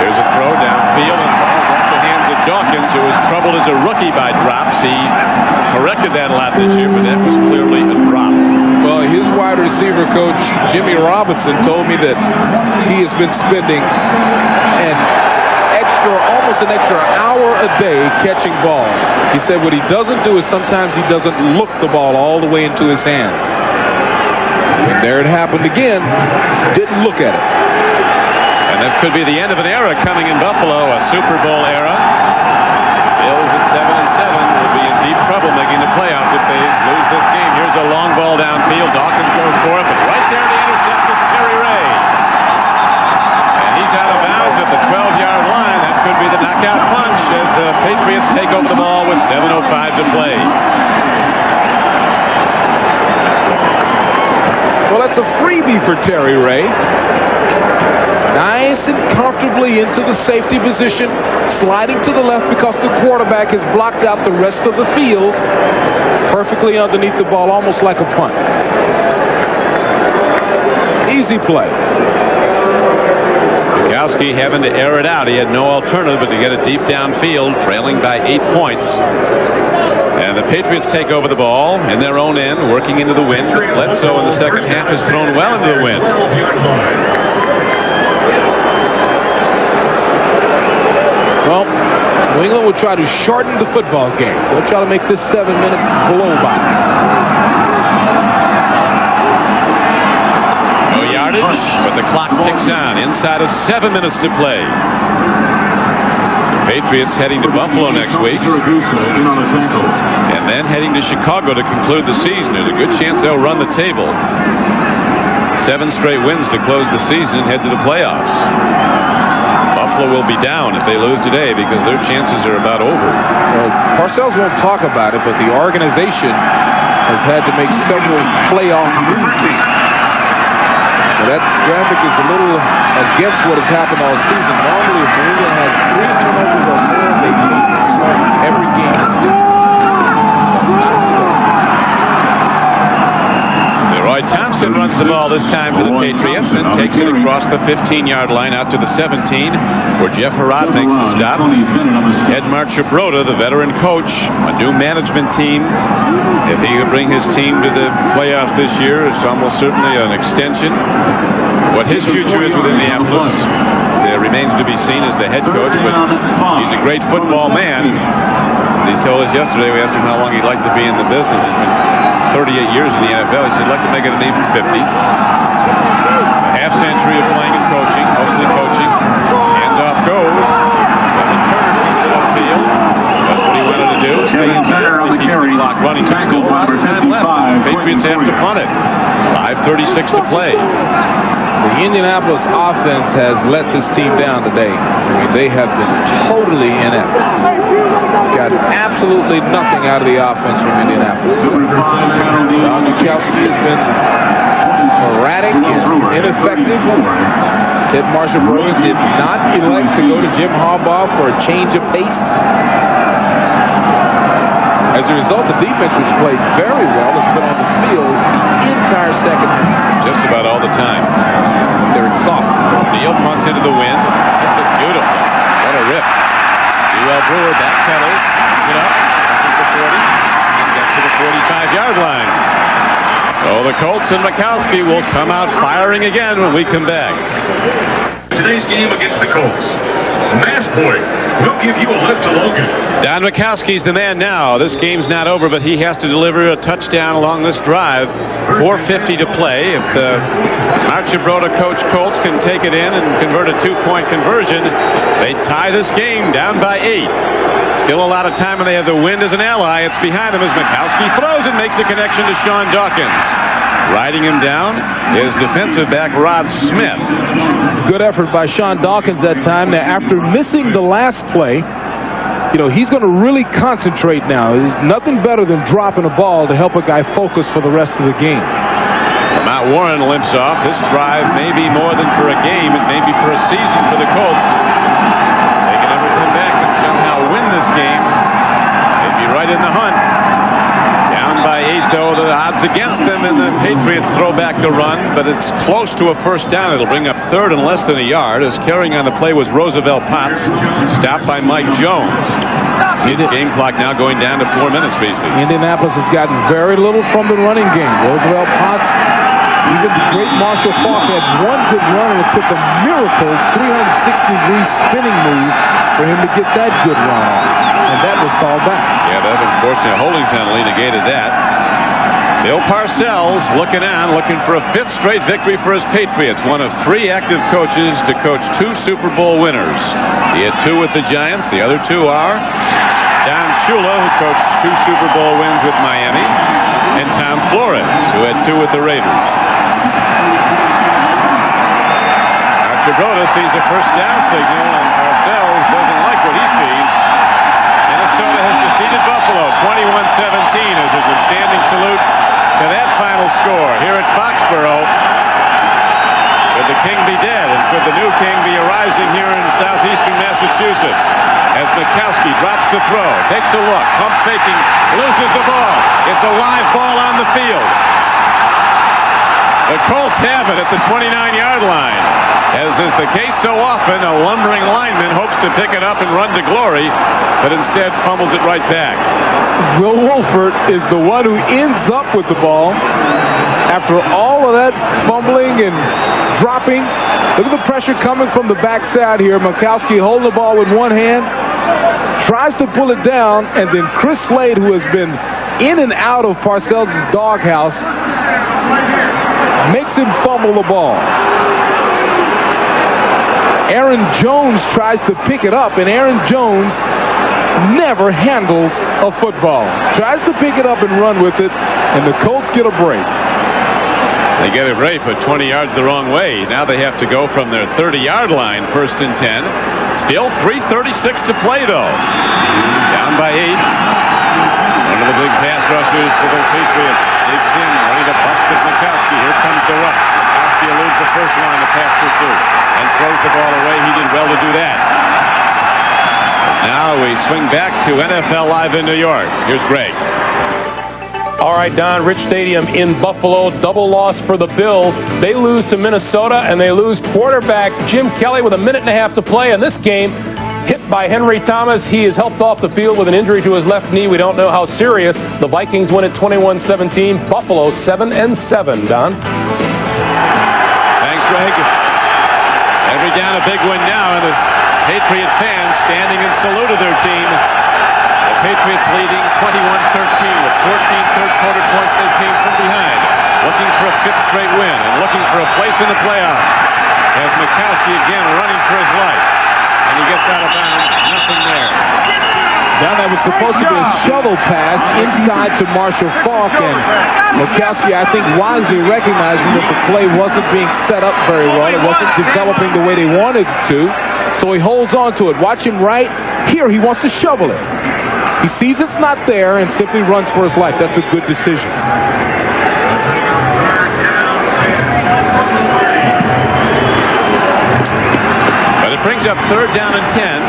A: there's a throw downfield and ball off the hands of Dawkins, who was troubled as a rookie by drops. He corrected that a lot this year, but that was clearly a drop.
G: Well, his wide receiver coach, Jimmy Robinson, told me that he has been spending almost an extra hour a day catching balls. He said what he doesn't do is sometimes he doesn't look the ball all the way into his hands. And there it happened again. Didn't look at it.
A: And that could be the end of an era coming in Buffalo, a Super Bowl era. Bills at 7-7 will be in deep trouble making the playoffs if they lose this game. Here's a long ball downfield. Dawkins goes for it, but right there to intercept is Terry Ray. And he's out of bounds at the 12-yard line. That could be the knockout punch as the Patriots take over the ball with 7:05 to play.
G: Well, that's a freebie for Terry Ray. Nice and comfortably into the safety position, sliding to the left because the quarterback has blocked out the rest of the field. Perfectly underneath the ball, almost like a punt. Easy play.
A: Majkowski having to air it out. He had no alternative but to get it deep downfield, trailing by 8 points. And the Patriots take over the ball in their own end, working into the wind. Bledsoe in the second half has thrown well into the wind.
G: Well, New England will try to shorten the football game. They'll try to make this 7 minutes blow by.
A: No yardage, but the clock ticks on. Inside of 7 minutes to play. Patriots heading to Buffalo next week. And then heading to Chicago to conclude the season. There's a good chance they'll run the table. 7 straight wins to close the season and head to the playoffs. Buffalo will be down if they lose today because their chances are about over.
G: Well, Parcells won't talk about it, but the organization has had to make several playoff moves. Now that graphic is a little against what has happened all season. Normally, if New England has 3 turnovers or more, they lose every game this season.
A: Roy Thompson runs the ball this time for the Patriots and takes it across the 15-yard line out to the 17, where Jeff Herrod makes the stop. Ed Marchibroda, the veteran coach, a new management team. If he can bring his team to the playoffs this year, it's almost certainly an extension. What his future is with Indianapolis, there remains to be seen as the head coach, but he's a great football man. As he told us yesterday, we asked him how long he'd like to be in the business. He's been 38 years in the NFL. He said, I'd like to make it an even 50. A half century of playing and coaching, mostly coaching. Handoff goes. And the turn into upfield. That's what he wanted to do. Stay in to keep the clock running. There's still a lot of time left. The Patriots have to punt it. 5:36 to play.
G: The Indianapolis offense has let this team down today. I mean, they have been totally inept. Got absolutely nothing out of the offense from Indianapolis. Majkowski has been erratic and ineffective. Ted Marchibroda did not elect to go to Jim Harbaugh for a change of pace. As a result, the defense, which played very well, has been on the field the entire second half.
A: Just about all the time.
G: They're exhausted.
A: Neal punts into the wind. Hits it beautifully. What a rip. Ewell Brewer backpedals. It up. Punches the 40. And gets to the 45-yard line. So the Colts and Majkowski will come out firing again when we come back.
E: Today's game against the Colts. Mass Point will give you a lift to Logan.
A: Don Majkowski's the man now. This game's not over, but he has to deliver a touchdown along this drive. 4:50 to play. If the Marchibroda coach Colts can take it in and convert a 2-point conversion, they tie this game down by 8. Still a lot of time, and they have the wind as an ally. It's behind them as Majkowski throws and makes the connection to Sean Dawkins. Riding him down is defensive back Rod Smith.
G: Good effort by Sean Dawkins that time. Now, after missing the last play, you know, he's going to really concentrate now. There's nothing better than dropping a ball to help a guy focus for the rest of the game.
A: Matt Warren limps off. This drive may be more than for a game. It may be for a season for the Colts. They can never come back and somehow win this game. They'd be right in the hunt. Down by 8, though, the odds against them, and the Patriots throw back the run, but it's close to a first down. It'll bring up 3rd and less than a yard, as carrying on the play was Roosevelt Potts, stopped by Mike Jones. See the game clock now going down to 4 minutes, Beasley.
G: Indianapolis has gotten very little from the running game. Roosevelt Potts, even the great Marshall Faulk had one good run, and it took a miracle 360-degree spinning move for him to get that good run on. And that was called back.
A: Yeah, that unfortunate holding penalty negated that. Bill Parcells looking on, looking for a 5th straight victory for his Patriots. One of 3 active coaches to coach 2 Super Bowl winners. He had 2 with the Giants. The other 2 are Don Shula, who coached 2 Super Bowl wins with Miami, and Tom Flores, who had 2 with the Raiders. Marchibroda sees a first down signal, and Parcells doesn't like what he sees. Minnesota has defeated Buffalo 21-17 as there's a standing salute to that final score here at Foxborough. Could the king be dead, and could the new king be arising here in southeastern Massachusetts? As Majkowski drops to throw, takes a look, pump faking, loses the ball. It's a live ball on the field. The Colts have it at the 29-yard line. As is the case so often, a lumbering lineman hopes to pick it up and run to glory, but instead fumbles it right back.
G: Will Wolford is the one who ends up with the ball. After all of that fumbling and dropping, look at the pressure coming from the backside here. Majkowski holding the ball with one hand, tries to pull it down, and then Chris Slade, who has been in and out of Parcells' doghouse, makes him fumble the ball. Aaron Jones tries to pick it up, and Aaron Jones never handles a football. Tries to pick it up and run with it, and the Colts get a break.
A: They get a break, but 20 yards the wrong way. Now they have to go from their 30-yard line, 1st and 10. Still 3:36 to play, though. Down by 8. One of the big pass rushers for the Patriots sneaks in, ready to bust at Majkowski. Here comes the rush. Majkowski eludes the first line of pass pursuit and throws the ball away. He did well to do that. Now we swing back to NFL Live in New York. Here's Greg.
F: All right, Don, Rich Stadium in Buffalo. Double loss for the Bills. They lose to Minnesota, and they lose quarterback Jim Kelly with 1.5 minutes to play in this game. Hit by Henry Thomas. He is helped off the field with an injury to his left knee. We don't know how serious. The Vikings win at 21-17. Buffalo 7-7, Don.
A: Thanks, Greg. Every down a big win now, and the Patriots fans standing in salute of their team. The Patriots leading 21-13 with 14 third-quarter points. They came from behind, looking for a 5th straight win and looking for a place in the playoffs. As Majkowski again running for his life, and he gets out of bounds. Nothing there.
G: Now that was supposed to be a shovel pass inside to Marshall Faulk, and Majkowski, I think, wisely recognizing that the play wasn't being set up very well. It wasn't developing the way they wanted it to, so he holds on to it. Watch him right here. He wants to shovel it. He sees it's not there and simply runs for his life. That's a good decision.
A: But it brings up 3rd down and 10.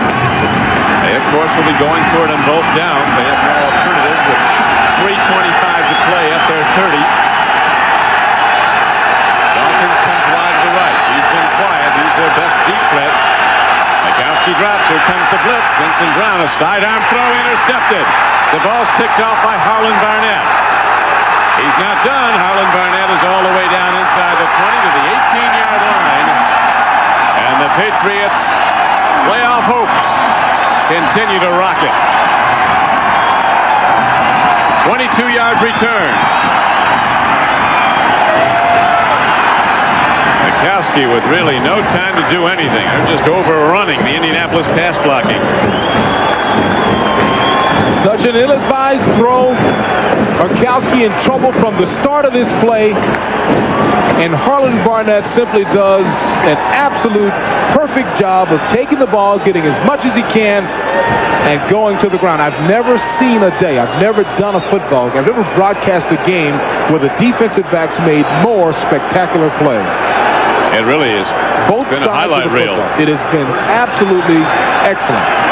A: They, of course, will be going for it on both downs. They have no alternative with 3:25 to play at their 30. Dawkins comes wide to the right. He's been quiet. He's their best deep threat. Majkowski drops. Here comes the blitz. Vincent Brown, a sidearm throw intercepted. The ball's picked off by Harlan Barnett. He's not done. Harlan Barnett is all the way down inside the 20 to the 18-yard line. And the Patriots' playoff hopes continue to rocket. 22-yard return. Majkowski with really no time to do anything. They're just overrunning the Indianapolis pass blocking.
G: Such an ill-advised throw. Majkowski in trouble from the start of this play. And Harlan Barnett simply does an absolute perfect job of taking the ball, getting as much as he can, and going to the ground. I've never seen a day, I've never done a football game, I've never broadcast a game where the defensive backs made more spectacular plays.
A: It really is.
G: Both
A: been
G: sides
A: a highlight
G: of the
A: reel.
G: It has been absolutely excellent.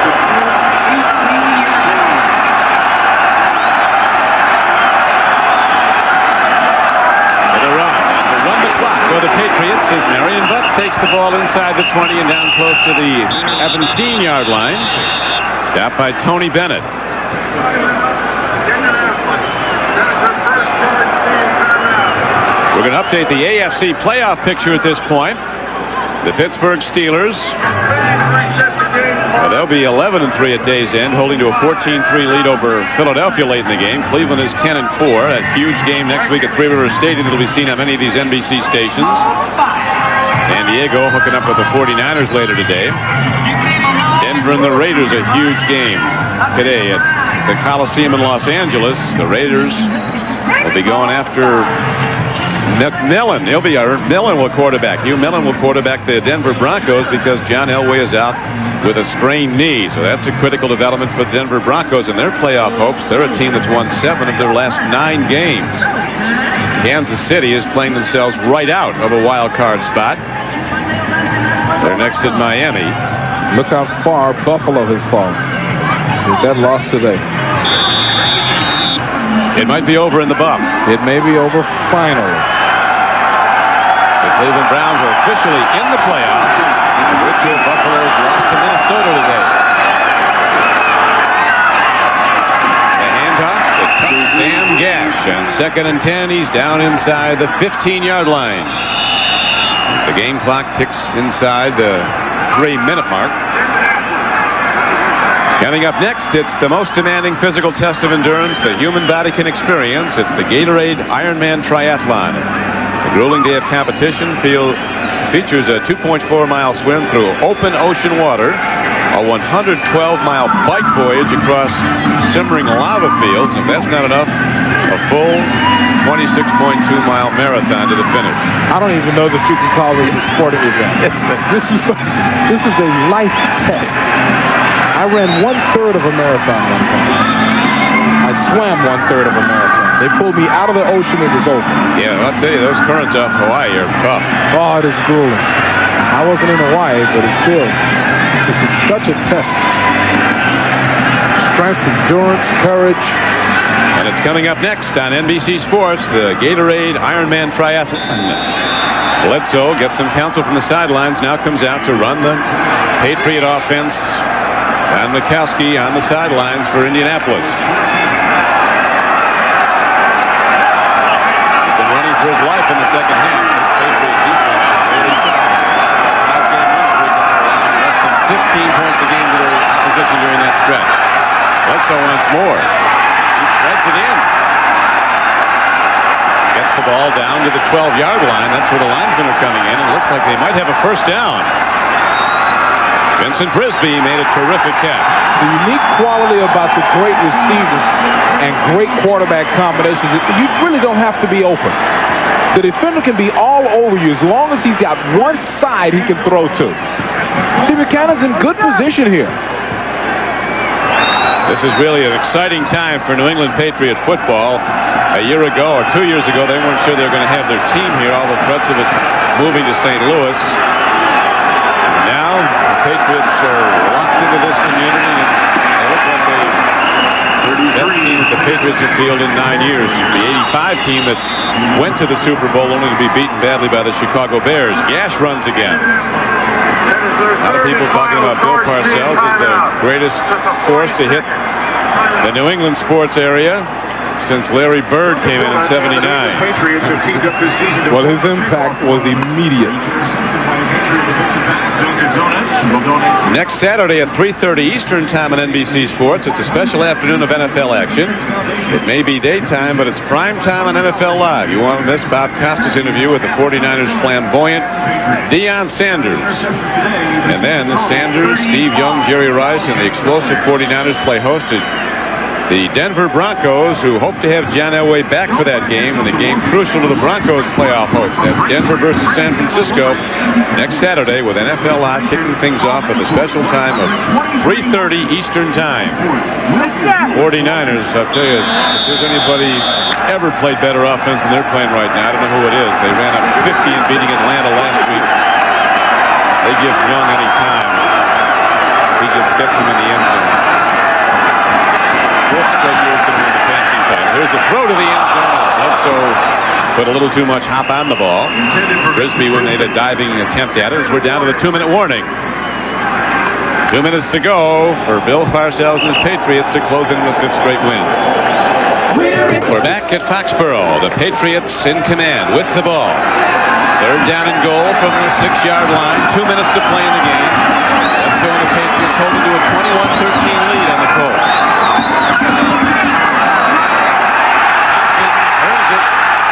A: The Patriots as Marion Butts takes the ball inside the 20 and down close to the 17-yard line. Stopped by Tony Bennett. We're going to update the AFC playoff picture at this point. The Pittsburgh Steelers, well, they'll be 11-3 at day's end, holding to a 14-3 lead over Philadelphia late in the game. Cleveland is 10-4. A huge game next week at Three River Stadium. It'll be seen on many of these NBC stations. San Diego hooking up with the 49ers later today. Denver and the Raiders, a huge game today at the Coliseum in Los Angeles. The Raiders will be going after McMillan. Millen will quarterback. Hugh Millen will quarterback the Denver Broncos because John Elway is out with a strained knee. So that's a critical development for the Denver Broncos and their playoff hopes. They're a team that's won 7 of their last 9 games. Kansas City is playing themselves right out of a wild card spot. They're next in Miami.
G: Look how far Buffalo has fallen with that loss today.
A: It might be over in the Buff.
G: It may be over finally.
A: The Cleveland Browns are officially in the playoffs. The virtual Buffaloes lost to Minnesota today. The handoff to Sam Gash. On 2nd and 10, he's down inside the 15-yard line. The game clock ticks inside the 3-minute mark. Coming up next, it's the most demanding physical test of endurance the human body can experience. It's the Gatorade Ironman Triathlon. The grueling day of competition features a 2.4-mile swim through open ocean water, a 112-mile bike voyage across simmering lava fields, and if that's not enough, a full 26.2-mile marathon to the finish.
B: I don't even know that you can call this a sporting event. This is a life test. I ran 1/3 of a marathon one time. I swam 1/3 of a marathon. They pulled me out of the ocean. It was over.
A: Yeah, I'll tell you, those currents off Hawaii are tough.
B: Oh, it is grueling. I wasn't in Hawaii, but it's still, this is such a test. Strength, endurance, courage.
A: And it's coming up next on NBC Sports, the Gatorade Ironman Triathlon. Bledsoe gets some counsel from the sidelines, now comes out to run the Patriot offense. And Majkowski on the sidelines for Indianapolis. He's been running for his life in the second half. This Patriot defense is very tough. 5-game win streak allowing less than 15 points a game to their opposition during that stretch. Bledsoe wants more. He threads it in. Gets the ball down to the 12-yard line. That's where the linesmen are coming in. It looks like they might have a first down. Vincent Brisby made a terrific catch.
B: The unique quality about the great receivers and great quarterback combinations is you really don't have to be open. The defender can be all over you as long as he's got one side he can throw to. See, Buchanan's in good position here.
A: This is really an exciting time for New England Patriot football. A year ago or 2 years ago, they weren't sure they were going to have their team here. All the threats of it moving to St. Louis. Now, the Patriots are locked into this community, and they look like the best team that the Patriots have fielded in 9 years. It's the 85 team that went to the Super Bowl only to be beaten badly by the Chicago Bears. Gash runs again. A lot of people talking about Bill Parcells as the greatest force to hit the New England sports area since Larry Bird came in 79.
B: Well, his impact was immediate.
A: Next Saturday at 3:30 Eastern Time on NBC Sports, it's a special afternoon of NFL action. It may be daytime, but it's prime time on NFL Live. You won't miss Bob Costas' interview with the 49ers flamboyant Deion Sanders. And then Sanders, Steve Young, Jerry Rice, and the explosive 49ers play host to the Denver Broncos, who hope to have John Elway back for that game, and the game crucial to the Broncos playoff hopes. That's Denver versus San Francisco next Saturday, with NFL Live kicking things off at the special time of 3:30 Eastern Time. 49ers, I'll tell you, if there's anybody that's ever played better offense than they're playing right now, I don't know who it is. They ran up 50 in beating Atlanta last week. They give Young any time. He just gets him in the end zone. Fourth straight year to win the passing title. Here's a throw to the end zone. Bledsoe put a little too much hop on the ball. Brisby made a diving attempt at it as we're down to the 2-minute warning. 2 minutes to go for Bill Parcells and his Patriots to close in the 5th straight win. We're back at Foxborough. The Patriots in command with the ball. 3rd down and goal from the 6-yard line. 2 minutes to play in the game. Bledsoe and the Patriots holding to a 21-13 lead on the Colts.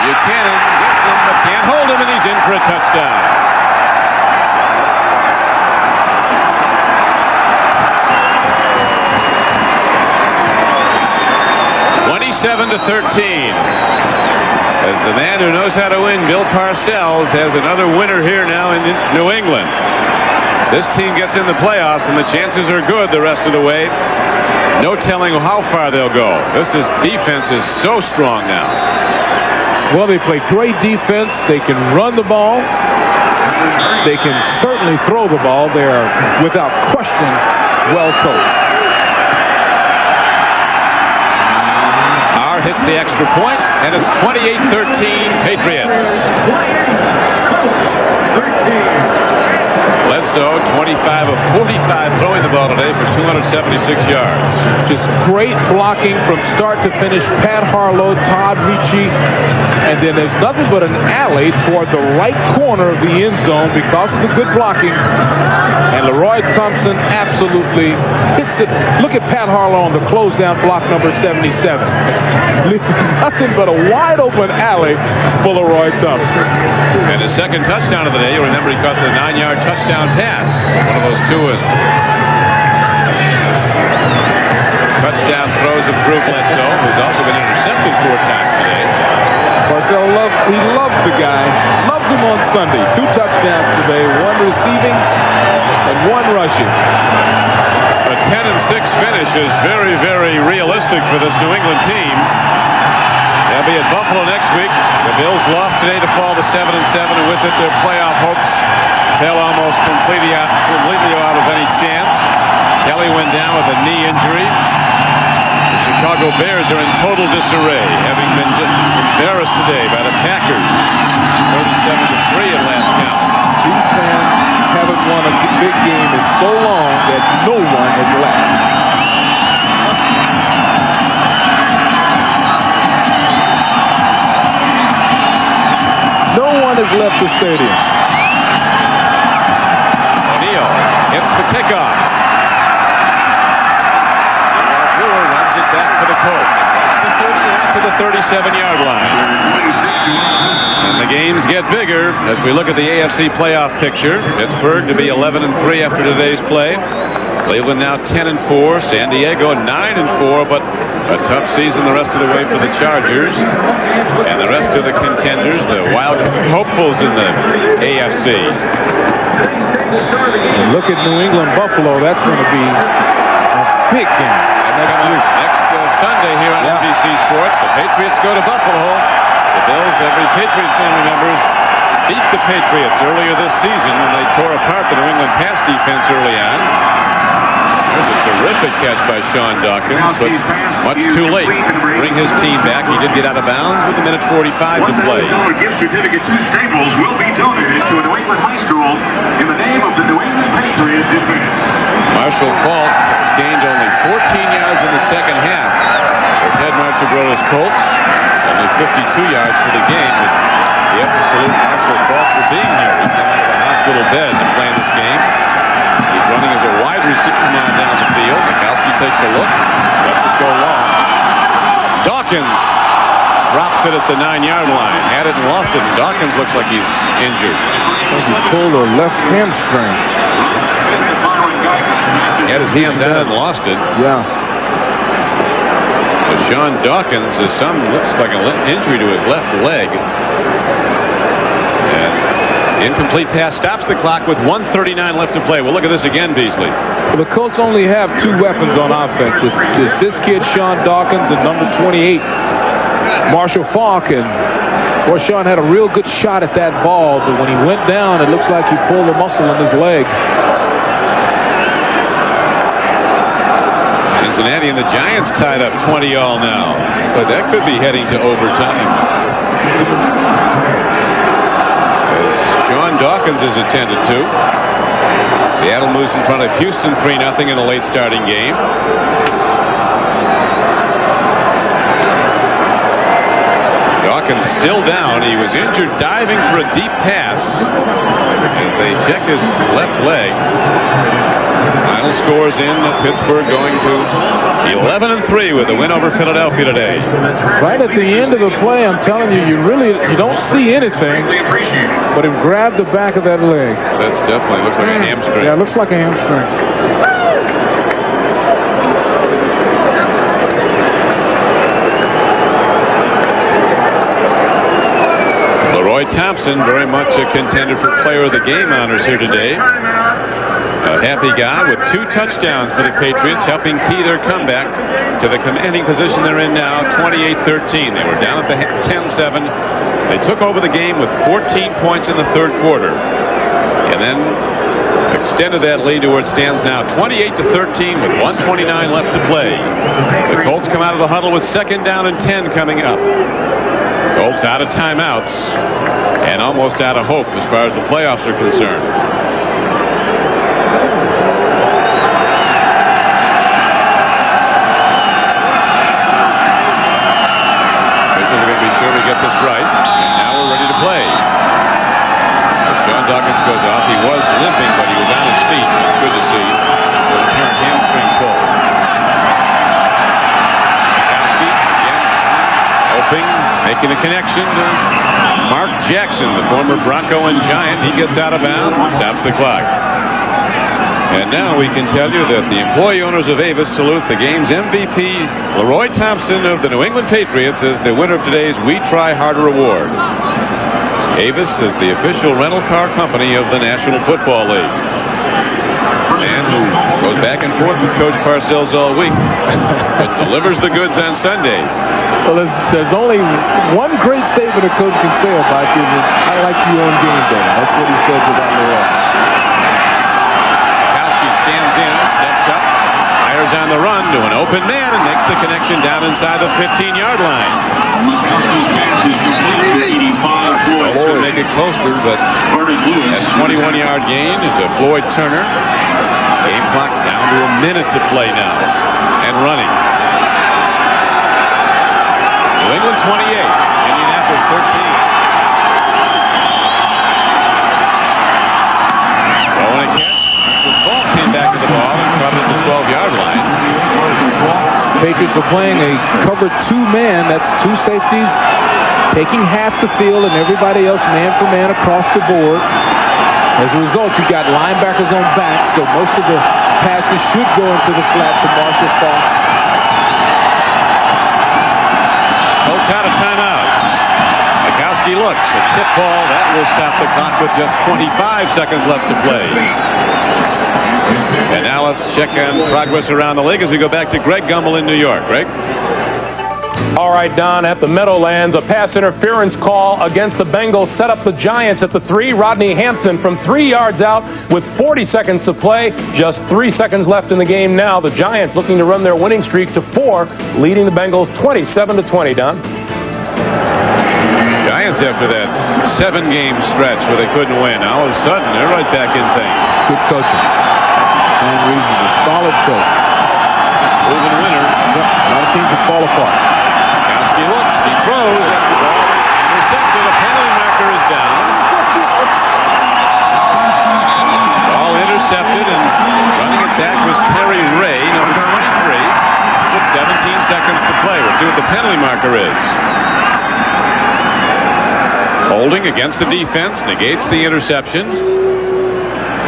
A: Buchanan gets him, but can't hold him, and he's in for a touchdown. (27-13). As the man who knows how to win, Bill Parcells, has another winner here now in New England. This team gets in the playoffs, and the chances are good the rest of the way. No telling how far they'll go. This defense is so strong now.
B: Well, they play great defense. They can run the ball. They can certainly throw the ball. They are, without question, well coached.
A: Hits the extra point, and it's 28-13 Patriots. Bledsoe, 25 of 45 throwing the ball today for 276 yards.
G: Just great blocking from start to finish. Pat Harlow, Todd Reece, and then there's nothing but an alley toward the right corner of the end zone because of the good blocking. And Leroy Thompson absolutely hits it. Look at Pat Harlow on the close down block number 77. Nothing but a wide open alley for Leroy Thompson.
A: And his second touchdown of the day, you remember he caught the 9-yard touchdown pass. One of those two touchdown throws of Drew Bledsoe, who's also been intercepted 4 times today.
G: Marcel loves the guy. Loves him on Sunday. 2 touchdowns today, 1 receiving and 1 rushing.
A: A 10-6 finish is very, very realistic for this New England team. They'll be at Buffalo next week. The Bills lost today to fall to 7-7, and with it their playoff hopes fell almost completely out of any chance. Kelly went down with a knee injury. The Chicago Bears are in total disarray, having been embarrassed today by the Packers, 37-3 at last count.
G: These fans haven't won a big game in so long that no one has left. No one has left the stadium.
A: O'Neal hits the kickoff. Brewer runs it back to the Colts. It's the 30 out to the 37-yard line. And the games get bigger as we look at the AFC playoff picture. Pittsburgh to be 11-3 after today's play. Cleveland now 10-4. San Diego 9-4, but a tough season the rest of the way for the Chargers. And the rest of the contenders, the wild hopefuls in the AFC.
G: And look at New England Buffalo. That's going to be a big game
A: next Sunday here on NBC Sports. The Patriots go to Buffalo. The Bills, every Patriot fan remembers, beat the Patriots earlier this season when they tore apart the New England pass defense early on. There's a terrific catch by Sean Dawkins, but much too late to bring his team back. He did get out of bounds with a minute 45 to play.
E: $1,000 gift certificate to Staples will be donated to a New England high school in the name of the New England Patriots Defense.
A: Marshall Faulk has gained only 14 yards in the second half. Their head marcher brought his Colts. Only 52 yards for the game. We have to salute Marshall Faulk for being here. He came out of the hospital bed to play in this game. He's running as a wide receiver now down the field. Majkowski takes a look. Lets it go long. Dawkins drops it at the 9-yard line. Had it and lost it. Dawkins looks like he's injured.
G: He pulled a left hamstring.
A: He had his hands out and lost it.
G: Yeah.
A: So Sean Dawkins is looks like an injury to his left leg. And incomplete pass stops the clock with 1:39 left to play. We'll look at this again, Beasley.
G: Well, the Colts only have 2 weapons on offense. It's this kid, Sean Dawkins, and number 28, Marshall Faulk. And boy, Sean had a real good shot at that ball, but when he went down, it looks like he pulled a muscle in his leg.
A: Cincinnati and the Giants tied up 20-all now. So that could be heading to overtime. As Sean Dawkins is attended to. Seattle moves in front of Houston 3-0 in a late starting game. Dawkins still down. He was injured diving for a deep pass as they check his left leg. Final scores in Pittsburgh going to 11-3 with a win over Philadelphia today.
G: Right at the end of the play, I'm telling you, you don't see anything, but him grabbed the back of that leg.
A: That's definitely looks like a hamstring.
G: Yeah, it looks like a hamstring.
A: Leroy Thompson, very much a contender for player of the game honors here today. A happy guy with 2 touchdowns for the Patriots, helping key their comeback to the commanding position they're in now, 28-13. They were down at the 10-7. They took over the game with 14 points in the third quarter, and then extended that lead to where it stands now, 28-13 with 1:29 left to play. The Colts come out of the huddle with 2nd down and 10 coming up. Colts out of timeouts and almost out of hope as far as the playoffs are concerned. Officials are going to be sure we get this right. And now we're ready to play. Sean Dawkins goes off. He was limping, but he was on his feet. Good to see. With an apparent hamstring pull. Majkowski again, hoping, making a connection to Mark Jackson, the former Bronco and Giant. He gets out of bounds and stops the clock. And now we can tell you that the employee owners of Avis salute the game's MVP, Leroy Thompson of the New England Patriots, as the winner of today's We Try Harder award. Avis is the official rental car company of the National Football League. And goes back and forth with Coach Parcells all week, but delivers the goods on Sunday.
B: Well, there's only one great statement a coach can say about you, and I like you on game day. That's what he says about Leroy.
A: Majkowski stands in, steps up, fires on the run to an open man, and makes the connection down inside the 15-yard line. Colts will make it closer, but that 21-yard gain is a Floyd Turner. Game clock down to a minute to play now, and running. New England 28, Indianapolis 13. Throwing a catch. The ball came back to the ball and caught it at the 12-yard line.
B: Patriots are playing a cover 2-man. That's two safeties taking half the field and everybody else man for man across the board. As a result, you've got linebackers on back, so most of the passes should go into the flat to Marshall Faulk.
A: Colts out of timeouts. Majkowski looks. A tip ball. That will stop the clock with just 25 seconds left to play. And now let's check on progress around the league as we go back to Greg Gumbel in New York. Greg?
F: All right, Don, at the Meadowlands, a pass interference call against the Bengals set up the Giants at the 3. Rodney Hampton from 3 yards out with 40 seconds to play. Just 3 seconds left in the game now. The Giants looking to run their winning streak to 4, leading the Bengals 27-20, Don.
A: Giants, after that 7-game stretch where they couldn't win, all of a sudden they're right back in things.
B: Good coaching. And Reece is a solid coach.
A: Proven winner.
B: Yep. A lot of teams would fall apart.
A: He looks, he throws, and the ball intercepted. A penalty marker is down. Ball intercepted, and running it back was Terry Ray, number 23. With 17 seconds to play. We'll see what the penalty marker is. Holding against the defense, negates the interception.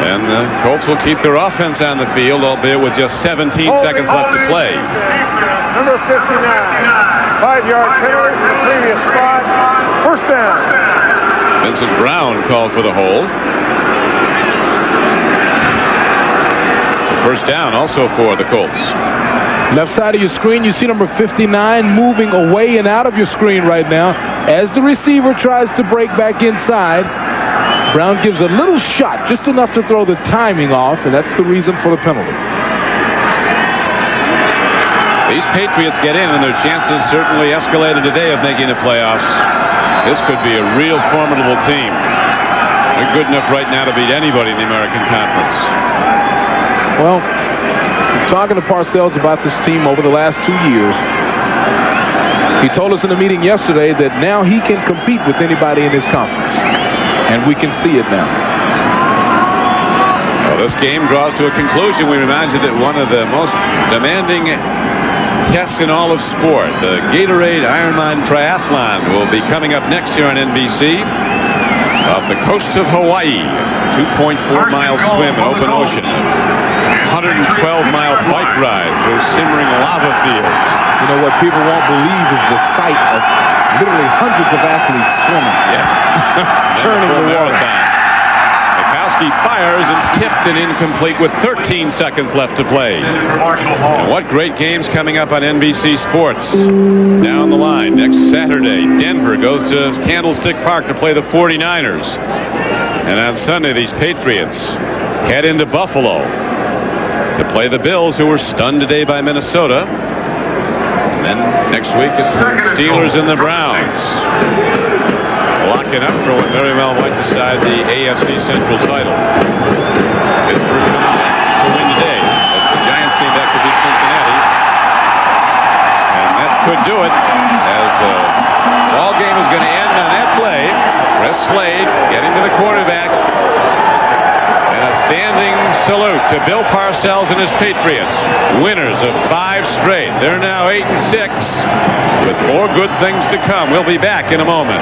A: And the Colts will keep their offense on the field, albeit with just 17 seconds left to play.
C: Number 59. 5-yard penalty from the previous spot. First down.
A: Vincent Brown called for the hold. It's a first down also for the Colts.
B: Left side of your screen, you see number 59 moving away and out of your screen right now. As the receiver tries to break back inside, Brown gives a little shot, just enough to throw the timing off, and that's the reason for the penalty.
A: These Patriots get in, and their chances certainly escalated today of making the playoffs. This could be a real formidable team. They're good enough right now to beat anybody in the American Conference.
B: Well, talking to Parcells about this team over the last 2 years, he told us in a meeting yesterday that now he can compete with anybody in his conference, and we can see it now.
A: Well, this game draws to a conclusion. We remind you that one of the most demanding tests in all of sport, the Gatorade Ironman Triathlon, will be coming up next year on NBC. Off the coast of Hawaii, 2.4-mile swim in open ocean, 112-mile bike ride through simmering lava fields.
B: You know what people won't believe is the sight of literally hundreds of athletes swimming.
A: Yeah.
B: Turning the water.
A: Majkowski fires and it's tipped and incomplete with 13 seconds left to play. And what great games coming up on NBC Sports. Down the line next Saturday, Denver goes to Candlestick Park to play the 49ers. And on Sunday, these Patriots head into Buffalo to play the Bills, who were stunned today by Minnesota. And then next week it's the Steelers and the Browns. Locking up for what very well might decide the AFC Central title. Pittsburgh coming back to win today as the Giants came back to beat Cincinnati. And that could do it as the ball game is going to end on that play. Chris Slade getting to the quarterback. And a standing salute to Bill Parcells and his Patriots. Winners of 5 straight. They're now 8-6 with more good things to come. We'll be back in a moment.